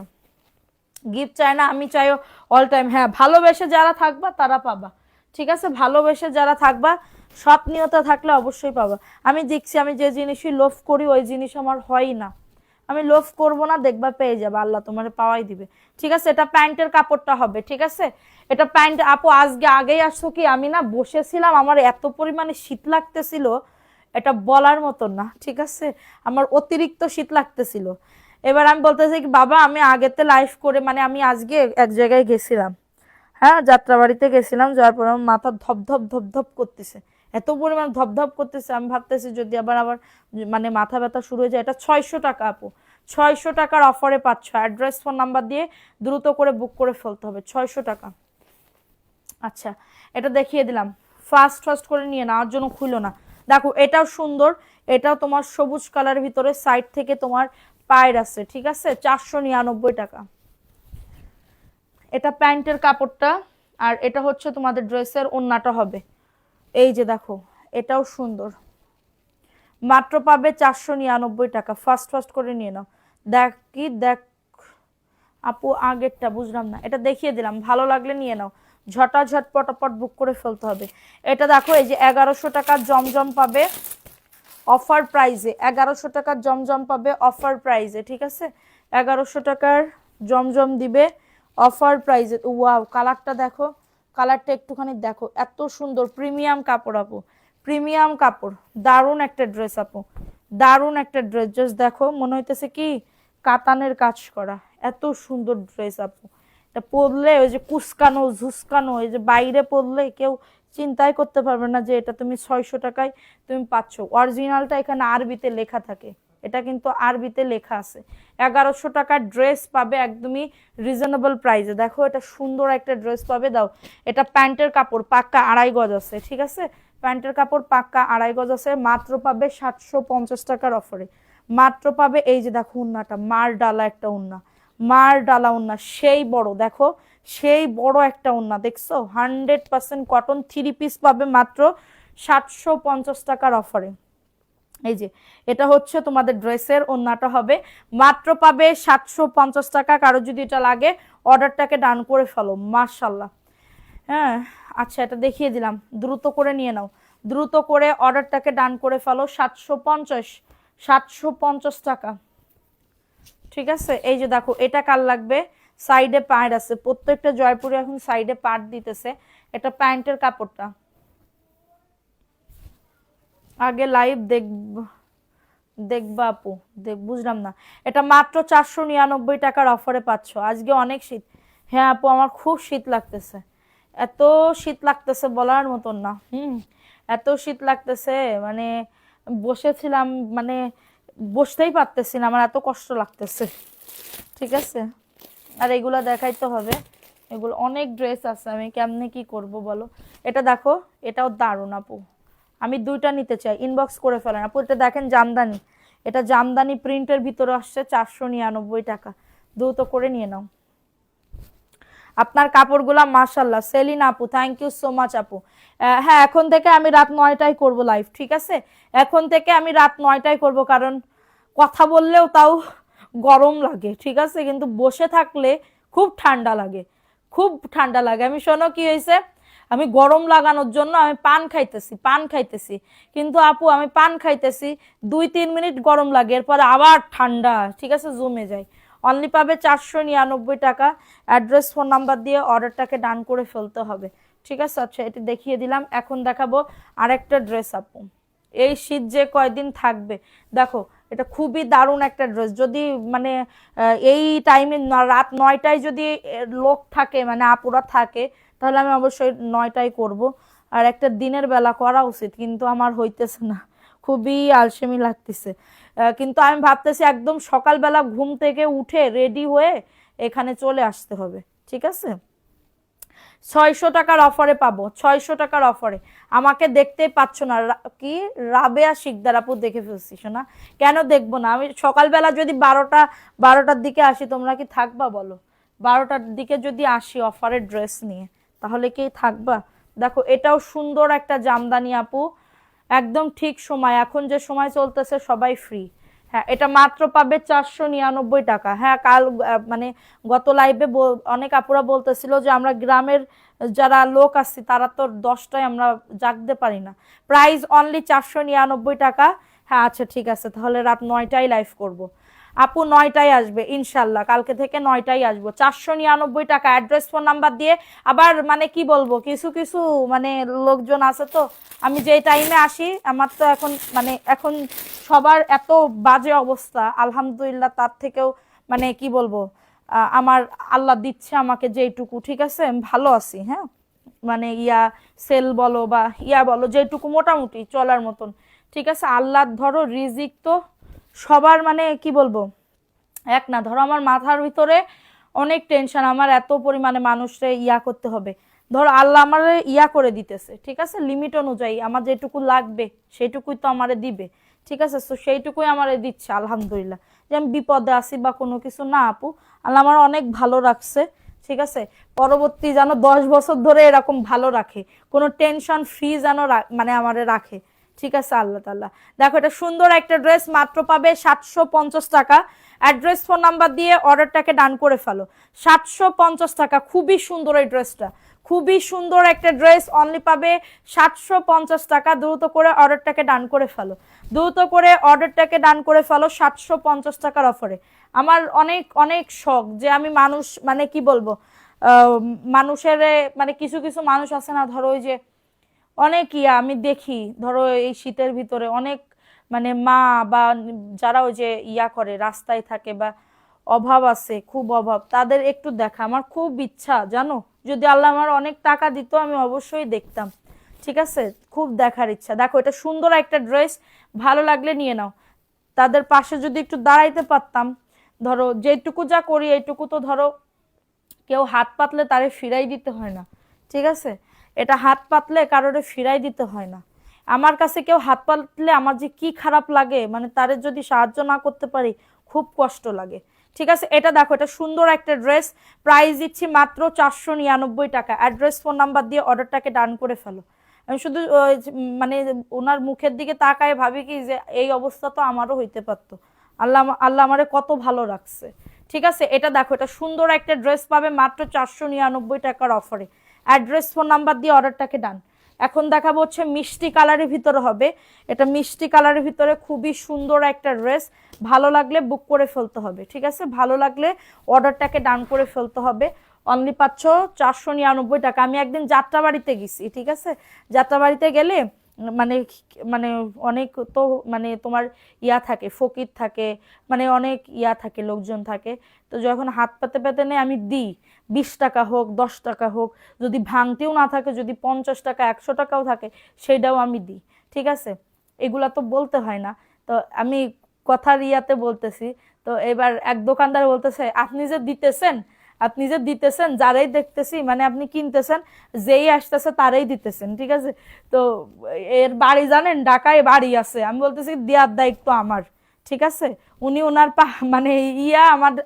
গিফট চাই না, আমি চাইও অল টাইম। হ্যাঁ, ভালোবেসে যারা থাকবা তারা পাবা। ঠিক আছে, ভালোবেসে যারা থাকবা, স্বপ্নীয়তা থাকলে অবশ্যই পাবা। আমি দেখছি, আমি যে জিনিসই লোভ করি ওই জিনিস আমার হয়ই না। আমি লোভ করব না, দেখবা পেয়ে যাবে, আল্লাহ তোমার পাওয়াই দিবে। ঠিক আছে, এটা প্যান্টের কাপড়টা হবে। ঠিক আছে, এটা প্যান্ট। আপু আজকে আগেই আসছো কি? আমি না বসেছিলাম, আমার এত পরিমাণে শীত লাগতেছিল, এটা বলার মতন না। ঠিক আছে, আমার অতিরিক্ত শীত লাগতেছিল। এবার আমি বলতেছি কি, বাবা আমি আগেতে লাইভ করে, মানে আমি আজকে এক জায়গায় গেছিলাম, হ্যাঁ যাত্রাবাড়িতে গেছিলাম, যাওয়ার পর আমার মাথা ধপধপ ধপধপ করতেছে, এত পরিমাণ ধপধপ করতেছে। আমি ভাবতেছি যদি আবার আবার মানে মাথা ব্যথা শুরু হয়ে যায়। এটা 600 টাকা আপু, 600 টাকার অফারে পাচ্ছ। অ্যাড্রেস ফোন নাম্বার দিয়ে দ্রুত করে বুক করে ফেলতে হবে, 600 টাকা। আচ্ছা, এটা দেখিয়ে দিলাম, ফাস্ট ফাস্ট করে নিয়ে নেওয়ার জন্য খুলো না। দেখো, এটাও সুন্দর, এটাও তোমার সবুজ কালারের ভিতরে, সাইড থেকে তোমার পায়ের আছে। ঠিক আছে, 499 টাকা। এটা প্যান্টের কাপড়টা, আর এটা হচ্ছে তোমাদের ড্রেসের ওড়নাটা হবে। এই যে দেখো, এটাও সুন্দর, মাত্র পাবে 499 টাকা। ফাস্ট ফাস্ট করে নিয়ে নাও। দেখ কি দেখ আপু, আগেরটা বুঝলাম না, এটা দেখিয়ে দিলাম, ভালো লাগলে নিয়ে নাও, ঝটাঝট পটাপট বুক করে ফেলতে হবে। এটা দেখো, এই যে 1100 টাকার জমজম পাবে অফার প্রাইজে, 1100 টাকার জমজম পাবে অফার প্রাইজে। ঠিক আছে, 1100 টাকার জমজম দিবে অফার প্রাইজে। ওয়াও, কালারটা দেখো, কালারটা একটুখানি দেখো, এত সুন্দর, প্রিমিয়াম কাপড় আপু, প্রিমিয়াম কাপড়, দারুণ একটা ড্রেস আপু, দারুণ একটা ড্রেস। জাস্ট দেখো, মনে হইতেছে কি কাতানের কাজ করা, এত সুন্দর ড্রেস আপু। এটা পরলে ওই যে কুসকানো ঝুসকানো, এই যে বাইরে পরলে কেউ চিন্তাই করতে পারবে না যে এটা তুমি 600 টাকায় তুমি পাচ্ছ। অরিজিনালটা এখানে আরবিতে লেখা থাকে, এটা কিন্তু আরবিতে লেখা আছে। 1100 টাকার ড্রেস পাবে একদমই রিজনেবল প্রাইসে। দেখো, এটা সুন্দর একটা ড্রেস পাবে। দাও, এটা প্যান্টের কাপড় পাক্কা 2.5 গজ আছে। ঠিক আছে, প্যান্টের কাপড় পাক্কা 2.5 গজ আছে, মাত্র পাবে 750 টাকার অফারে। মাত্র পাবে। এই যে দেখো, উন্নাটা মার ডালা একটা উন্না, মার ডালা উন্না, সেই বড়, দেখো সেই বড় একটা উন্না, দেখছো? 100% কটন 3 পিস পাবে মাত্র 750 টাকার অফারে। এই যে এটা হচ্ছে তোমাদের ড্রেসের ওড়নাটা হবে, মাত্র পাবে 750 টাকা। কারো যদি এটা লাগে অর্ডারটাকে ডান করে ফেলো, মাশাল্লাহ। হ্যাঁ, আচ্ছা, এটা দেখিয়ে দিলাম, দ্রুত করে নিয়ে নাও, দ্রুত করে অর্ডারটাকে ডান করে ফেলো। 750 টাকা। ঠিক আছে, এই যে দেখো, এটা কার লাগবে? সাইডে পাড় আছে, প্রত্যেকটা জয়পুরে এখন সাইডে পাড় দিতেছে। এটা প্যান্টের কাপড়টা, আগে লাইভ দেখবা আপু, বুঝলাম না। এটা মাত্র 499 টাকার অফারে পাচ্ছ। আজকে অনেক শীত। হ্যাঁ আপু, আমার খুব শীত লাগতেছে, এত শীত লাগতেছে বলার মতন না। এত শীত লাগতেছে, মানে বসেছিলাম, মানে বসতেই পারতেছি না, আমার এত কষ্ট লাগতেছে। ঠিক আছে, আর এগুলো দেখাইতে হবে, এগুলো অনেক ড্রেস আছে, আমি কেমনে কি করব বলো। এটা দেখো, এটাও দারুণ আপু, আমি 2টা নিতে চাই, ইনবক্স করে ফেলেন আপু। এটা দেখেন জামদানি, এটা জামদানি প্রিন্টের ভিতরে আসছে, 499 টাকা। দ্রুত করে নিয়ে নাও। আপনার কাপড়গুলা মাশাল্লাহ। সেলিনা আপু, থ্যাংক ইউ সো মাচ আপু। হ্যাঁ, এখন থেকে আমি রাত 9টায় করব লাইভ, ঠিক আছে? এখন থেকে আমি রাত 9টায় করব, কারণ কথা বললেও তাও গরম লাগে, ঠিক আছে? কিন্তু বসে থাকলে খুব ঠান্ডা লাগে, খুব ঠান্ডা লাগে। আমি শোনো কি হয়েছে, আমি গরম লাগানোর জন্য আমি পান খাইতেছি, কিন্তু আপু আমি পান খাইতেছি 2-3 মিনিট গরম লাগে, এরপরে আবার ঠান্ডা, ঠিক আছে, জমে যায়। অনলি পাবে 499 টাকা। অ্যাড্রেস ফোন নাম্বার দিয়ে অর্ডারটাকে ডান করে ফেলতে হবে, ঠিক আছে? আচ্ছা, এটা দেখিয়ে দিলাম। এখন দেখাবো আরেকটা ড্রেস আপু। এই শীত যে কয়দিন থাকবে, দেখো এটা খুবই দারুণ একটা ড্রেস। যদি মানে এই টাইমে রাত 9টায় যদি লোক থাকে, মানে আপুরা থাকে, তাহলে আমি অবশ্যই 9টায় করব। আর একটা দিনের বেলা করা উচিত, কিন্তু আমার হইতেছে না, খুবই আলসেমি লাগতেছে। কিন্তু আমি ভাবতেছি একদম সকালবেলা ঘুম থেকে উঠে রেডি হয়ে এখানে চলে আসতে হবে, ঠিক আছে? 600 টাকার অফারে পাবো, 600 টাকার অফারে। আমাকে দেখতেই পাচ্ছ না, কি রাবেয়া শিকদার আপু দেখে ফেলছি শোনা। কেন দেখবো না? আমি সকালবেলা যদি 12টার দিকে আসি, তোমরা কি থাকবা বলো? 12টার দিকে যদি আসি অফারের ড্রেস নিয়ে, তাহলে কি থাকবা? দেখো এটাও সুন্দর একটা জামদানি আপু, একদম ঠিক সময়, এখন যে সময় চলতেছে সবাই ফ্রি। হ্যাঁ, এটা মাত্র পাবে 499 টাকা। হ্যাঁ, কাল মানে গত লাইভে অনেক আপুরা বলতেছিল যে আমরা গ্রামের যারা লোক আছি তারা তো 10টায় আমরা জাগতে পারি না। প্রাইস অনলি 499 টাকা। হ্যাঁ আচ্ছা ঠিক আছে, তাহলে রাত 9টায় লাইভ করব। আপু 9টায় আসবে ইনশাল্লাহ, কালকে থেকে 9টায় আসবো। 499 টাকা। অ্যাড্রেস ফোন নাম্বার দিয়ে। আবার মানে কি বলবো, কিছু কিছু মানে লোকজন আছে তো, আমি যেই টাইমে আসি আমার তো এখন মানে এখন সবার এত বাজে অবস্থা, আলহামদুলিল্লাহ তার থেকেও মানে কি বলবো, আমার আল্লাহ দিচ্ছে আমাকে যেইটুকু, ঠিক আছে, আমি ভালো আছি। হ্যাঁ, মানে সেল বলো বা বলো, যেটুকু মোটামুটি চলার মতন, ঠিক আছে। আল্লাহ ধরো রিজিক তো সবার মানে কি বলবো এক না। ধরো আমার মাথার ভিতরে অনেক টেনশন, আমার এত পরিমাণে মানুষরে করতে হবে। ধরো আল্লাহ আমার করে দিতেছে, ঠিক আছে, লিমিট অনুযায়ী আমার যেটুকু লাগবে সেইটুকুই তো আমারে দিবে, ঠিক আছে। তো সেইটুকুই আমারে দিচ্ছে আলহামদুলিল্লাহ। যে আমি বিপদে আছি বা কোনো কিছু না আপু, আল্লাহ আমার অনেক ভালো রাখছে, ঠিক আছে। পরবর্তী যেন 10 বছর ধরে এরকম ভালো রাখে, কোনো টেনশন ফ্রি যেন মানে আমারে রাখে, ঠিক আছে আল্লাহ তাআলা। দেখো এটা সুন্দর একটা ড্রেস, মাত্র পাবে 750 টাকা। অ্যাড্রেস ফোন নাম্বার দিয়ে অর্ডারটাকে ডান করে ফেলো। 750 টাকা, খুবই সুন্দর এই ড্রেসটা, খুবই সুন্দর একটা ড্রেস। অনলি পাবে 750 টাকা। দ্রুত করে অর্ডারটাকে ডান করে ফেলো, দ্রুত করে অর্ডারটাকে ডান করে ফেলো 750 টাকার অফারে। আমার অনেক অনেক শখ যে আমি মানুষ মানে কি বলবো, মানুষের মানে কিছু কিছু মানুষ আছে না, ধরো ওই যে অনেক আমি দেখি, ধরো এই শীতের ভিতরে অনেক মানে মা বা যারা ওই যে করে রাস্তায় থাকে বা অভাব আছে, খুব অভাব, তাদের একটু দেখা আমার খুব ইচ্ছা জানো। যদি আল্লাহ আমার অনেক টাকা দিত আমি অবশ্যই দেখতাম, ঠিক আছে, খুব দেখার ইচ্ছা। দেখো এটা সুন্দর একটা ড্রেস, ভালো লাগলে নিয়ে নাও। তাদের পাশে যদি একটু দাঁড়াইতে পারতাম, ধরো যেটুকু যা করি এইটুকু তো ধরো কেউ হাত পাতলে তারে ফিরাই দিতে হয় না, ঠিক আছে। এটা হাত পাতলে কারোরে ফিরাই দিতে হয় না। আমার কাছে কেউ হাত পাতলে আমার যে কি খারাপ লাগে, মানে তারে যদি সাহায্য না করতে পারি খুব কষ্ট লাগে, ঠিক আছে। এটা দেখো এটা সুন্দর একটা ড্রেস, প্রাইস দিচ্ছি মাত্র 499 টাকা। অ্যাড্রেস ফোন নাম্বার দিয়ে অর্ডারটাকে ডান করে ফেলো। আমি শুধু মানে ওনার মুখের দিকে তাকায় ভাবি কি যে এই অবস্থা তো আমারও হইতে পারতো। আল্লাহ আল্লাহ আমারে কত ভালো রাখছে, ঠিক আছে। এটা দেখো এটা সুন্দর একটা ড্রেস পাবে মাত্র 499 টাকার অফারে। অ্যাড্রেস ফোন নাম্বার দিয়ে অর্ডারটাকে ডান। এখন দেখাবো হচ্ছে মিষ্টি কালারের ভিতরে হবে। এটা মিষ্টি কালারের ভিতরে খুবই সুন্দর একটা ড্রেস, ভালো লাগলে বুক করে ফেলতে হবে, ঠিক আছে, ভালো লাগলে অর্ডারটাকে ডান করে ফেলতে হবে। অনলি পাচ্ছ 499 টাকা। আমি একদিন যাত্রাবাড়িতে গেছি, ঠিক আছে, যাত্রাবাড়িতে গেলে মানে মানে অনেক তো মানে তোমার থাকে, ফকির থাকে, মানে অনেক থাকে, লোকজন থাকে। তো যখন হাত পাতে পেতে নেই আমি দিই, 20 টাকা হোক 10 টাকা হোক, যদি ভাঙতেও না থাকে, যদি 50 টাকা 100 টাকাও থাকে সেইটাও আমি দিই, ঠিক আছে। এগুলা তো বলতে হয় না, তো আমি কথার বলতেছি। তো এবার এক দোকানদার বলতেছে আপনি যে দিতেছেন যারাই দেখতেছি, মানে আপনি কিনতেছেন, যেই আসতেছে তারাই দিতেছেন, ঠিক আছে। তো এর বাড়ি জানেন, ঢাকায় বাড়ি আছে। আমি বলতেছি দেওয়ার দায়িত্ব আমার, ঠিক আছে। উনি ওনার মানে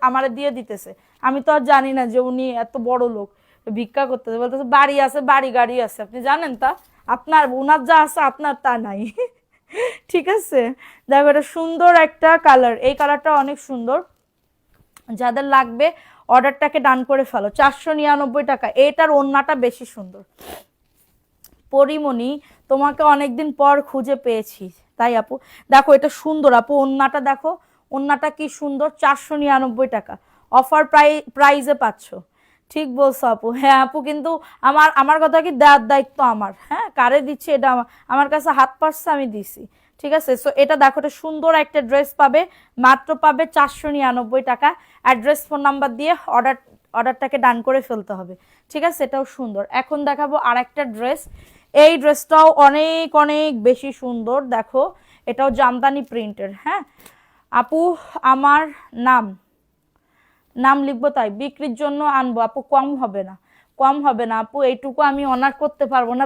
আমারে দিয়ে দিতেছে। আমি তো আর জানি না যে উনি এত বড় লোক, ভিক্ষা করতেছে। বলতেছে বাড়ি আছে, বাড়ি গাড়ি আছে, আপনি জানেন তা? আপনার ওনার যা আছে আপনার তা নাই। ঠিক আছে, দেখো এটা সুন্দর একটা কালার, এই কালারটা অনেক সুন্দর, যাদের লাগবে অর্ডারটাকে ডান করে ফেলো। 499 টাকা। এটার ওড়নাটা বেশি সুন্দর। পরিমণি, তোমাকে অনেকদিন পর খুঁজে পেয়েছি তাই আপু। দেখো এটা সুন্দর আপু, ওড়নাটা দেখো, ওড়নাটা কি সুন্দর, 499 টাকা অফার প্রাইজে পাচ্ছ। ঠিক বলছো আপু। হ্যাঁ আপু, কিন্তু আমার আমার কথা কি, দেওয়ার দায়িত্ব আমার, হ্যাঁ কারে দিচ্ছি এটা আমার কাছে হাত পারছে, আমি দিছি। ঠিক আছে, সো এটা দেখো, এটা সুন্দর একটা ড্রেস পাবে, মাত্র পাবে 499 টাকা। অ্যাড্রেস ফোন নাম্বার দিয়ে অর্ডারটাকে ডান করে ফেলতে হবে। ঠিক আছে, এটাও সুন্দর। এখন দেখাবো আর একটা ড্রেস। এই ড্রেসটাও অনেক অনেক বেশি সুন্দর, দেখো এটাও জামদানি প্রিন্টের। হ্যাঁ আপু, আমার নাম নাম লিখবো তাই, বিক্রির জন্য আনবো আপু, কম হবে না, কম হবে না আপু, এইটুকু আমি অনার করতে পারবো না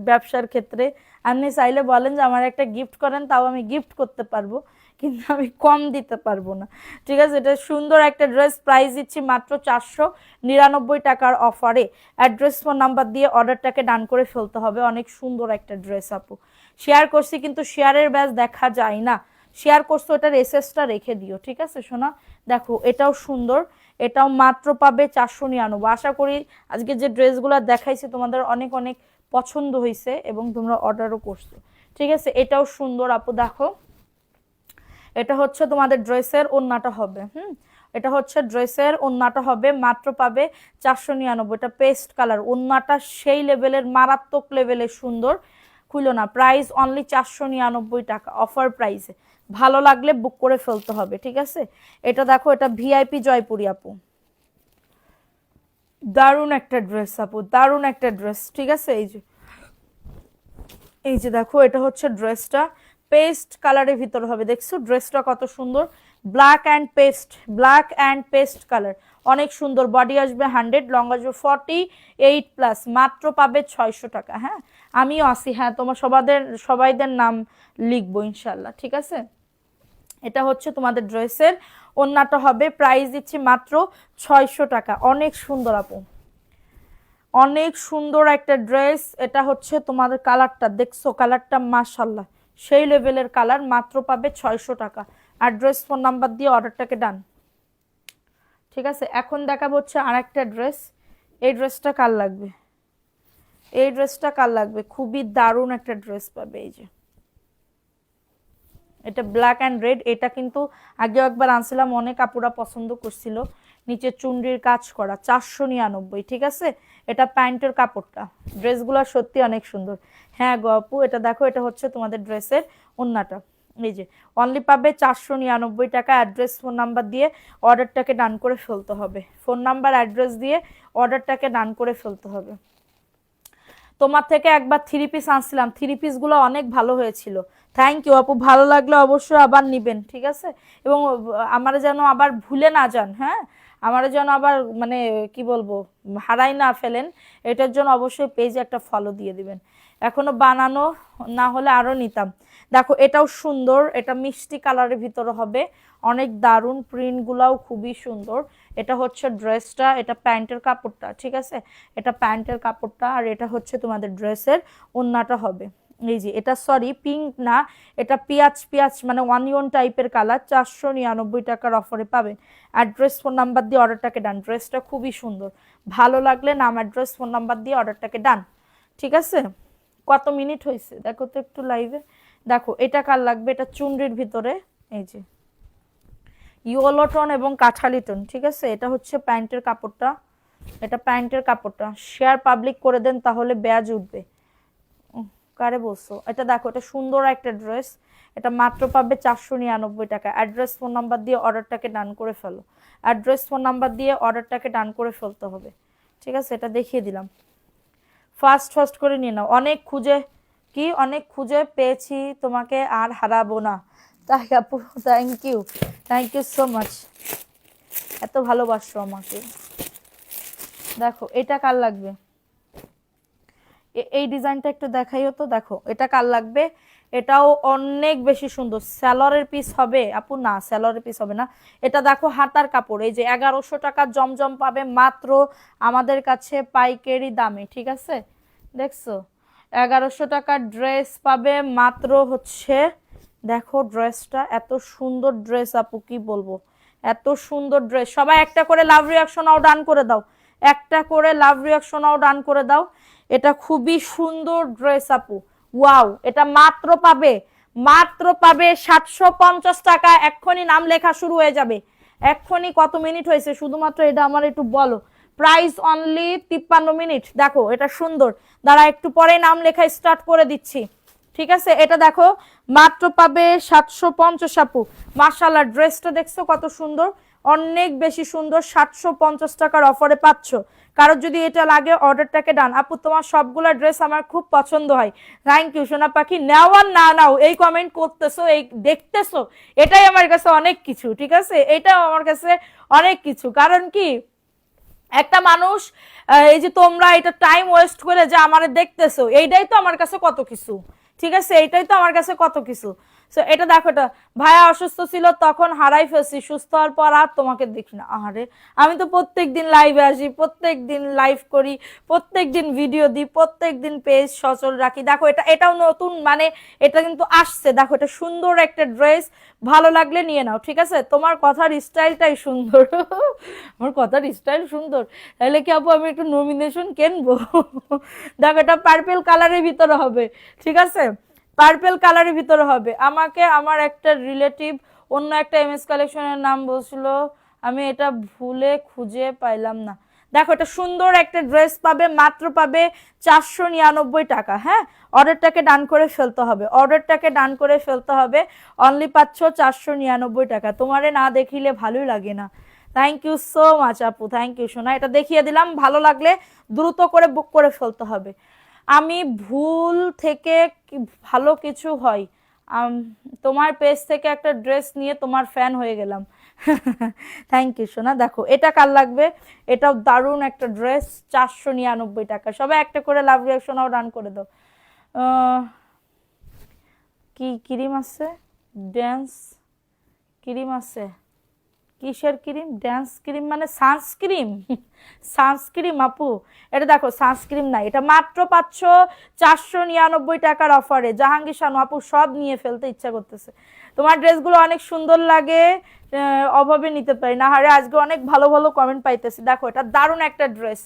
ব্যবসার ক্ষেত্রে। আপনি চাইলে বলেন যে আমার একটা গিফট করেন, তাও আমি গিফট করতে পারবো, কিন্তু আমি কম দিতে পারবো না। ঠিক আছে, এটা সুন্দর একটা ড্রেস, প্রাইস দিচ্ছি মাত্র 499 টাকার অফারে। অ্যাড্রেস ফোন নাম্বার দিয়ে অর্ডারটাকে ডান করে ফেলতে হবে। অনেক সুন্দর একটা ড্রেস আপু, শেয়ার করছি কিন্তু শেয়ারের ব্যাচ দেখা যায় না, শেয়ার করছো এটার এসএসটা রেখে দিও। ঠিক আছে সোনা, দেখো এটাও সুন্দর, এটাও মাত্র পাবে 499। আশা করি আজকে যে ড্রেসগুলো দেখাইছি তোমাদের অনেক অনেক পছন্দ হয়েছে এবং তোমরা অর্ডারও করছো। ঠিক আছে, এটাও সুন্দর আপু, দেখো এটা হচ্ছে তোমাদের ড্রেসের ওড়নাটা হবে। এটা হচ্ছে ড্রেসের ওড়নাটা হবে, মাত্র পাবে 499। এটা পেস্ট কালার, ওড়নাটা সেই লেভেলের, মারাত্মক লেভেলের সুন্দর। খুলো না, প্রাইস অনলি 499 টাকা অফার প্রাইসে। ভালো লাগলে বুক করে ফেলতে হবে। ঠিক আছে, এটা দেখো, এটা ভিআইপি জয়পুরি আপু, দারুণ একটা ড্রেস আপু, দারুণ একটা ড্রেস। ঠিক আছে, এই যে দেখো, এটা হচ্ছে ড্রেসটা, পেস্ট কালারের ভিতর হবে, দেখছো ড্রেসটা কত সুন্দর, ব্ল্যাক অ্যান্ড পেস্ট কালার, অনেক সুন্দর। বডি আসবে 100, লং আসবে 48+, মাত্র পাবে 600 টাকা। হ্যাঁ আমিও আসি, হ্যাঁ তোমার সবাইদের নাম লিখবো ইনশাল্লাহ। ঠিক আছে, এটা হচ্ছে তোমাদের ড্রেসের ওড়নাটা হবে, প্রাইস দিচ্ছি মাত্র 600 টাকা। অনেক সুন্দর আপু, অনেক সুন্দর একটা ড্রেস। এটা হচ্ছে তোমাদের কালারটা, দেখছো কালারটা মাশাল্লাহ সেই লেভেলের কালার, মাত্র পাবে 600 টাকা। অ্যাড্রেস ফোন নাম্বার দিয়ে অর্ডারটাকে ডান। ঠিক আছে, এখন দেখাবো হচ্ছে আর একটা ড্রেস। এই ড্রেসটা কার লাগবে, এই ড্রেসটা কার লাগবে, খুবই দারুণ একটা ড্রেস পাবে। এই যে এটা ব্ল্যাক অ্যান্ড রেড, এটা কিন্তু আগেও একবার আনছিলাম, অনেক আপুরা পছন্দ করছিল। নিচে চুনরির কাজ করা, 499। ঠিক আছে, এটা প্যান্টের কাপড়টা, ড্রেসগুলো সত্যি অনেক সুন্দর। হ্যাঁ গো আপু, এটা দেখো, এটা হচ্ছে তোমাদের ড্রেসের ওড়নাটা। এই যে অনলি পাবে 499 টাকা। অ্যাড্রেস ফোন নাম্বার দিয়ে অর্ডারটাকে ডান করে ফেলতে হবে, ফোন নাম্বার অ্যাড্রেস দিয়ে অর্ডারটাকে ডান করে ফেলতে হবে। তোমার থেকে একবার 3 পিস আনছিলাম, 3 পিসগুলো অনেক ভালো হয়েছিল। থ্যাংক ইউ আপু, ভালো লাগলে অবশ্যই আবার নিবেন। ঠিক আছে, এবং আমার যেন আবার ভুলে না যান, হ্যাঁ আমার যেন আবার মানে কি বলবো হারাই না ফেলেন, এটার জন্য অবশ্যই পেজে একটা ফলো দিয়ে দিবেন। এখনো বানানো না হলে আরো নিতাম। দেখো এটাও সুন্দর, এটা মিষ্টি কালারের ভিতরে হবে, অনেক দারুণ, প্রিন্টগুলাও খুবই সুন্দর। এটা হচ্ছে ড্রেসটা, এটা প্যান্টের কাপড়টা। ঠিক আছে, এটা প্যান্টের কাপড়টা, আর এটা হচ্ছে তোমাদের ড্রেসের ওড়নাটা হবে। এই যে এটা সরি পিঙ্ক না, এটা পিয়াজ মানে অনিয়ন টাইপের কালার, 499 টাকার অফারে পাবেন। অ্যাড্রেস ফোন নাম্বার দিয়ে অর্ডারটাকে ডান। ড্রেসটা খুবই সুন্দর, ভালো লাগলে নাম অ্যাড্রেস ফোন নাম্বার দিয়ে অর্ডারটাকে ডান। ঠিক আছে, কত মিনিট হয়েছে দেখো তো একটু লাইভে। দেখো এটা কার লাগবে, এটা চুনরির ভিতরে, এই যে ইয়েলো টোন এবং কাঠালি টোন। ঠিক আছে, এটা হচ্ছে প্যান্টের কাপড়টা, এটা প্যান্টের কাপড়টা। শেয়ার পাবলিক করে দেন, তাহলে ব্যাজ উঠবে। কারে বলছো, এটা দেখো, এটা সুন্দর একটা ড্রেস, এটা মাত্র পাবে 499 টাকা। অ্যাড্রেস ফোন নাম্বার দিয়ে অর্ডারটাকে ডান করে ফেলো, অ্যাড্রেস ফোন নাম্বার দিয়ে অর্ডারটাকে ডান করে ফেলতে হবে। ঠিক আছে, এটা দেখিয়ে দিলাম, ফাস্ট করে নিয়ে নাও। অনেক খুঁজে পেয়েছি তোমাকে, আর হারাবো না। তাই আপু, থ্যাংক ইউ সো মাচ, এত ভালোবাসো আমাকে। দেখো এটা কার লাগবে, এই ডিজাইনটা একটু দেখাইও তো। দেখো এটা কার লাগবে, এটাও অনেক বেশি সুন্দর। স্যালোয়ারের পিস হবে আপু, না স্যালোয়ারের পিস হবে না। এটা দেখো হাতার কাপড়, এই যে 1100 টাকা জমজম পাবে মাত্র আমাদের কাছে পাইকারি দামে। ঠিক আছে, দেখছো 1100 টাকার ড্রেস পাবে মাত্র হচ্ছে, দেখো ড্রেসটা এত সুন্দর ড্রেস আপু, কি বলবো, এত সুন্দর ড্রেস। সবাই একটা করে লাভ রিয়াকশনও ডান করে দাও, একটা করে লাভ রিয়াকশনও ডান করে দাও। এটা খুবই সুন্দর ড্রেস আপু, ওয়াও। এটা মাত্র পাবে 750 টাকা। এক্ষুনি নাম লেখা শুরু হয়ে যাবে, এক্ষুনি। কত মিনিট হয়েছে শুধুমাত্র এটা আমার একটু বলো। Price only 53 minute. দেখো এটা সুন্দর, দাঁড়া একটু পরে নাম লেখা স্টার্ট করে দিচ্ছি, ঠিক আছে। এটা দেখো মাত্র পাবে 750 আপু। মাশাআল্লাহ, ড্রেসটা দেখছো কত সুন্দর, অনেক বেশি সুন্দর। 750 টাকার অফারে পাচ্ছ। কারোর যদি এটা লাগে অর্ডারটাকে ডান। আপু তোমার সবগুলা ড্রেস আমার খুব পছন্দ হয়, থ্যাংক ইউ সোনা পাখি। নাও আর না নাও, এই কমেন্ট করতেছো, এই দেখতেছো, এটাই আমার কাছে অনেক কিছু, ঠিক আছে। এটাও আমার কাছে অনেক কিছু। কারণ কি, একটা মানুষ, এই যে তোমরা এটা টাইম ওয়েস্ট করে যে আমারে দেখতেছো, এইটাই তো আমার কাছে কত কিছু, ঠিক আছে। এইটাই তো আমার কাছে কত কিছু। সো এটা দেখো, এটা ভাইয়া অসুস্থ ছিল তখন হারাই ফেলছি, সুস্থ হওয়ার পর আর তোমাকে দেখি না। আরে আমি তো প্রত্যেক দিন লাইভে আসি, প্রত্যেক দিন লাইভ করি, প্রত্যেক দিন ভিডিও দিই, প্রত্যেক দিন পেজ সচল রাখি। দেখো এটাও নতুন, মানে এটা কিন্তু আসছে। দেখো এটা সুন্দর একটা ড্রেস, ভালো লাগলে নিয়ে নাও, ঠিক আছে। তোমার কথার স্টাইলটাই সুন্দর আমার কথার স্টাইল সুন্দর, তাহলে কি আপু আমি একটু নমিনেশন কিনবো দেখো এটা পার্পেল কালারের ভিতরে হবে, ঠিক আছে, পার্পেল কালারের ভিতরে হবে। আমাকে আমার একটা রিলেটিভ অন্য একটা এমএস কালেকশনের নাম বলছিল, আমি এটা ভুলে খুঁজে পাইলাম না। দেখো এটা সুন্দর একটা ড্রেস পাবে, মাত্র পাবে 499 টাকা। হ্যাঁ, অর্ডারটাকে ডান করে ফেলতে হবে, অর্ডারটাকে ডান করে ফেলতে হবে। অনলি পাচ্ছ 499 টাকা। তোমারে না দেখিলে ভালোই লাগে না। থ্যাংক ইউ সো মাচ আপু, থ্যাংক ইউ সোনা। এটা দেখিয়ে দিলাম, ভালো লাগলে দ্রুত করে বুক করে ফেলতে হবে। আমি ভুল থেকে ভালো কিছু হয়, তোমার পেজ থেকে একটা ড্রেস নিয়ে তোমার ফ্যান হয়ে গেলাম থ্যাংক ইউ সোনা। দেখো এটা কার লাগবে, এটাও দারুণ একটা ড্রেস, 499 টাকা। সবাই একটা করে লাভ রিয়াকশনও ডান করে দাও। কি ক্রিম আছে, ড্যান্স ক্রিম আছে, কিসের ক্রিম, ড্যান্স ক্রিম মানে সানস্ক্রিম সানস্ক্রিম আপু, এটা দেখো সানস্ক্রিম নাই, এটা মাত্র পাচ্ছ 499 টাকার অফারে। জাহাঙ্গীর শানু আপু সব নিয়ে ফেলতে ইচ্ছা করতেছে, তোমার ড্রেসগুলো অনেক সুন্দর লাগে, অভাবে নিতে পারি না। আরে আজকে অনেক ভালো ভালো কমেন্ট পাইতেছি। দেখো এটা দারুণ একটা ড্রেস,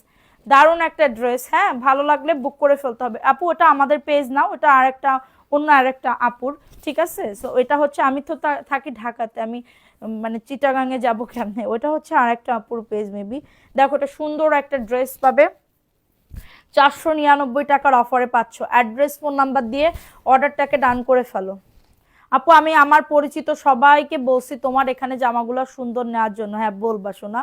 দারুণ একটা ড্রেস। হ্যাঁ, ভালো লাগলে বুক করে ফেলতে হবে আপু। ওটা আমাদের পেজ নাও, ওটা আরেকটা অন্য আরেকটা আপুর, ঠিক আছে। সো এটা হচ্ছে, আমি তো থাকি ঢাকাতে, আমি মানে চিটাগাঙে যাবো কেমনে, ওটা হচ্ছে আরেকটা আপুর পেজ মেবি। দেখো এটা সুন্দর একটা ড্রেস পাবে, 499 টাকার অফারে পাচ্ছ। অ্যাড্রেস ফোন নাম্বার দিয়ে অর্ডারটাকে ডান করে ফেলো আপু। আমি আমার পরিচিত সবাইকে বলছি তোমার এখানে জামাগুলো সুন্দর নেওয়ার জন্য। হ্যাঁ বলবা শোনা,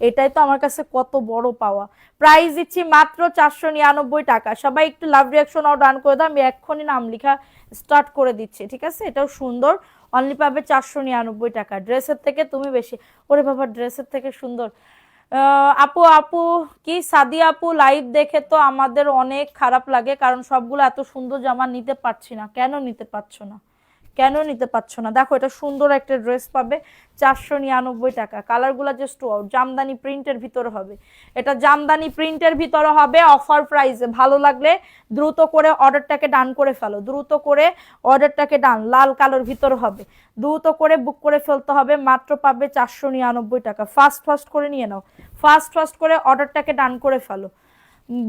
এটাই তো আমার কাছে কত বড় পাওয়া। প্রাইস দিচ্ছি মাত্র 499 টাকা। সবাই একটু লাভ রিয়াকশনও ডান করে দাও, আমি এক্ষুনি নাম লেখা স্টার্ট করে দিচ্ছি, ঠিক আছে। এটাও সুন্দর, অনলি পাবে 499 টাকা। ড্রেসের থেকে তুমি বেশি, ওরে বাবা ড্রেসের থেকে সুন্দর। আপু আপু কি সাদিয়া আপু, লাইভ দেখে তো আমাদের অনেক খারাপ লাগে, কারণ সবগুলো এত সুন্দর জামা নিতে পারছি না। কেন নিতে পারছো না, কেন নিতে পারছো না? দেখো এটা সুন্দর একটা ড্রেস পাবে, 499 টাকা। কালারগুলো জাস্ট জামদানি প্রিন্টের ভিতরে হবে, এটা জামদানি প্রিন্টের ভিতরে হবে, অফার প্রাইসে। ভালো লাগলে দ্রুত করে অর্ডারটাকে ডান করে ফেলো, দ্রুত করে অর্ডারটাকে ডান। লাল কালোর ভিতরে হবে, দ্রুত করে বুক করে ফেলতে হবে। মাত্র পাবে 499 টাকা। ফাস্ট ফাস্ট করে নিয়ে নাও, ফাস্ট ফাস্ট করে অর্ডারটাকে ডান করে ফেলো।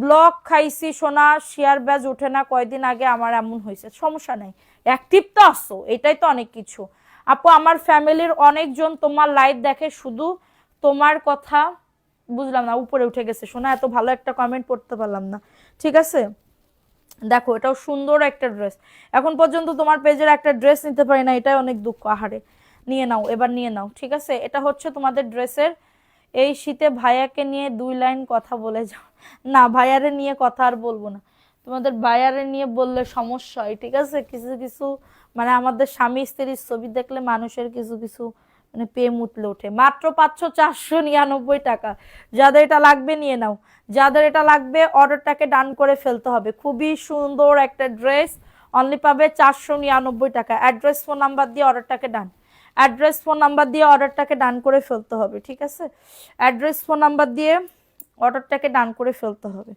ব্লক খাইছি সোনা, শেয়ার ব্যাজ ওঠে না, কয়দিন আগে আমার এমন হয়েছে। সমস্যা নাই, অ্যাক্টিভ তো আসো, এটাই তো অনেক কিছু। আপু আমার ফ্যামিলির অনেকজন তোমার লাইভ দেখে, শুধু তোমার কথা বুঝলাম না, উপরে উঠে গেছে সোনা, এত ভালো একটা কমেন্ট পড়তে পারলাম না, ঠিক আছে। দেখো এটাও সুন্দর একটা ড্রেস, এখন পর্যন্ত তোমার পেজের একটা ড্রেস নিতে পারি না, এটাই অনেক দুঃখ। আহারে, নিয়ে নাও, এবার নিয়ে নাও, ঠিক আছে। এটা হচ্ছে তোমাদের ড্রেসের। এই শীতে ভাইয়াকে নিয়ে 2 লাইন কথা বলে যাও। না, ভাইয়ারে নিয়ে কথা আর বলবো না, তোমাদের ভাইয়ারে নিয়ে বললে সমস্যা হয়, ঠিক আছে। কিছু কিছু মানে আমাদের স্বামী স্ত্রীর ছবি দেখলে মানুষের কিছু কিছু মানে প্রেম উতলে ওঠে। মাত্র পাচ্ছ 499 টাকা। যাদের এটা লাগবে নিয়ে নাও, যাদের এটা লাগবে অর্ডারটাকে ডান করে ফেলতে হবে। খুবই সুন্দর একটা ড্রেস, অনলি পাবে 499 টাকা। অ্যাড্রেস ফোন নাম্বার দিয়ে অর্ডারটাকে ডান, অ্যাড্রেস ফোন নাম্বার দিয়ে অর্ডারটাকে ডান করে ফেলতে হবে, ঠিক আছে। অ্যাড্রেস ফোন নাম্বার দিয়ে অর্ডারটাকে ডান করে ফেলতে হবে।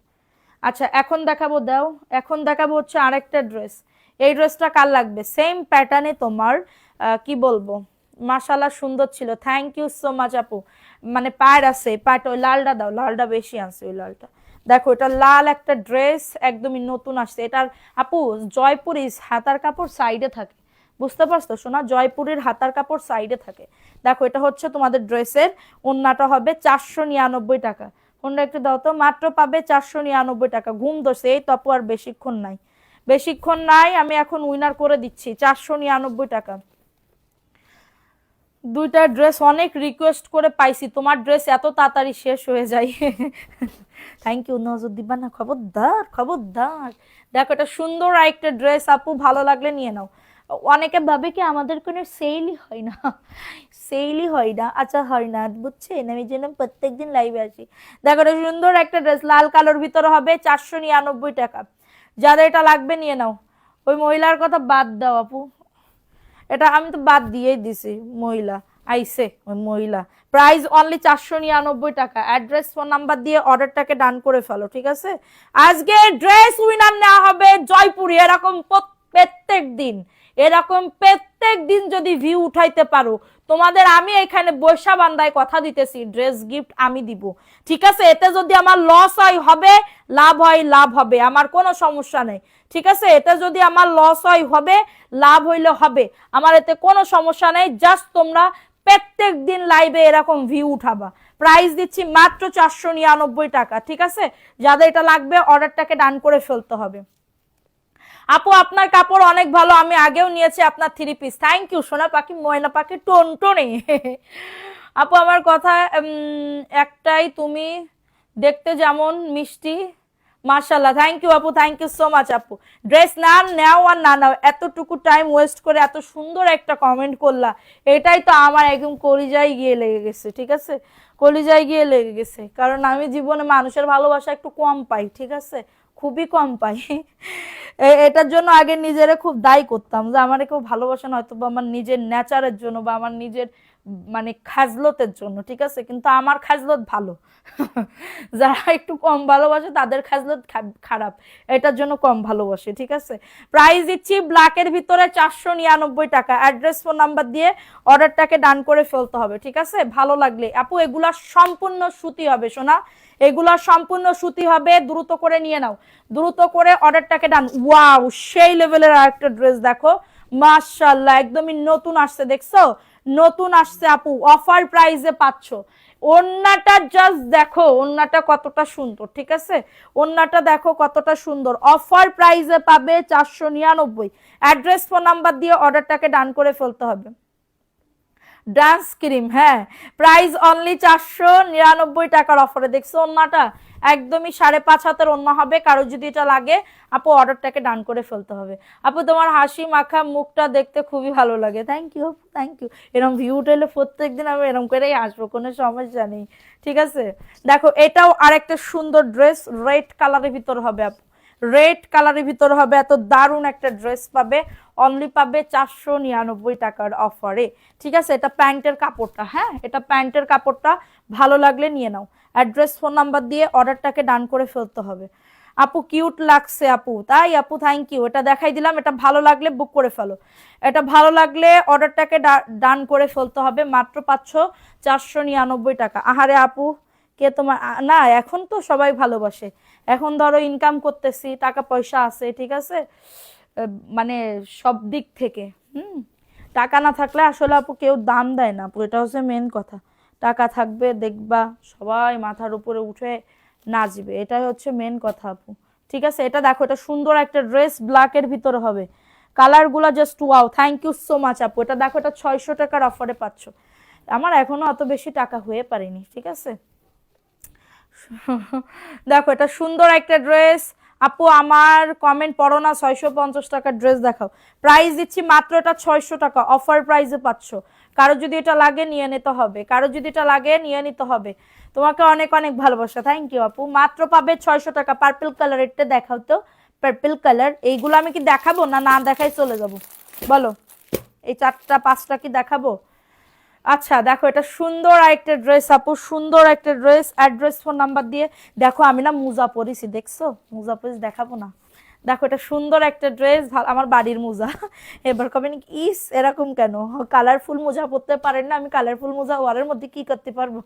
আচ্ছা এখন দেখাবো, দাও এখন দেখাবো হচ্ছে আরেকটা ড্রেস। এই ড্রেসটা কার লাগবে? সেম প্যাটার্নে তোমার কি বলবো, মাশাআল্লাহ সুন্দর ছিল, থ্যাংক ইউ সো মাচ আপু। মানে পায়ের আছে, পাট ওই লালটা দাও, লালটা বেশি আছে ওই লালটা। দেখো এটা লাল একটা ড্রেস, একদমই নতুন আসছে এটার। আপু জয়পুরি হাতার কাপড় সাইডে থাকে, বুঝতে পারছো শোনা, জয়পুরের হাতার কাপড় সাইডে থাকে। দেখো এটা হচ্ছে তোমাদের ড্রেসের ওন্নাটা হবে 499 টাকা। কোনটা একটু দাও তো, মাত্র পাবে 499 টাকা। ঘুম ধরছে এই তপু, আর বেশিক্ষণ নাই, বেশিক্ষণ নাই, আমি এখন উইনার করে দিচ্ছি 499 টাকা। দুইটা ড্রেস অনেক রিকোয়েস্ট করে পাইছি, তোমার ড্রেস এত তাড়াতাড়ি শেষ হয়ে যায়। থ্যাংক ইউ, নজর দিবা না, খবরদার খবরদার। দেখো এটা সুন্দর একটা ড্রেস আপু, ভালো লাগলে নিয়ে নাও। অনেকে ভাবে কি আমাদের কোনো সেলই হয় না, সেলই হয় না, আচ্ছা হয় না বুঝছেন, আমি যেন প্রত্যেকদিন লাইভে আসি। দেখো এটা সুন্দর একটা ড্রেস, লাল কালোর ভিতরে হবে 499 টাকা। যাদের এটা লাগবে নিয়ে নাও। ওই মহিলার কথা বাদ দাও আপু, এটা আমি তো বাদ দিয়েই দিছি, মহিলা আইসে ওই মহিলা। প্রাইস অনলি 499 টাকা। অ্যাড্রেস ফোন নাম্বার দিয়ে অর্ডারটাকে ডান করে ফেলো, ঠিক আছে? আজকে ড্রেস উইনার নেওয়া হবে জয়পুরি। এরকম প্রত্যেক দিন, এরকম প্রত্যেক দিন যদি ভিউ উঠাইতে পারো, তোমাদের আমি এখানে বৈশা বান্দায় কথা দিতেছি, ড্রেস গিফট আমি দিব, ঠিক আছে? এতে যদি আমার লস হয় হবে, লাভ হয় লাভ হবে, আমার কোনো সমস্যা নেই, ঠিক আছে? এতে যদি আমার লস হয় হবে, লাভ হইলে হবে, আমার এতে কোনো সমস্যা নেই। জাস্ট তোমরা প্রত্যেক দিন লাইভে এরকম ভিউ উঠাবা। প্রাইস দিচ্ছি মাত্র 499 টাকা, ঠিক আছে? যাদের এটা লাগবে অর্ডারটাকে ডান করে ফেলতে হবে। আপু আপনার কাপড় অনেক ভালো, আমি আগেও নিয়েছি আপনার 3 পিস। থ্যাংক ইউ সোনা পাখি, ময়না পাখি, টনটনে। আপু আমার কথা একটাই, তুমি দেখতে যেমন মিষ্টি, মার্শাল্লাহ। থ্যাংক ইউ আপু, থ্যাংক ইউ সো মাচ আপু। ড্রেস না নাও আর না নাও, এতটুকু টাইম ওয়েস্ট করে এত সুন্দর একটা কমেন্ট করলা, এটাই তো আমার একদম কলিজায় গিয়ে লেগে গেছে, ঠিক আছে? কলিজায় গিয়ে লেগে গেছে, কারণ আমি জীবনে মানুষের ভালোবাসা একটু কম পাই, ঠিক আছে? খুবই কম পাই। এটার জন্য আগে নিজেরে খুব দায়ী করতাম যে আমার কেউ ভালোবাসে না, হয়তো বা আমার নিজের নেচারের জন্য বা আমার নিজের মানে খাজলতের জন্য, ঠিক আছে? কিন্তু আমার খাজলত ভালো। যারা একটু কম ভালোবাসে তাদের খাজলত খারাপ, এটার জন্য কম ভালোবাসে, ঠিক আছে? প্রাইস দিচ্ছি ব্ল্যাকের ভিতরে 499 টাকা। অ্যাড্রেস ফোন নাম্বার দিয়ে অর্ডারটাকে ডান করে ফেলতে হবে, ঠিক আছে? ভালো লাগলে আপু এগুলা সম্পূর্ণ সুতি হবে সোনা, এগুলা সম্পূর্ণ সুতি হবে, দ্রুত করে নিয়ে নাও, দ্রুত করে অর্ডারটাকে ডান। ওয়াও সেই লেভেলের আরেকটা ড্রেস দেখো, মাশাআল্লাহ একদমই নতুন আসছে, দেখছো? নতুন আসছে আপু, অফার প্রাইসে পাচ্ছ। ওন্নাটা জাস্ট দেখো, ওন্নাটা কতটা সুন্দর, ঠিক আছে? ওন্নাটা দেখো কতটা সুন্দর, অফার প্রাইসে পাবে 499। অ্যাড্রেস ফোন নাম্বার দিয়ে অর্ডারটাকে ডান করে ফেলতে হবে। ডান্স ক্রিম, হ্যাঁ, প্রাইস অনলি 499 টাকার অফারে। দেখছো ওন্নাটা একদমই 5.5 হাতের ওন্না হবে। কারো যদি এটা লাগে আপু অর্ডারটাকে ডান করে ফেলতে হবে। আপু তোমার হাসি মাখা মুখটা দেখতে খুবই ভালো লাগে। থ্যাংক ইউ আপু, থ্যাংক ইউ। এরকম ভিউ উঠলে প্রত্যেকদিন আমি এরকম করেই আসবো, কোনো সমস্যা নেই, ঠিক আছে? দেখো এটাও আরেকটা সুন্দর ড্রেস, রেড কালারের ভিতর হবে আপু, রেড কালারের ভিতর হবে। এত দারুণ একটা ড্রেস পাবে, অনলি পাবে 499 টাকার অফারে, ঠিক আছে? এটা প্যান্টের কাপড়টা, হ্যাঁ এটা প্যান্টের কাপড়টা, ভালো লাগলে নিয়ে নাও। অ্যাড্রেস ফোন নাম্বার দিয়ে অর্ডারটাকে ডান করে ফেলতে হবে। আপু কিউট লাগছে আপু, তাই আপু থ্যাংক ইউ। এটা দেখাই দিলাম, এটা ভালো লাগলে বুক করে ফেলো, এটা ভালো লাগলে অর্ডারটাকে ডান করে ফেলতে হবে। মাত্র পাচ্ছ 499 টাকা। আহারে আপু কে তোমার না, এখন তো সবাই ভালোবাসে, এখন ধরো ইনকাম করতেছি, টাকা পয়সা আছে, ঠিক আছে? মানে সব দিক থেকে, টাকা না থাকলে আসলে আপু কেউ দাম দেয় না আপু, এটা হচ্ছে মেন কথা। টাকা থাকবে দেখবা সবাই মাথার উপরে উঠে নাচবে, এটাই হচ্ছে মেন কথা আপু, ঠিক আছে? এটা দেখো, এটা সুন্দর একটা ড্রেস, ব্ল্যাকের ভিতরে হবে, কালার গুলা just wow. Thank you so much আপু। এটা দেখো, এটা 600 টাকার অফারে পাচ্ছ। আমার এখনো অত বেশি টাকা হয়ে পারেনি, ঠিক আছে? দেখো এটা সুন্দর একটা ড্রেস আপু, আমার কমেন্ট পড়ো না, 650 টাকার ড্রেস দেখাও। প্রাইস দিচ্ছি মাত্র এটা 600 টাকা, অফার প্রাইসে পাচ্ছ। কারো যদি এটা লাগে নিয়ে নিতে হবে, কারো যদি এটা লাগে নিয়ে নিতে হবে। তোমাকে অনেক অনেক ভালোবাসা, থ্যাংক ইউ আপু। মাত্র পাবে 600 টাকা। পার্পল কালার, এটা দেখাও তো, পার্পল কালার। এইগুলো আমি কি দেখাবো না, না দেখাই চলে যাব? বলো, এই 4টা 5টা কি দেখাবো? আচ্ছা দেখো এটা সুন্দর একটা ড্রেস আপু, সুন্দর একটা ড্রেস। অ্যাড্রেস ফোন নাম্বার দিয়ে দেখো, আমি না মুজা পরিছি, দেখছো মুজা পরিছি, দেখাবো না? দেখো এটা সুন্দর একটা ড্রেস, আমার বাড়ির মোজা। এবার কবেন ইস এরকম কেন, কালারফুল মোজা পরতে পারেন না, আমি কালারফুল মোজা ওয়ারের মধ্যে কি করতে পারবো?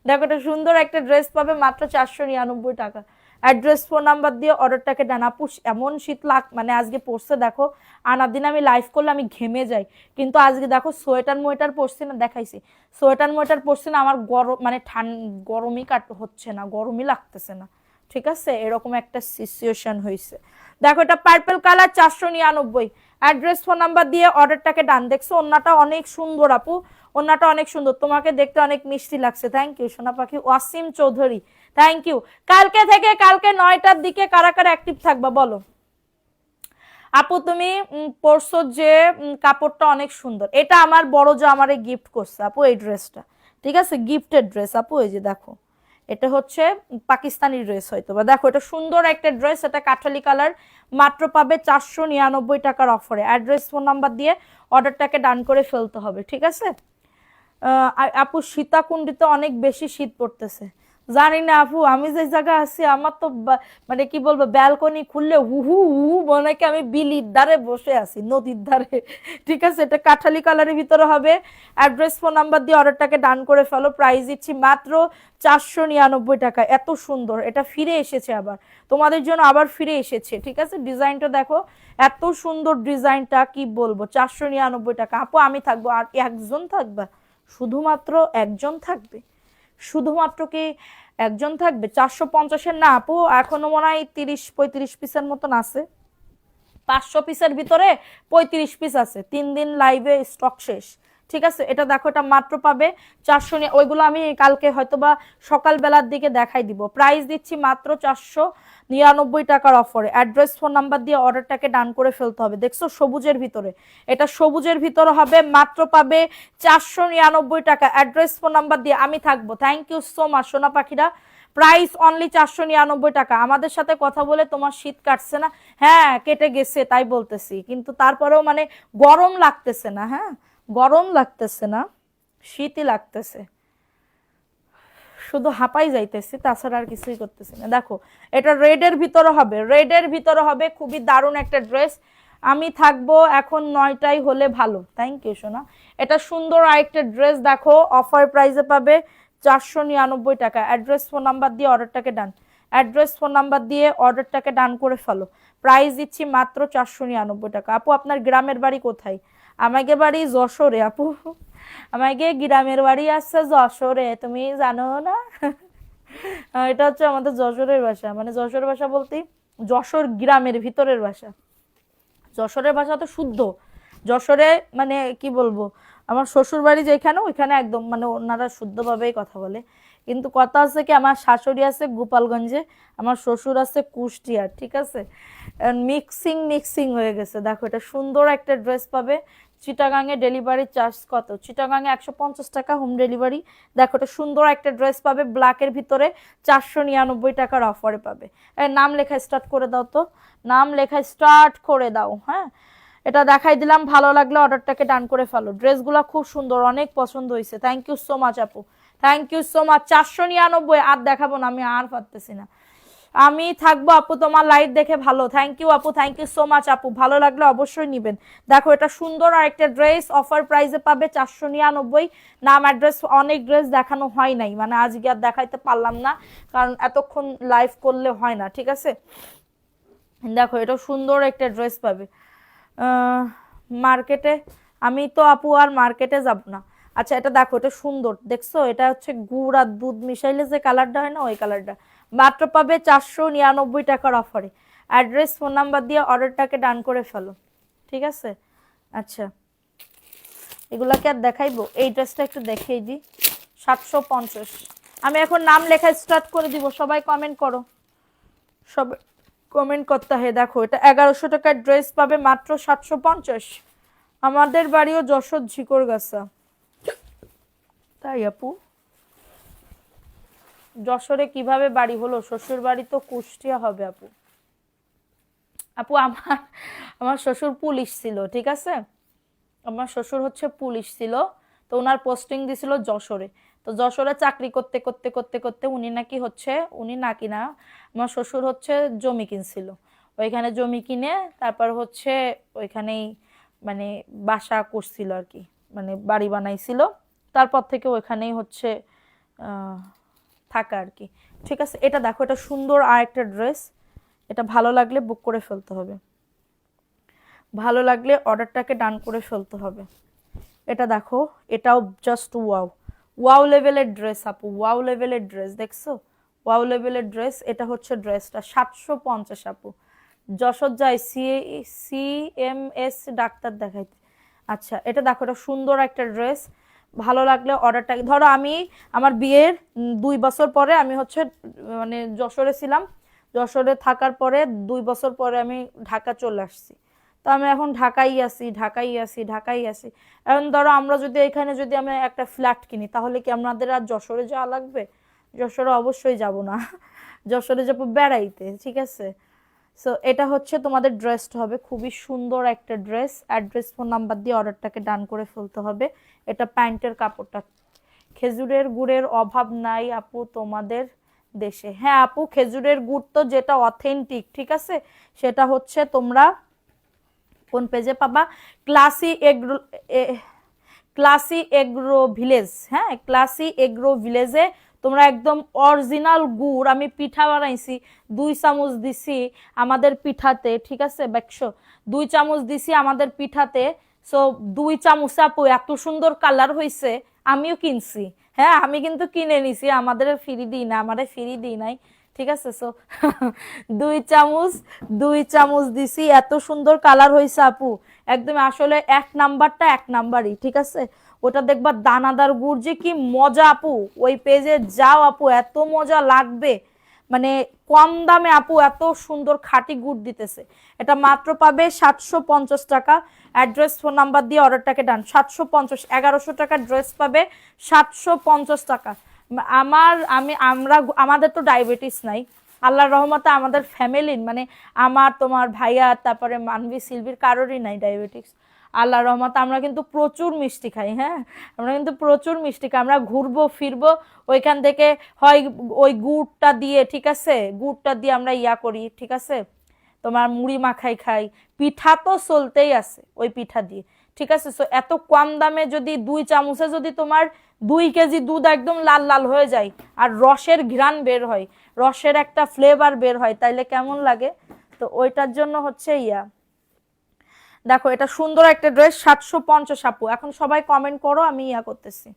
দেখো এটা সুন্দর একটা ড্রেস পাবে মাত্র 499 টাকা। অ্যাড্রেস ফোন নাম্বার দিয়ে অর্ডারটাকে ডান। আপু এমন শীত মানে আজকে পড়ছে দেখো, আনার দিন আমি লাইভ করলে আমি ঘেমে যাই, কিন্তু আজকে দেখো সোয়েটার মোয়েটার পরছি না, দেখাইছি সোয়েটার মোয়েটার পরছি না, আমার গরম মানে গরমই হচ্ছে না, গরমই লাগতেছে না। ঠিক আছে, এরকম একটা সিচুয়েশন হয়েছে। দেখো এটা purple colour, 499। Address phone number দিয়ে অর্ডারটাকে ডান। দেখছো ওন্নাটা অনেক সুন্দর আপু, ওন্নাটা অনেক সুন্দর, তোমাকে দেখতে অনেক মিষ্টি লাগছে। থ্যাংক ইউ সোনা পাখি। Wasim Chowdhury thank you. কালকে থেকে কালকে 9টার দিকে কারা কারা অ্যাক্টিভ থাকবা বলো? আপু তুমি পরছো যে কাপড়টা অনেক সুন্দর, এটা আমার বড় যা আমারে গিফট করছে আপু এই ড্রেসটা। ঠিক আছে, গিফটেড ড্রেস আপু, এই যে দেখো এটা হচ্ছে পাকিস্তানি ড্রেস হয়তো বা। দেখো এটা সুন্দর একটা ড্রেস, এটা কাঠালি কালার, মাত্র পাবে 499 টাকার অফারে। অ্যাড্রেস ফোন নাম্বার দিয়ে অর্ডারটাকে ডান করে ফেলতে হবে। ঠিক আছে আপু, সীতাকুণ্ডিতে অনেক বেশি শীত পড়তেছে। জানি না আপু, আমি যে জায়গা আছি আমার তো মানে কি বলবো, ব্যালকনি খুললে হু হু হু মনে কি আমি বিলির ধারে বসে আছি, নদীর ধারে। ঠিক আছে, এটা কাঠালি কালারের ভিতরে হবে। অ্যাড্রেস ফোন নাম্বার দিয়ে অর্ডারটাকে ডান করে ফেলো। প্রাইস দিচ্ছি মাত্র 499 টাকা। এত সুন্দর, এটা ফিরে এসেছে আবার তোমাদের জন্য, আবার ফিরে এসেছে। ঠিক আছে, ডিজাইনটা দেখো এত সুন্দর, ডিজাইনটা কি বলবো। 499 টাকা আপু, আমি থাকবো আর একজন থাকবা, শুধুমাত্র একজন থাকবে, শুধুমাত্র কি একজন থাকবে? 450-এর না আপু, এখনো মনে হয় 30-35 পিসের মতন আছে, 500 পিসের ভিতরে 35 পিস আছে, 3 দিন লাইভে স্টক শেষ। ঠিক আছে, এটা দেখো এটা মাত্র পাবে 400, ওইগুলো আমি কালকে হয়তো বা সকালবেলার দিকে দেখাই দিব। প্রাইস দিচ্ছি মাত্র 499 টাকার অফারে। অ্যাড্রেস ফোন নাম্বার দিয়ে অর্ডারটাকে ডান করে ফেলতে হবে। দেখছো সবুজের ভিতরে, এটা সবুজের ভিতরে হবে, মাত্র পাবে 499 টাকা। অ্যাড্রেস ফোন নাম্বার দিয়ে আমি থাকবো। থ্যাংক ইউ সো মাচ সোনা পাখিরা। প্রাইস অনলি 499 টাকা। আমাদের সাথে কথা বলে তোমার শীত কাটছে না? হ্যাঁ কেটে গেছে, তাই বলতেছি, কিন্তু তারপরেও মানে গরম লাগতেছে না, হ্যাঁ গরম লাগতেছে না, শীতই লাগতেছে, শুধু হাঁপাই যাইতেছি, তাছাড়া আর কিছুই করতেছি না। দেখো এটা রেডের ভিতরে হবে, রেডের ভিতরে হবে, খুবই দারুণ একটা ড্রেস। আমি থাকবো এখন 9টাই হলে ভালো। থ্যাংক ইউ সোনা। এটা সুন্দর আরেকটা ড্রেস দেখো, অফার প্রাইসে পাবে 499 টাকা। অ্যাড্রেস ফোন নাম্বার দিয়ে অর্ডারটাকে ডান। অ্যাড্রেস ফোন নাম্বার দিয়ে অর্ডারটাকে ডান করে ফেলো। প্রাইস দিচ্ছি মাত্র 499 টাকা। আপু আপনার গ্রামের বাড়ি কোথায়? আমাকে বাড়ি যশোরে আপু, আমাকে গ্রামের বাড়ি আছে যশোরে, তুমি জানো না? এটা হচ্ছে আমাদের যশোরের ভাষা, মানে যশোরের ভাষা বলতে যশোর গ্রামের ভিতরের ভাষা। যশোরের ভাষা তো শুদ্ধ, যশোরে মানে কি বলবো, আমার শ্বশুর বাড়ি যেখানে ওইখানে একদম মানে ওনারা শুদ্ধভাবেই কথা বলে। কিন্তু কথা আছে কি, আমার শাশুড়ি আছে গোপালগঞ্জে, আমার শ্বশুর আছে কুষ্টিয়ার। ঠিক আছে, মিক্সিং মিক্সিং হয়ে গেছে। দেখো এটা সুন্দর একটা ড্রেস পাবে। চিটাগাংয়ে ডেলিভারি চার্জ কত? চিটাগাংয়ে 150 টাকা হোম ডেলিভারি। দেখো এটা সুন্দর একটা ড্রেস পাবে ব্ল্যাকের ভিতরে, 499 টাকার অফারে পাবে। নাম লেখা স্টার্ট করে দাও তো, নাম লেখা স্টার্ট করে দাও। হ্যাঁ এটা দেখাই দিলাম, ভালো লাগলে অর্ডারটাকে ডান করে ফেলো। ড্রেসগুলো খুব সুন্দর, অনেক পছন্দ হয়েছে। থ্যাংক ইউ সো মাচ আপু, থ্যাংক ইউ সো মাচ। 499, আর দেখাবো না, আমি আর পারতেছি না। আমি থাকবো আপু, তোমার লাইট দেখে ভালো। থ্যাংক ইউ আপু, থ্যাংক ইউ সো মাচ আপু, ভালো লাগলে অবশ্যই নিবেন। দেখো এটা সুন্দর আর একটা ড্রেস, অফার প্রাইসে পাবে 499। নাম অ্যাড্রেস, অনেক ড্রেস দেখানো হয় নাই, মানে আজকে আর দেখাইতে পারলাম না, কারণ এতক্ষণ লাইভ করলে হয় না। ঠিক আছে, দেখো এটা সুন্দর একটা ড্রেস পাবে। মার্কেটে আমি তো আপু আর মার্কেটে যাব না। আচ্ছা এটা দেখো, এটা সুন্দর, দেখছো এটা হচ্ছে গুড় আর দুধ মিশাইলে যে কালারটা হয় না, ওই কালারটা। মাত্র পাবে 499 টাকার অফারে। অ্যাড্রেস ফোন নাম্বার দিয়ে অর্ডারটাকে ডান করে ফেলো। ঠিক আছে, আচ্ছা এগুলাকে আর দেখাইবো, এই ড্রেসটা একটু দেখিয়ে দিই। 750। আমি এখন নাম লেখা স্টার্ট করে দিব, সবাই কমেন্ট করো, সবাই কমেন্ট করতে হয়। দেখো এটা 1100 টাকার ড্রেস পাবে মাত্র 750। আমাদের বাড়িও যশোর ঝিকরগাছা। তাই আপু, যশোরে কিভাবে বাড়ি হলো? শ্বশুর বাড়ি তো কুষ্টিয়া হবে আপু। আপু আমার আমার শ্বশুর পুলিশ ছিল। ঠিক আছে, আমার শ্বশুর হচ্ছে পুলিশ ছিল, তো ওনার পোস্টিং দিছিল যশোরে। তো যশোরে চাকরি করতে করতে করতে করতে উনি নাকি হচ্ছে, উনি নাকি না, আমার শ্বশুর হচ্ছে জমি কিনছিল, ওইখানে জমি কিনে তারপর হচ্ছে ওইখানেই মানে বাসা করছিল আর কি, মানে বাড়ি বানাইছিল, তারপর থেকে ওইখানেই হচ্ছে আহ, থাকা আর কি। ঠিক আছে, এটা দেখো, এটা সুন্দর আর একটা ড্রেস, এটা ভালো লাগলে বুক করে ফেলতে হবে, ভালো লাগলে অর্ডারটাকে ডান করে ফেলতে হবে। এটা দেখো, এটাও জাস্ট ওয়াও, ওয়াও লেভেলের ড্রেস আপু, ওয়াও লেভেলের ড্রেস দেখছো, ওয়াও লেভেলের ড্রেস। এটা হচ্ছে ড্রেসটা 750 আপু। যশোর যাই সিএমএস ডাক্তার দেখাইতে। আচ্ছা, এটা দেখো, এটা সুন্দর একটা ড্রেস, ভালো লাগলে অর্ডারটা, ধরো আমি আমার বিয়ের 2 বছর পরে আমি হচ্ছে মানে যশোরে ছিলাম, যশোরে থাকার পরে 2 বছর পরে আমি ঢাকা চলে আসছি। তো আমি এখন ঢাকাই আছি, ঢাকাই আছি, ঢাকাই আছি। এখন ধরো আমরা যদি এখানে যদি আমি একটা ফ্ল্যাট কিনি, তাহলে কি আমাদের আর যশোরে যাওয়া লাগবে? যশোরে অবশ্যই যাব না, যশোরে যাবো বেড়াইতে। ঠিক আছে, সো এটা হচ্ছে তোমাদের ড্রেসটা হবে, খুবই সুন্দর একটা ড্রেস। অ্যাড্রেস ফোন নাম্বার দিয়ে অর্ডারটাকে ডান করে ফেলতে হবে। এটা প্যান্টের কাপড়টা। খেজুরের গুড়ের অভাব নাই আপু তোমাদের দেশে। হ্যাঁ আপু, খেজুরের গুড় তো যেটা অথেন্টিক, ঠিক আছে, সেটা হচ্ছে তোমরা কোন পেজে পাবা? Classy agro, classy agro village, হ্যাঁ ক্লাসি এগ্রো ভিলেজে তোমরা একদম অরিজিনাল গুড়, আমি পিঠা বানাইছি, 2 চামচ দিছি আমাদের পিঠাতে, ঠিক আছে দেখছো, 2 চামচ দিছি আমাদের পিঠাতে। সো 2 চামচ আপু এত সুন্দর কালার হয়েছে, আমিও কিনছি, হ্যাঁ আমি কিন্তু কিনে নিছি, আমাদের ফ্রি দিই না, আমাদের ফ্রি দিই নাই। ঠিক আছে, সো 2 চামচ, 2 চামচ দিছি, এত সুন্দর কালার হয়েছে আপু, একদম আসলে এক নাম্বারটা এক নাম্বারই। ঠিক আছে, ওটা দেখবা দানাদার গুড় যে কি মজা আপু, ওই পেজে যাও আপু, এত মজা লাগবে, মানে কম দামে আপু এত সুন্দর খাঁটি গুড় দিতেছে। এটা মাত্র পাবে 750 টাকা। অ্যাড্রেস ফোন নাম্বার দিয়ে অর্ডারটাকে ডান। 750, 1100 টাকার ড্রেস পাবে 750 টাকা। আমরা আমাদের তো ডায়াবেটিস নাই, আল্লাহর রহমতে আমাদের ফ্যামিলির মানে আমার তোমার ভাইয়া তারপরে মানবী সিলভির কারোরই নাই ডায়াবেটিস, আল্লাহর রহমতে। আমরা কিন্তু প্রচুর মিষ্টি খাই, হ্যাঁ আমরা কিন্তু প্রচুর মিষ্টি খাই, আমরা ঘুরবো ফিরবো ওইখান থেকে হয় ওই গুড়টা দিয়ে, ঠিক আছে, গুড়টা দিয়ে আমরা ইয়া করি, ঠিক আছে, তোমার মুড়ি মাখাই খাই, পিঠা তো চলতেই আছে ওই পিঠা দিয়ে। ঠিক আছে, সো এত কম দামে যদি 2 চামচে যদি তোমার 2 কেজি দুধ একদম লাল লাল হয়ে যায়, আর রসের ঘ্রাণ বের হয়, রসের একটা ফ্লেভার বের হয়, তাইলে কেমন লাগে? তো ওইটার জন্য হচ্ছে ইয়া, দেখো এটা সুন্দর একটা ড্রেস 750 আপু। এখন সবাই কমেন্ট করো, আমি ইয়া করতেছি,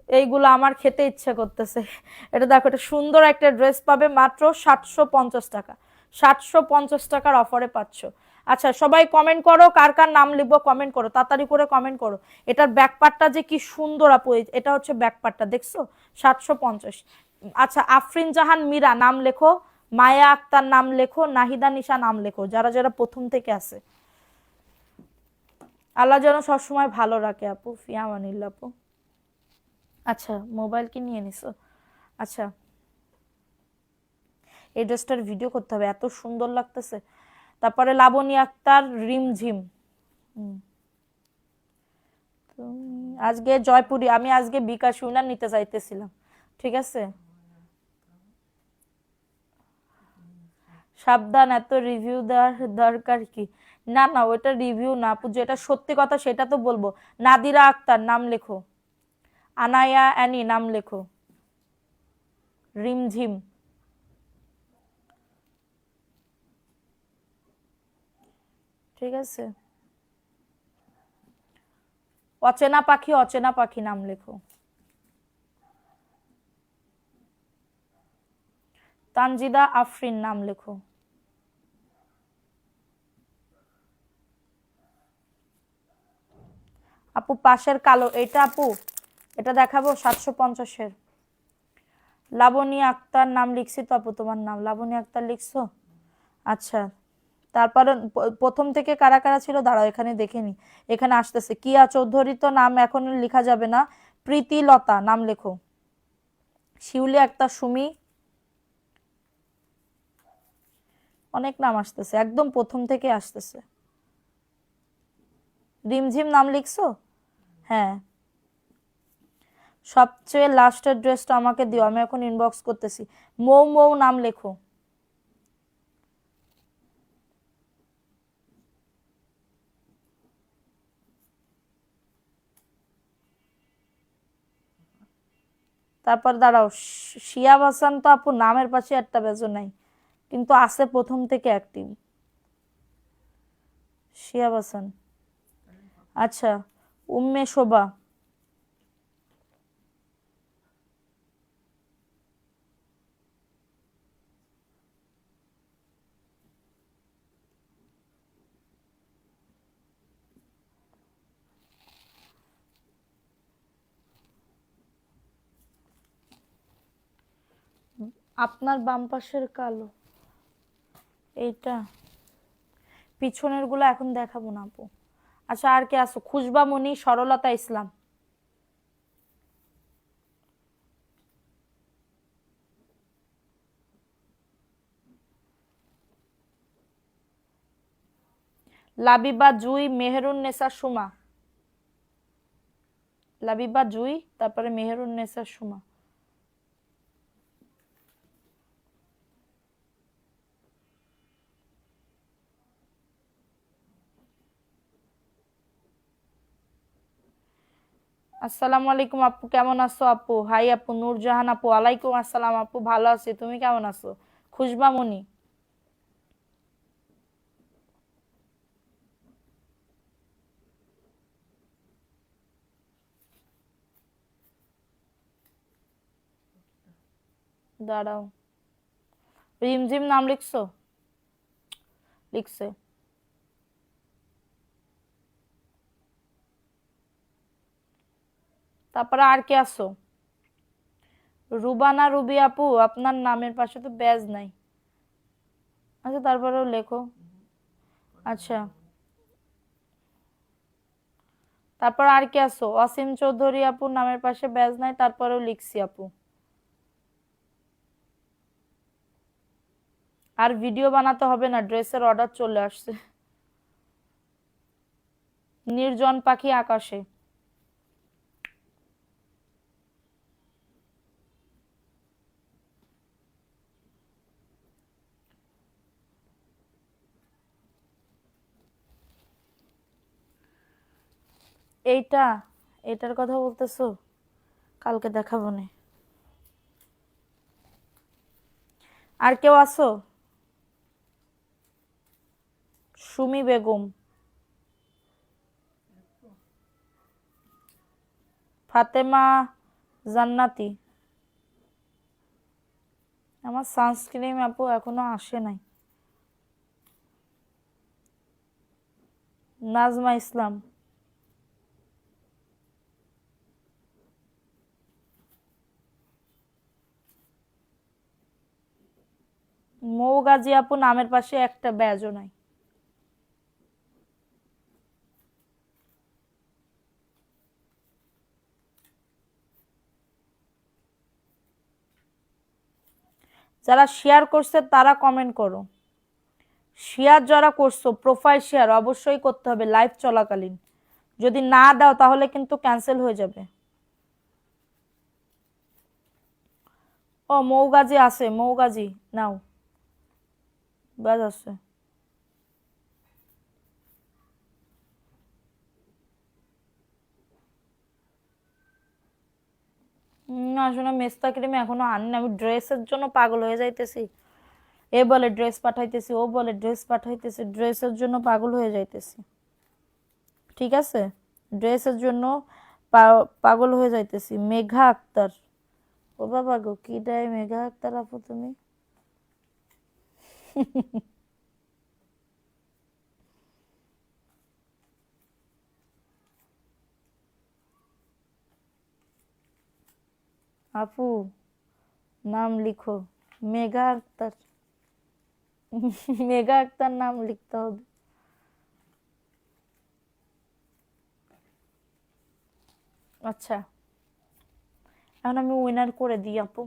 এইগুলো আমার খেতে ইচ্ছে করতেছে। এটা দেখো, এটা সুন্দর একটা ড্রেস পাবে মাত্র 750 টাকা, 750 টাকার অফারে পাচ্ছ। আচ্ছা সবাই কমেন্ট করো, কার কার নাম লিখবো কমেন্ট করো, তাড়াতাড়ি করে কমেন্ট করো। এটার ব্যাকপার্টটা যে কি সুন্দর আপু, এটা হচ্ছে ব্যাকপার্টটা দেখছো, 750। আচ্ছা, আফরিন জাহান মীরা নাম লেখো, মায়া আক্তার নাম লেখো, নাহিদা নিশা নাম লেখো, যারা যারা প্রথম থেকে আছে। আল্লাহ যেন সবসময় ভালো রাখে আপু, ফিয়ামানিল্লাহ আপু। আচ্ছা, মোবাইল কি নিয়ে নিছো? আচ্ছা, এই ড্রেসটার ভিডিও করতে হবে, এত সুন্দর লাগতেছে। তারপরে লাবণী আক্তার রিমঝিম। হুম, আজকে জয়পুরি, আমি আজকে বিকাশ উইনার নিতে চাইতেছিলাম। ঠিক আছে, সাবধান, এত রিভিউ দেওয়ার দরকার কি? না না, ওইটা রিভিউ না আপু, যেটা সত্যি কথা সেটা তো বলবো। নাদিরা আক্তার নাম লেখো, আনায়া অ্যানি নাম লেখো, রিমঝিম। ঠিক আছে, অচেনা পাখি, অচেনা পাখি নাম লেখো, তানজিদা আফরিন নাম লেখো। আপু পাশের কালো এটা আপু, এটা দেখাবো 750-এর। লাবণী আক্তার নাম লিখছি তো আপু, তোমার নাম লাবণী আক্তার লিখছো? আচ্ছা, তারপরে প্রথম থেকে কারা কারা ছিল দাঁড়াও এখানে দেখে নি। এখানে আসতেছে কিয়া চৌধুরী, তো নাম এখন লেখা যাবে না। প্রীতি লতা নাম লেখো, শিউলি আক্তার সুমি, অনেক নাম আসতেছে, একদম প্রথম থেকে আসতেছে। রিমঝিম নাম লিখছো? হ্যাঁ, সবচেয়ে লাস্টের ড্রেসটা আমাকে দিও, আমি এখন ইনবক্স করতেছি। মৌ মৌ নাম লেখো। তারপর দাঁড়াও, শিয়া হাসান তো আপু নামের পাশে একটা বেজো নাই, কিন্তু আছে প্রথম থেকে অ্যাক্টিভ। শিয়া হাসান, আচ্ছা। উম্মে শোভা, আপনার বাম পাশের কালো এইটা, পিছনের গুলো এখন দেখাবো না আপু। আচ্ছা আর কে আসো? খুশবা মনি, সরলতা ইসলাম। লাবিবা জুই, মেহেরুন নেসা সুমা। লাবিবা জুই, তারপরে মেহেরুন নেসা সুমা। আসসালামু আলাইকুম আপু, কেমন আছো আপু? হাই আপু। নূরজাহান আপু, ওয়ালাইকুম আসসালাম আপু, ভালো আছি, তুমি কেমন আছো? খুশবা মনি, দাঁড়াও। রিমঝিম নাম লিখছো? লিখছে। তারপরে আর কে আছো? রুবানা রুবি আপু, আপনার নামের পাশে তো ব্যাজ নাই। আচ্ছা তারপরেও লেখো। আচ্ছা, তারপর আর কে আছো? অসীম চৌধুরী আপু, নামের পাশে ব্যাজ নাই, তারপরেও লিখছি আপু। আর ভিডিও বানাতে হবে না, ড্রেসের অর্ডার চলে আসছে। নির্জন পাখি আকাশে, এইটা, এটার কথা বলতেছো? কালকে দেখাবো নে। আর কেউ আছো? সুমি বেগম, ফাতেমা জান্নাতি। আমার সানস্ক্রিন আপু এখনো আসে নাই। নাজমা ইসলাম, মৌ গাজী আপু, নামের পাশে একটা ব্যাজও নাই। যারা শেয়ার করছে তারা কমেন্ট করো। শেয়ার যারা করছো, প্রোফাইল শেয়ার অবশ্যই করতে হবে লাইভ চলাকালীন। যদি না দাও তাহলে কিন্তু ক্যান্সেল হয়ে যাবে। ও মৌগাজি আছে, মৌগাজি নাও, ব্যাস আছে। না আসলে মেস্তা ক্রিম এখনো আনিনি, আমি ড্রেসের জন্য পাগল হয়ে যাইতেছি। এ বলে ড্রেস পাঠাইতেছি, ও বলে ড্রেস পাঠাইতেছি, ড্রেসের জন্য পাগল হয়ে যাইতেছি। ঠিক আছে, ড্রেসের জন্য পাগল হয়ে যাইতেছি। মেঘা আক্তার, ও বাবা গো, কি দেয় মেঘা আক্তার আপু তুমি? আপু নাম লিখো, মেঘা আক্তার। মেঘা আক্তার নাম লিখতে হবে। আচ্ছা, এখন আমি উইনার করে দিই আপু।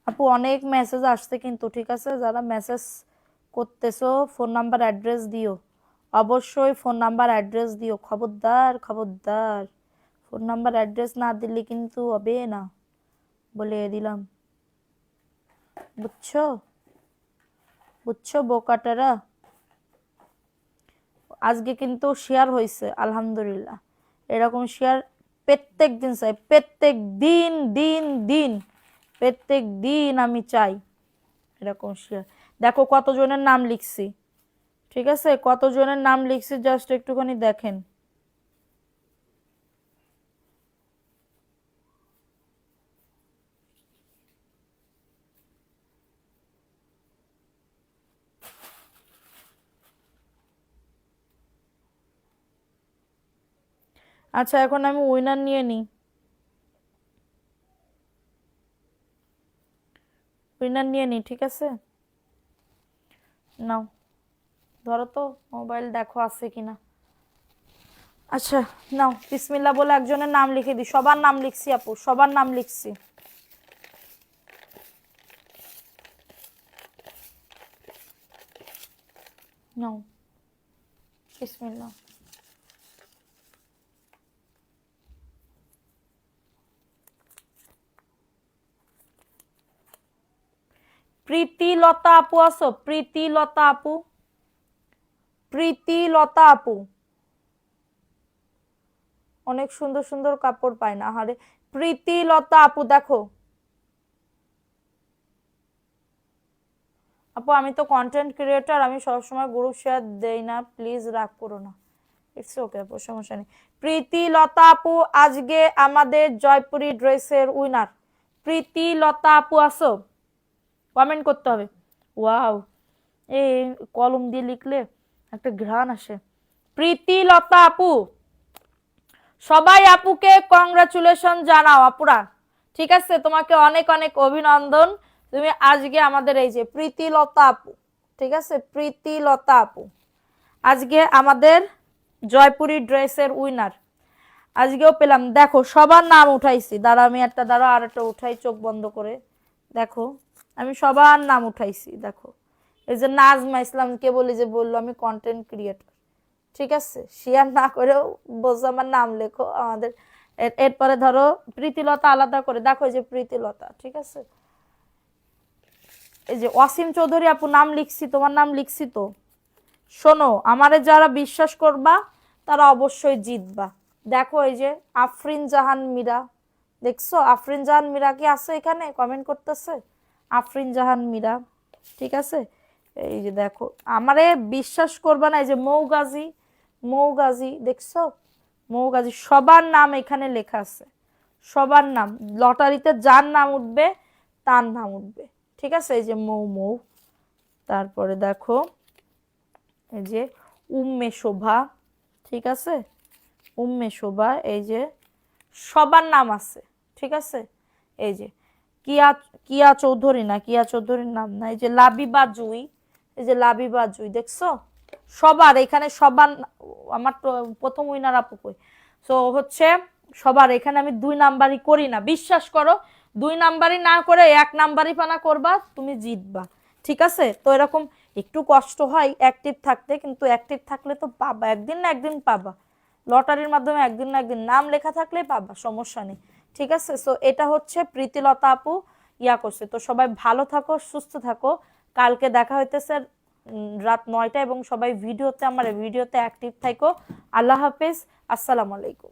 আপু অনেক মেসেজ আসছে কিন্তু, ঠিক আছে? যারা মেসেজ করতেছো ফোন নাম্বার অ্যাড্রেস দিও, অবশ্যই ফোন নাম্বার অ্যাড্রেস দিও, খবরদার খবরদার। ফোন নাম্বার অ্যাড্রেস না দিলে কিন্তু হবে না, বলে দিলাম। বুঝছো বুঝছো বোকাটারা? আজকে কিন্তু শেয়ার হয়েছে আলহামদুলিল্লাহ। এরকম শেয়ার প্রত্যেক দিন চাই, প্রত্যেক দিন দিন দিন, প্রত্যেক দিন আমি চাই এরকম শেয়ার। দেখো কতজনের নাম লিখছি, ঠিক আছে? কতজনের নাম লিখছি জাস্ট একটুখানি দেখেন। আচ্ছা এখন আমি উইনার নিয়ে নিই, উইনার নিয়ে নিই, ঠিক আছে? নাও ধরো তো মোবাইল, দেখো আছে কিনা। আচ্ছা নাও, বিসমিল্লাহ বলে একজনের নাম লিখে দিই। সবার নাম লিখছি আপু, সবার নাম লিখছি। নাও বিসমিল্লাহ। প্রীতিলতা আপু আছো? প্রীতিলতা আপু, প্রীতিলতা আপু। অনেক সুন্দর সুন্দর কাপড় পায় না, আরে প্রীতিলতা আপু দেখো। আপু আমি তো কন্টেন্ট ক্রিয়েটর, আমি সবসময় গ্রুপ শেয়ার দেই না, প্লিজ রাগ করো না। ইটস ওকে আপু, সমস্যা নেই। প্রীতিলতা আপু আজকে আমাদের জয়পুরি ড্রেসের উইনার। প্রীতিলতা আপু আছো? কমেন্ট করতে হবে। ওয়াও, এই কলম দিয়ে লিখলে একটা ঘ্রাণ আসে। প্রীতিলতা আপু, সবাই আপুকে কংগ্রাচুলেশন জানাও আপুরা, ঠিক আছে? তোমাকে অনেক অনেক অভিনন্দন, তুমি আজকে আমাদের এই যে প্রীতিলতা আপু, ঠিক আছে? প্রীতিলতা আপু আজকে আমাদের জয়পুরি ড্রেসের উইনার। আজকেও পেলাম, দেখো সবার নাম উঠাইছি। দাঁড়া আমি একটা, দাঁড়া আর একটা উঠাই চোখ বন্ধ করে। দেখো আমি সবার নাম উঠাইছি, দেখো এই যে নাজমা ইসলামকে বলি, যে বললো আমি কন্টেন্ট ক্রিয়েটর, ঠিক আছে? শেয়ার না করেও বলছো আমার নাম লেখো আমাদের। এরপরে ধরো প্রীতিলতা আলাদা করে, দেখো এই যে প্রীতিলতা, ঠিক আছে? এই যে ওয়াসিম চৌধুরী আপু নাম লিখছি, তোমার নাম লিখছি তো। শোনো, আমারে যারা বিশ্বাস করবা তারা অবশ্যই জিতবা। দেখো এই যে আফরিন জাহান মীরা, দেখছো? আফরিন জাহান মীরা কি আছে এখানে? কমেন্ট করতেছে আফরিন জাহান মীরা, ঠিক আছে? এই যে দেখো, আমারে বিশ্বাস করবা না, এই যে মৌগাজি, মৌগাজি দেখছো? মৌগাজি, সবার নাম এখানে লেখা আছে, সবার নাম। লটারিতে যার নাম উঠবে তার নাম উঠবে, ঠিক আছে? এই যে মৌ মৌ, তারপরে দেখো এই যে উম্মে শোভা, ঠিক আছে? উম্মে শোভা, এই যে সবার নাম আছে, ঠিক আছে? এই যে কিয়া, কিয়া চৌধুরী না, কিয়া চৌধুরীর নাম না, এই যে লাবিবা জুই, এই যে লাবিবা জুই দেখছো? সবার এখানে সবার, আমার তো প্রথম উইনার আপু কই? সো হচ্ছে সবার এখানে আমি 2 নাম্বারই করি না, বিশ্বাস করো। 2 নাম্বারই না করে 1 নাম্বারই পানা করবা, তুমি জিতবা, ঠিক আছে? তো এরকম একটু কষ্ট হয় অ্যাক্টিভ থাকতে, কিন্তু অ্যাক্টিভ থাকলে তো পাবা, একদিন না একদিন পাবা। লটারির মাধ্যমে একদিন না একদিন নাম লেখা থাকলে পাবা, সমস্যা নেই, ঠিক আছে? সো এটা হচ্ছে প্রীতিলতা আপু ইয়া করছে। তো সবাই ভালো থাকো, সুস্থ থাকো, কালকে দেখা হইতেছে রাত 9টায়, এবং সবাই ভিডিওতে, আমার ভিডিওতে অ্যাক্টিভ থাকো। আল্লাহ হাফেজ, আসসালামু আলাইকুম।